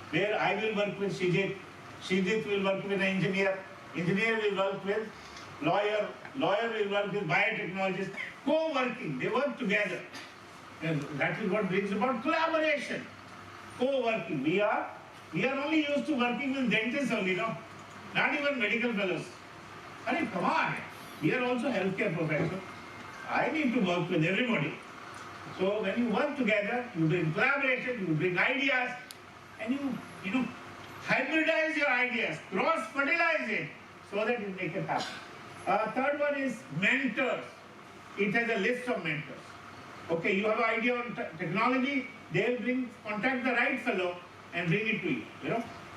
where I will work with Shijit will work with an engineer will work with lawyer will work with biotechnologist. Co-working, they work together. And that is what brings about collaboration. Co-working. We are only used to working with dentists only, no? Not even medical fellows. I mean, come on. We are also healthcare professionals. I need to work with everybody. So when you work together, you bring collaboration, you bring ideas, and you hybridize your ideas, cross-fertilize it, so that you make it happen. Third one is mentors. It has a list of mentors. Okay, you have an idea on technology, they will contact the right fellow and bring it to you.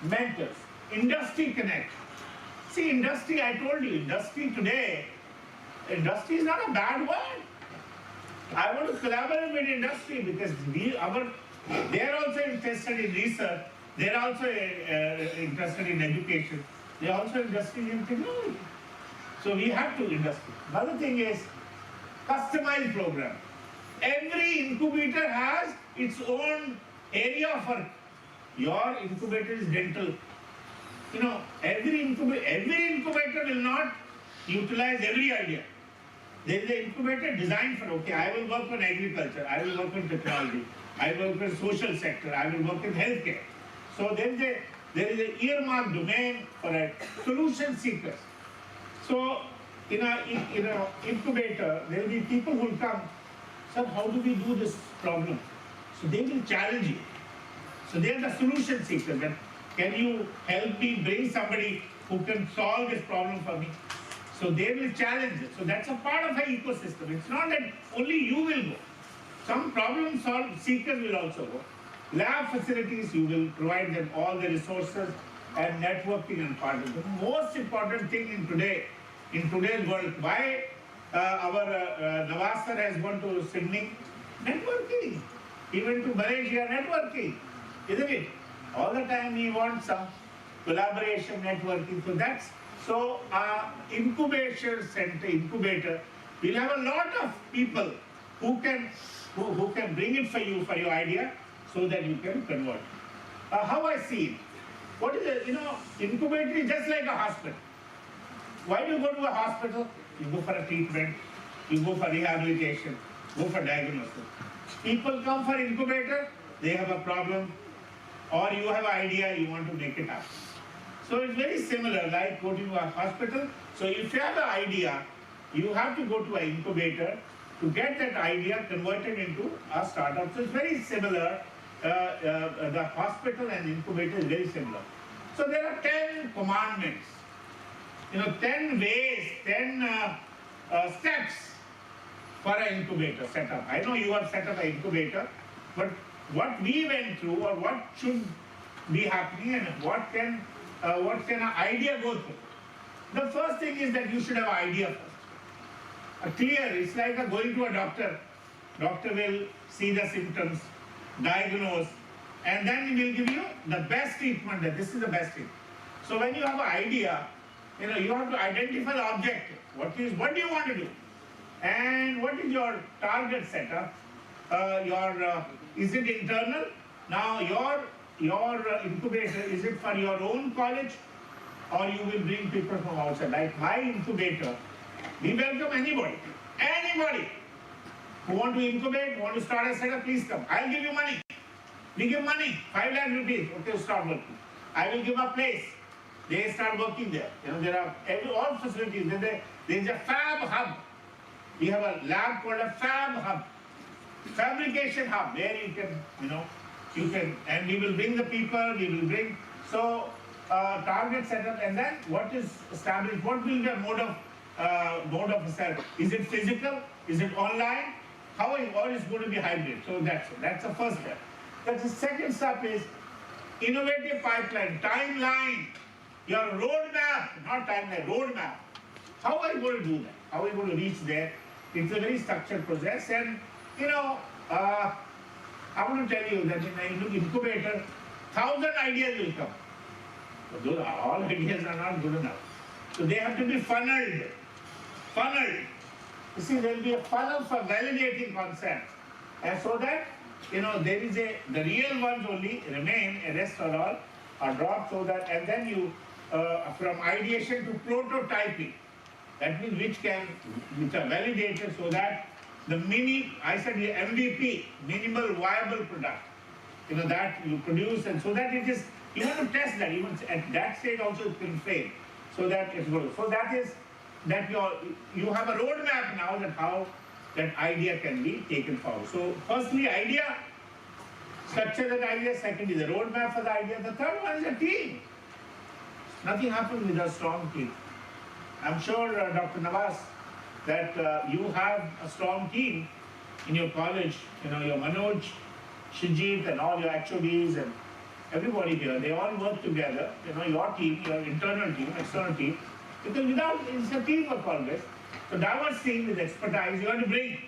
Mentors. Industry connect. See, industry, I told you, industry today, industry is not a bad word. I want to collaborate with industry because they are also interested in research, they are also interested in education, they are also interested in technology. So we have to industry. Another thing is customized program. Every incubator has its own area of work. Your incubator is dental. Every incubator will not utilize every idea. There is an incubator designed for, okay, I will work on agriculture, I will work on technology, I will work on social sector, I will work in healthcare. So there is an earmarked domain for a solution seekers. So in a incubator, there will be people who will come, sir, how do we do this problem? So they will challenge you. So they are the solution seekers. That can you help me bring somebody who can solve this problem for me? So they will challenge it. So that's a part of an ecosystem. It's not that only you will go. Some problem seekers will also go. Lab facilities, you will provide them all the resources and networking and partners. The most important thing in today's world, why our Nawaz sir has gone to Sydney? Networking. He went to Malaysia, networking. Isn't it? All the time we want some collaboration, networking. So incubation center, incubator, we'll have a lot of people who can bring it for you, for your idea, so that you can convert. How I see it? What is it? Incubator is just like a hospital. Why do you go to a hospital? You go for a treatment, you go for rehabilitation, go for diagnosis. People come for incubator, they have a problem, or you have an idea, you want to make it happen. So it's very similar, like go to a hospital. So if you have an idea, you have to go to an incubator to get that idea converted into a startup. So it's very similar. The hospital and incubator is very similar. So there are 10 commandments, 10 ways, 10 steps for an incubator setup. I know you have set up an incubator, but what we went through or what should be happening and what can an idea go through? The first thing is that you should have an idea first. Clear, it's like going to a doctor. Doctor will see the symptoms, diagnose, and then he will give you the best treatment, that this is the best treatment. So when you have an idea, you have to identify the objective. What do you want to do? And what is your target setup? Is it internal? Now your incubator, is it for your own college or you will bring people from outside? Like my incubator, we welcome anybody who want to incubate, want to start a setup, please come. I'll give you money. We give money, 5 lakh rupees, okay, start working. I will give a place. They start working there. There are all facilities. There is a fab hub. We have a lab called a fab hub, fabrication hub, where you can, and we will bring the people, so target setup, and then what is established, what will be the mode of setup? Is it physical? Is it online? Or is it going to be hybrid? So that's the first step. The second step is innovative pipeline, timeline, your roadmap, not timeline, roadmap. How are you going to do that? How are you going to reach there? It's a very structured process, and I want to tell you that in an incubator, 1,000 ideas will come. But all ideas are not good enough. So they have to be funneled. You see, there will be a funnel for validating concepts. And so that, there is the real ones only remain, the rest are dropped, so that, and then you, from ideation to prototyping, that means which are validated so that the MVP, minimal viable product, that you produce, and so that it is, you have to test that, even at that stage also it can fail, so that it goes. So that is, that you have a roadmap now that how that idea can be taken forward. So firstly, idea, structure that idea, second is the roadmap for the idea, the third one is a team. Nothing happens without a strong team. I'm sure, Dr. Nawaz, that you have a strong team in your college, your Manoj, Shijit, and all your HODs and everybody here, they all work together, your team, your internal team, external team, because it's a teamwork always. So diverse team with expertise, you have to bring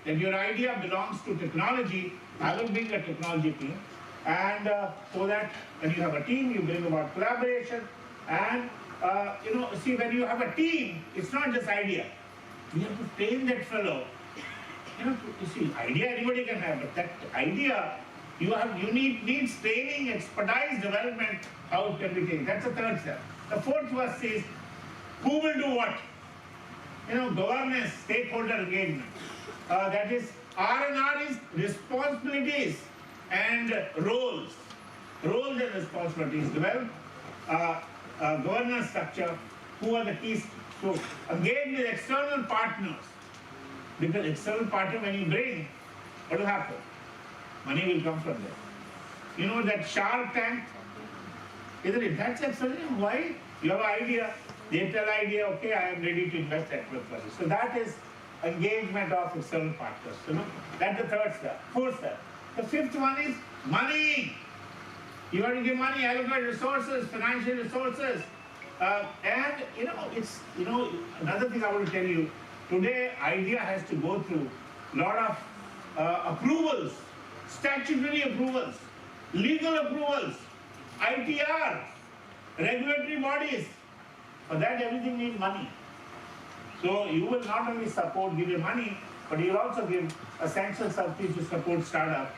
that your idea belongs to technology, I will bring a technology team, and so that when you have a team, you bring about collaboration, and see, when you have a team, it's not just idea. You have to train that fellow. You see, idea anybody can have, but that idea, you need training, expertise, development, how it can be taken. That's the third step. The fourth verse says, who will do what? Governance, stakeholder engagement. That is, R&R is responsibilities and roles. Roles and responsibilities. Develop governance structure. Who are the keys? So engage with external partners. Because external partner, when you bring, what will happen? Money will come from there. That Shark Tank, isn't it? That's absolutely why you have an idea. They tell idea, okay, I am ready to invest at $12. So that is engagement of external partners. That's the third step. Fourth step. The fifth one is money. You have to give money, allocate resources, financial resources. And it's another thing I want to tell you. Today, idea has to go through a lot of approvals, statutory approvals, legal approvals, ITR, regulatory bodies. For that, everything needs money. So you will not only give you money, but you will also give essential subsidies to support startup,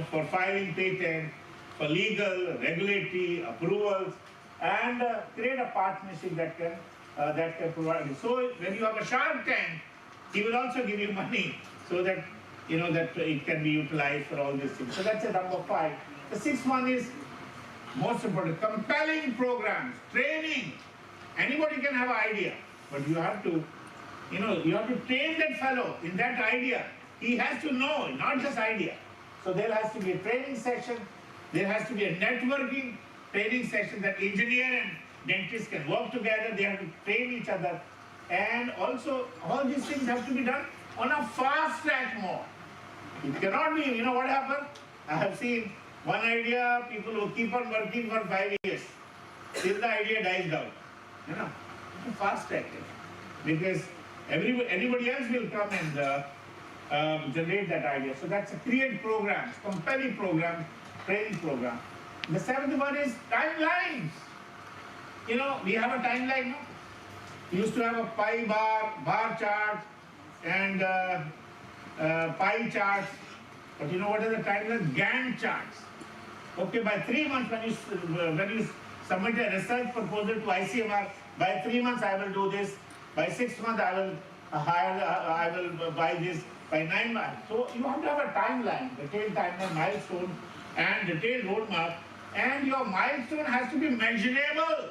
for filing patent, for legal, regulatory approvals, and create a partnership that can provide it. So when you have a Shark Tank, he will also give you money so that that it can be utilized for all these things. So that's a number 5. The sixth one is Most important, compelling programs, training. Anybody can have an idea, but you have to, you have to train that fellow in that idea. He has to know, not just idea. So there has to be a training session. There has to be a networking training session that engineer and dentist can work together. They have to train each other. And also, all these things have to be done on a fast track mode. It cannot be, you know what happened? I have seen one idea, people who keep on working for 5 years, till the idea dies down. It's a fast track. Because anybody else will come and generate that idea. So that's a create programs, compelling programs, training program. The seventh one is timelines. We have a timeline, no? We used to have a pie bar chart, and pie charts. But you know what is the timeline? Gantt charts. Okay, by 3 months when you submit a research proposal to ICMR, by 3 months I will do this. By 6 months I will I will buy this. By 9 months. So you have to have a timeline, detailed timeline, milestone, and detailed roadmap. And your milestone has to be measurable.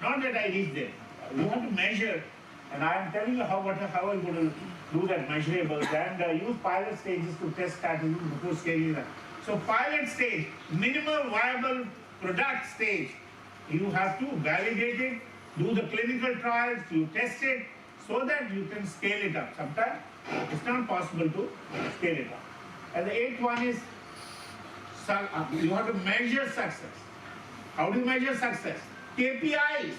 Not that I reach there. You have to measure. And I am telling you how I'm going to do that measurables and use pilot stages to test strategies before scaling them. So pilot stage, minimal viable product stage, you have to validate it, do the clinical trials, you test it so that you can scale it up. Sometimes it's not possible to scale it up. And the eighth one is you have to measure success. How do you measure success? KPIs.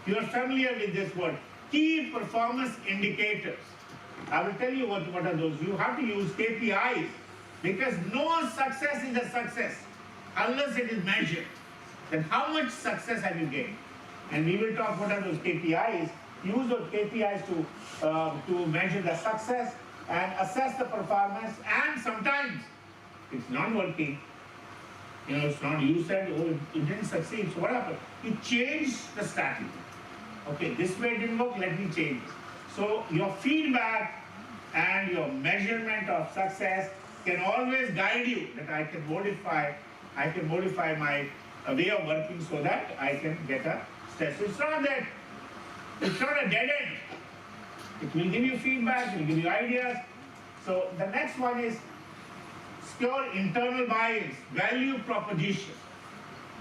You are familiar with this word. Key performance indicators. I will tell you what are those. You have to use KPIs because no success is a success unless it is measured. Then how much success have you gained? And we will talk what are those KPIs. Use those KPIs to measure the success and assess the performance. And sometimes it's not working. It's not. You said, oh, it didn't succeed. So what happened? You changed the strategy. Okay, this way it didn't work. Let me change. So your feedback and your measurement of success can always guide you that I can modify my way of working so that I can get a success. It's not a dead end. It will give you feedback, it will give you ideas. So the next one is secure internal buy-ins, value proposition.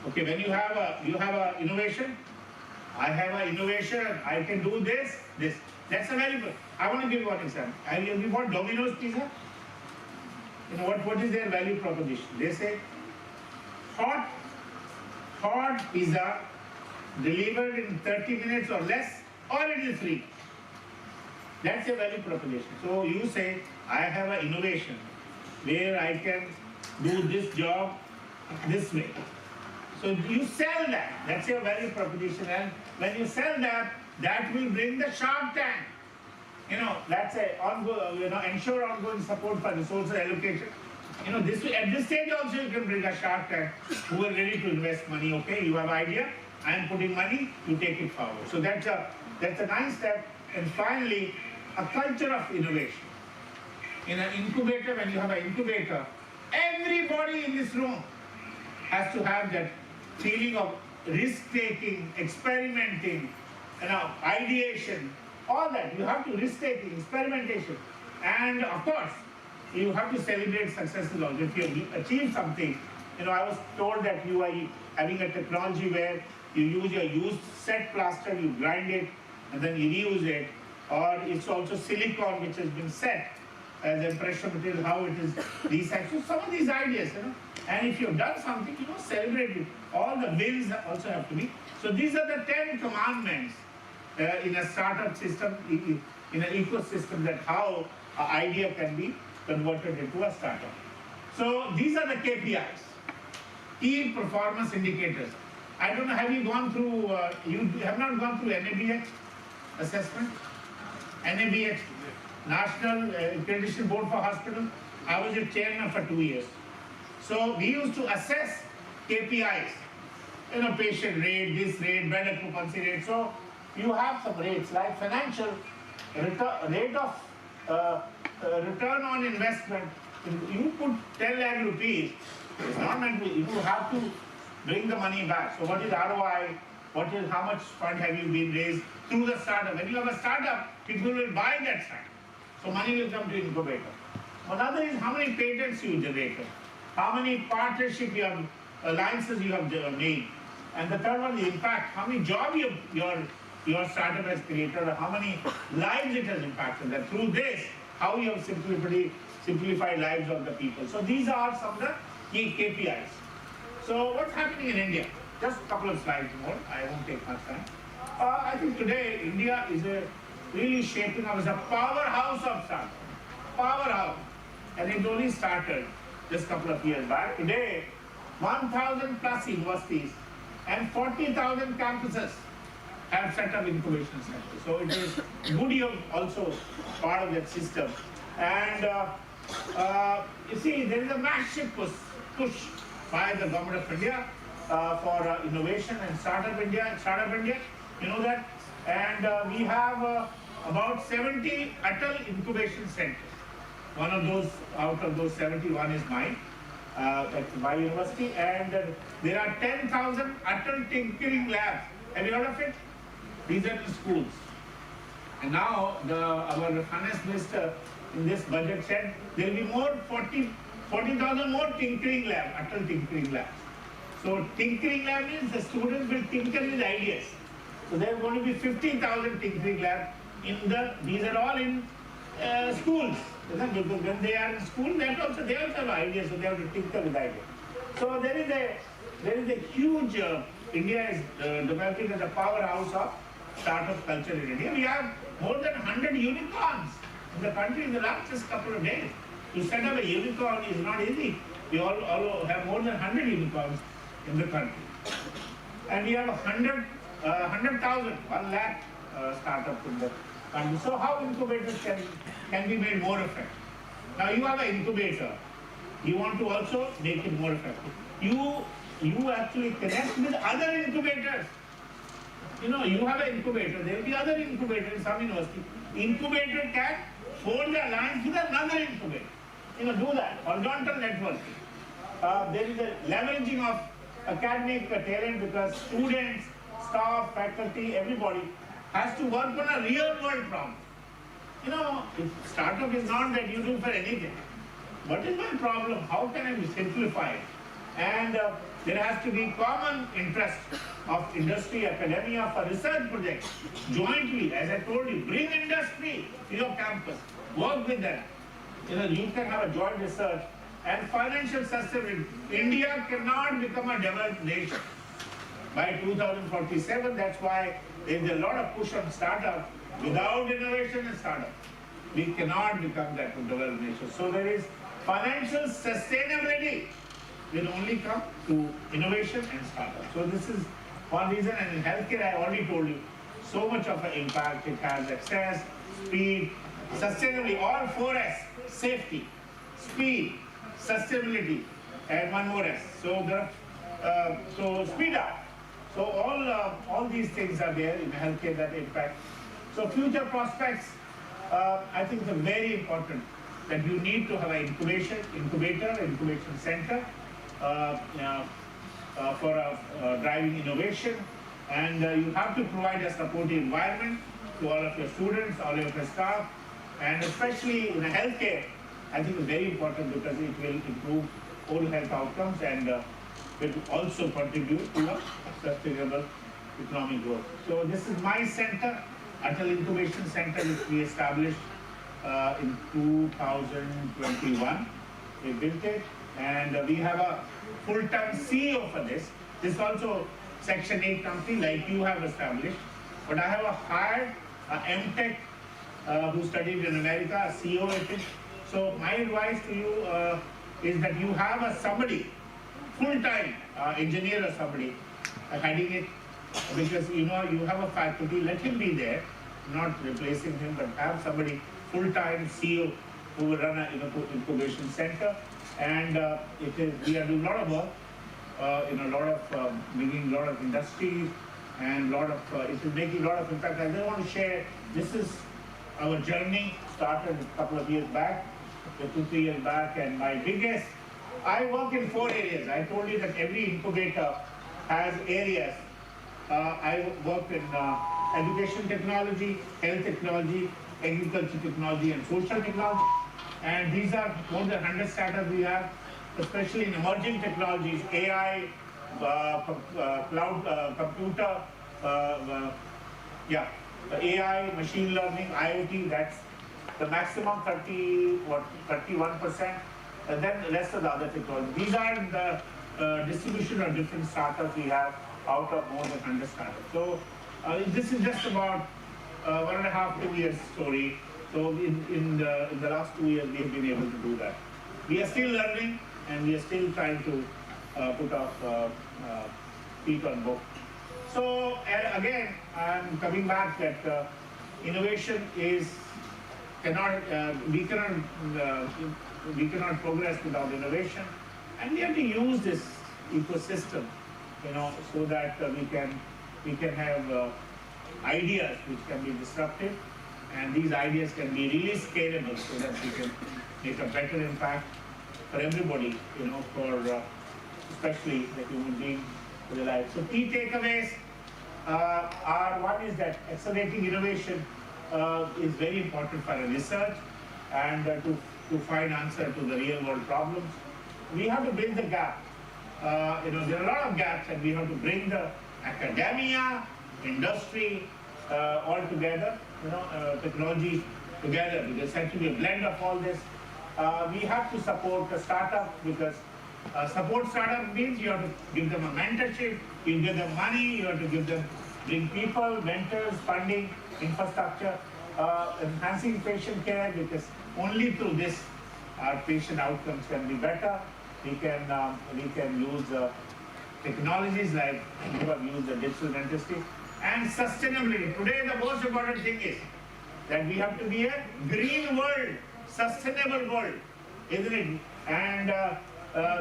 Okay, when you have a innovation, I have an innovation, I can do this. That's a very good. I want to give you one example. You want Domino's pizza? What is their value proposition? They say hot pizza delivered in 30 minutes or less, or it is free. That's a value proposition. So you say, I have an innovation where I can do this job this way. So you sell that. That's your value proposition. And when you sell that, that will bring the Shark Tank. That's ensure ongoing support for resources allocation. At this stage also you can bring a Shark Tank who are ready to invest money. Okay, you have an idea, I am putting money, you take it forward. So that's a nice step. And finally, a culture of innovation. In an incubator, when you have an incubator, everybody in this room has to have that feeling of risk-taking, experimenting, ideation, all that. You have to risk-taking, experimentation. And of course, you have to celebrate successes also. If you achieve something, I was told that you are having a technology where you use your used set plaster, you grind it, and then you reuse it. Or it's also silicone which has been set as a pressure material, how it is recycled. So some of these ideas, and if you've done something, celebrate it. All the wins also have to be. So these are the 10 commandments in a startup system, in an ecosystem, that how an idea can be converted into a startup. So these are the KPIs, key performance indicators. I don't know, have you gone through, you have not gone through NABH assessment? NABH, National Accreditation Board for Hospital. I was its chairman for 2 years. So we used to assess KPIs, patient rate, this rate, bed occupancy rate. So you have some rates like financial rate of return on investment. You put 10 lakh rupees, it's not meant to, you have to bring the money back. So what is ROI? How much fund have you been raised through the startup? When you have a startup, people will buy that startup. So money will come to incubator. Another is how many patents you generated, how many partnership you have, alliances you have made. And the third one, the impact, how many jobs your startup has created, or how many lives it has impacted. And through this, how you have simplified lives of the people. So these are some of the key KPIs. So what's happening in India? Just a couple of slides more, I won't take much time. I think today India is really shaping up as a powerhouse of startups. Powerhouse. And it only started just a couple of years back. Today, 1,000 plus universities and 40,000 campuses have set up incubation centers. So it is good you also part of that system. And you see, there is a massive push by the government of India for innovation and startup India, you know that. And we have about 70 Atal incubation centers. One of those, out of those 71 is mine, at my university. And there are 10,000 Atal tinkering labs. Have you heard of it? These are in schools. And now our finance minister in this budget said there will be more 40,000 more tinkering labs, Atal tinkering labs. So tinkering lab means the students will tinker with ideas. So there are going to be 50,000 tinkering labs these are all in schools. Because when they are in school, they also have ideas, so they have to tinker with ideas. So there is a huge, India is developing as a powerhouse of startup culture in India. We have more than 100 unicorns in the country in the last just couple of days. To set up a unicorn is not easy. We all have more than 100 unicorns in the country. And we have 100,000, 1 lakh startups in the country. So how incubators can be made more effective? Now you have an incubator. You want to also make it more effective. You actually connect with other incubators. You know, you have an incubator, there will be other incubators in some university. Incubator can form the alliance with another incubator. You know, do that. Horizontal networking. There is a leveraging of academic talent because students, staff, faculty, everybody has to work on a real world problem. You know, startup is not that you do for anything. What is my problem? How can I simplify it? And there has to be common interest of industry, academia for research projects. Jointly, as I told you, bring industry to your campus. Work with them. You know, you can have a joint research and financial sustainability. India cannot become a developed nation by 2047. That's why there is a lot of push on startup. Without innovation and startup, we cannot become that developed nation. So there is financial sustainability will only come to innovation and startup. So this is one reason. And in healthcare, I already told you, so much of an impact it has: access, speed, sustainability, all 4S: safety, speed, sustainability, and one more S. So so speed up. So all these things are there in healthcare that impact. So future prospects, I think it's very important that you need to have an incubation center for driving innovation, and you have to provide a supportive environment to all of your students, all of your staff, and especially in healthcare, I think it's very important because it will improve all health outcomes and will also contribute to a sustainable economic growth. So this is my center, Atal Incubation Center, which we established in 2021. We built it, and we have a full-time CEO for this. This is also Section 8 company like you have established. But I have hired an MTech who studied in America, a CEO at it. So my advice to you is that you have somebody, full-time engineer or somebody heading it, because you know you have a faculty, let him be there, not replacing him, but have somebody full-time CEO who will run an incubation center. And we are doing a lot of work in a lot of bringing a lot of industries and it is making a lot of impact. I just want to share, this is our journey, started a couple of years back, 2-3 years back, and my biggest, I work in 4 areas. I told you that every incubator has areas. I work in education technology, health technology, agriculture technology, and social technology. And these are more than 100 startups we have, especially in emerging technologies, AI, cloud computer, AI, machine learning, IoT. That's the maximum 31%, and then the rest of the other technologies. These are the distribution of different startups we have out of more than 100 startups. So this is just about 1.5 to 2 years story. So in the last 2 years, we have been able to do that. We are still learning, and we are still trying to put our feet on book. So again, I'm coming back that innovation is we cannot progress without innovation, and we have to use this ecosystem, so that we can have ideas which can be disruptive, and these ideas can be really scalable, so that we can make a better impact for everybody, for especially the human being, for their life. So key takeaways are: one is that accelerating innovation is very important for research and to find answer to the real world problems. We have to bridge the gap. There are a lot of gaps, and we have to bring the academia, industry, all together, technology together, because it's actually a blend of all this. We have to support the startup, because support startup means you have to give them a mentorship, you give them money, you have to bring people, mentors, funding, infrastructure, enhancing patient care, because only through this our patient outcomes can be better. We can use technologies like we have used the digital dentistry, and sustainability. Today the most important thing is that we have to be a green world, sustainable world, isn't it? And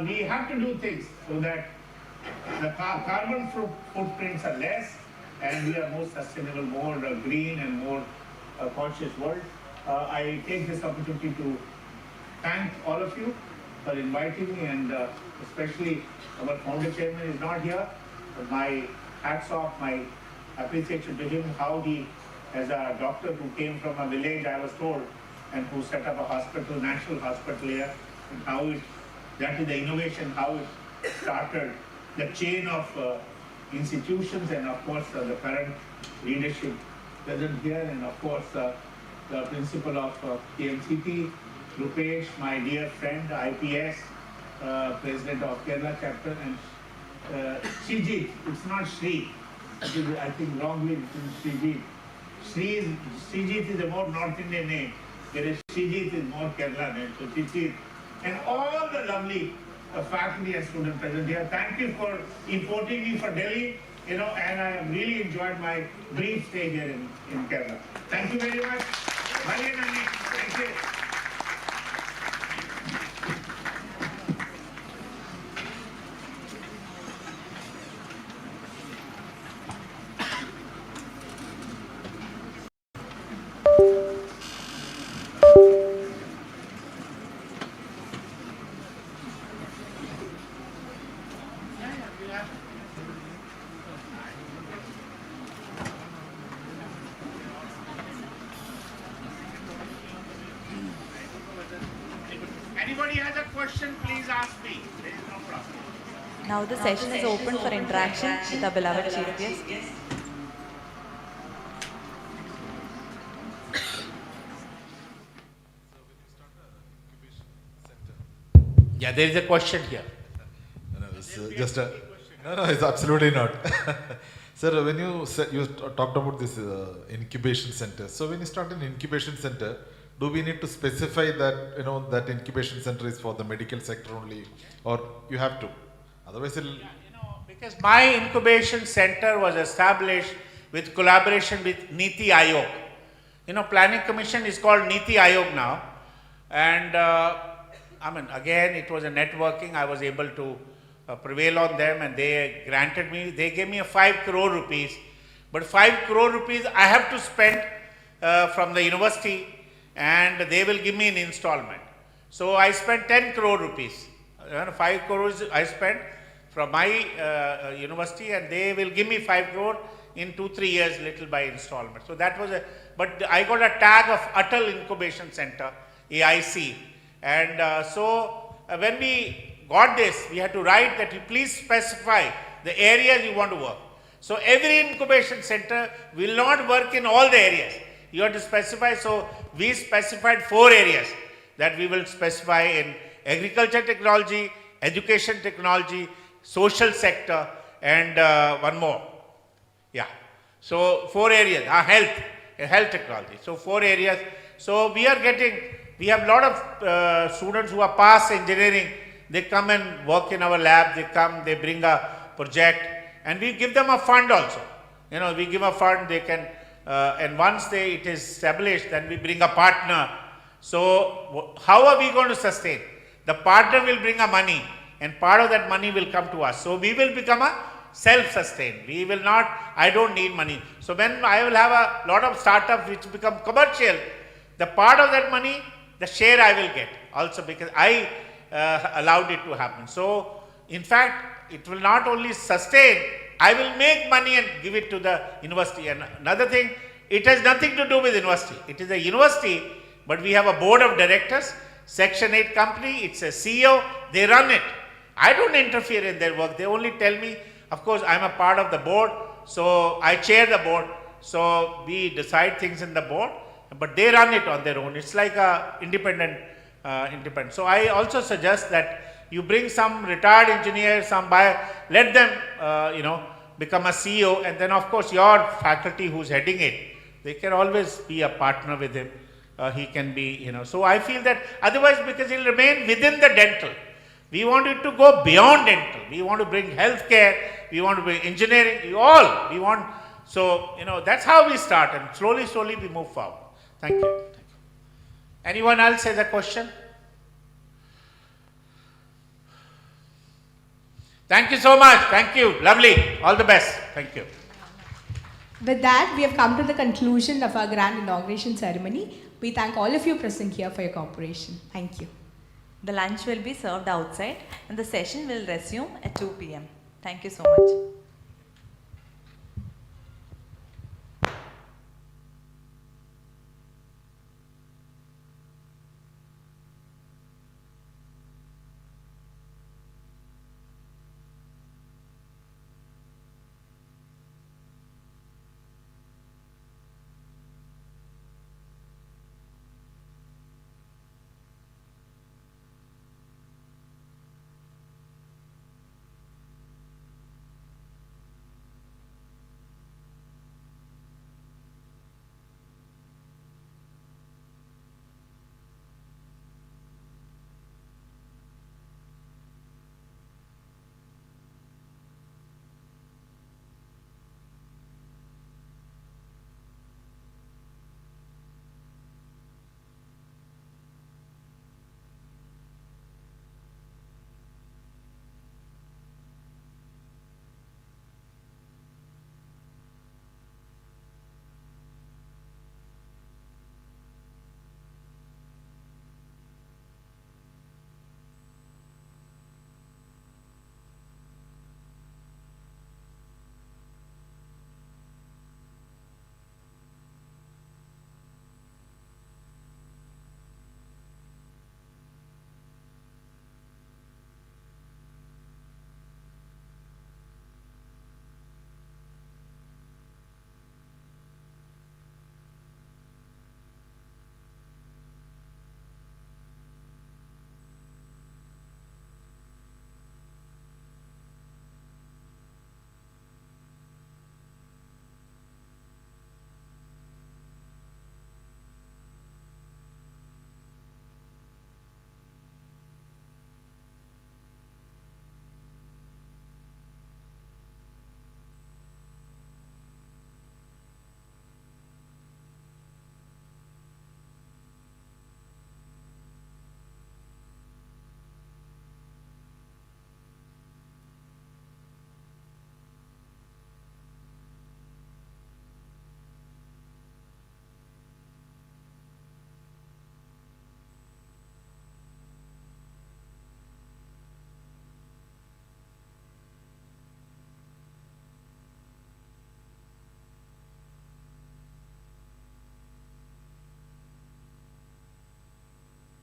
we have to do things so that the carbon footprints are less, and we are more sustainable, more green, and more conscious world. I take this opportunity to thank all of you for inviting me, and especially our founder chairman is not here, but my hats off, my appreciation to him, how he, as a doctor who came from a village, I was told, and who set up a hospital, national hospital here, and how that is the innovation, how it started the chain of institutions, and of course the current leadership present here, and of course the principal of KMCT, Rupesh, my dear friend, IPS, president of Kerala chapter, and Srijit, it's not Shri, it is, I think wrongly written Srijit. Srijit is a more North Indian name, whereas Srijit is more Kerala name, so Srijit. And all the lovely faculty and students present here, thank you for importing me for Delhi, and I have really enjoyed my brief stay here in Kerala. Thank you very much. Thank you. Anybody has a question, please ask me. There is no problem. Now the session is open for interaction with our beloved chief guest. Yeah, there is a question here. No, it's just a, no, it's absolutely not. Sir, when you talked about this incubation center, so when you start an incubation center, do we need to specify that, that incubation center is for the medical sector only, or you have to? Otherwise, it'll... Because my incubation center was established with collaboration with Niti Aayog. Planning Commission is called Niti Aayog now, and again, it was a networking. I was able to prevail on them, and they gave me a 5 crore rupees, but 5 crore rupees I have to spend from the university, and they will give me an installment. So I spent 10 crore rupees. 5 crores I spent, from my university, and they will give me 5 crore in 2-3 years, little by installment. So that was but I got a tag of Atal Incubation Center, AIC, and when we got this, we had to write that you please specify the areas you want to work. So every incubation center will not work in all the areas. You have to specify. So we specified 4 areas that we will specify in agriculture technology, education technology, social sector, and one more. Yeah. So 4 areas. Health technology. So 4 areas. So we have a lot of students who are past engineering. They come and work in our lab. They bring a project, and we give them a fund also. We give a fund. They can, and once it is established, then we bring a partner. So how are we going to sustain? The partner will bring a money, and part of that money will come to us. So we will become a self-sustained. We will not, I don't need money. So when I will have a lot of startups which become commercial, the part of that money, the share I will get also, because I allowed it to happen. So in fact, it will not only sustain, I will make money and give it to the university. And another thing, it has nothing to do with university. It is a university, but we have a board of directors, Section 8 company, it's a CEO, they run it. I don't interfere in their work. They only tell me, of course, I'm a part of the board, so I chair the board. So we decide things in the board, but they run it on their own. It's like a independent. So I also suggest that you bring some retired engineer, let them, become a CEO, and then of course your faculty who's heading it, they can always be a partner with him. He can be, so I feel that otherwise, because he'll remain within the dental. We want it to go beyond dental. We want to bring healthcare. We want to bring engineering. So, that's how we start, and slowly we move forward. Thank you. Anyone else has a question? Thank you so much. Thank you. Lovely. All the best. Thank you. With that, we have come to the conclusion of our grand inauguration ceremony. We thank all of you present here for your cooperation. Thank you. The lunch will be served outside and the session will resume at 2 p.m. Thank you so much.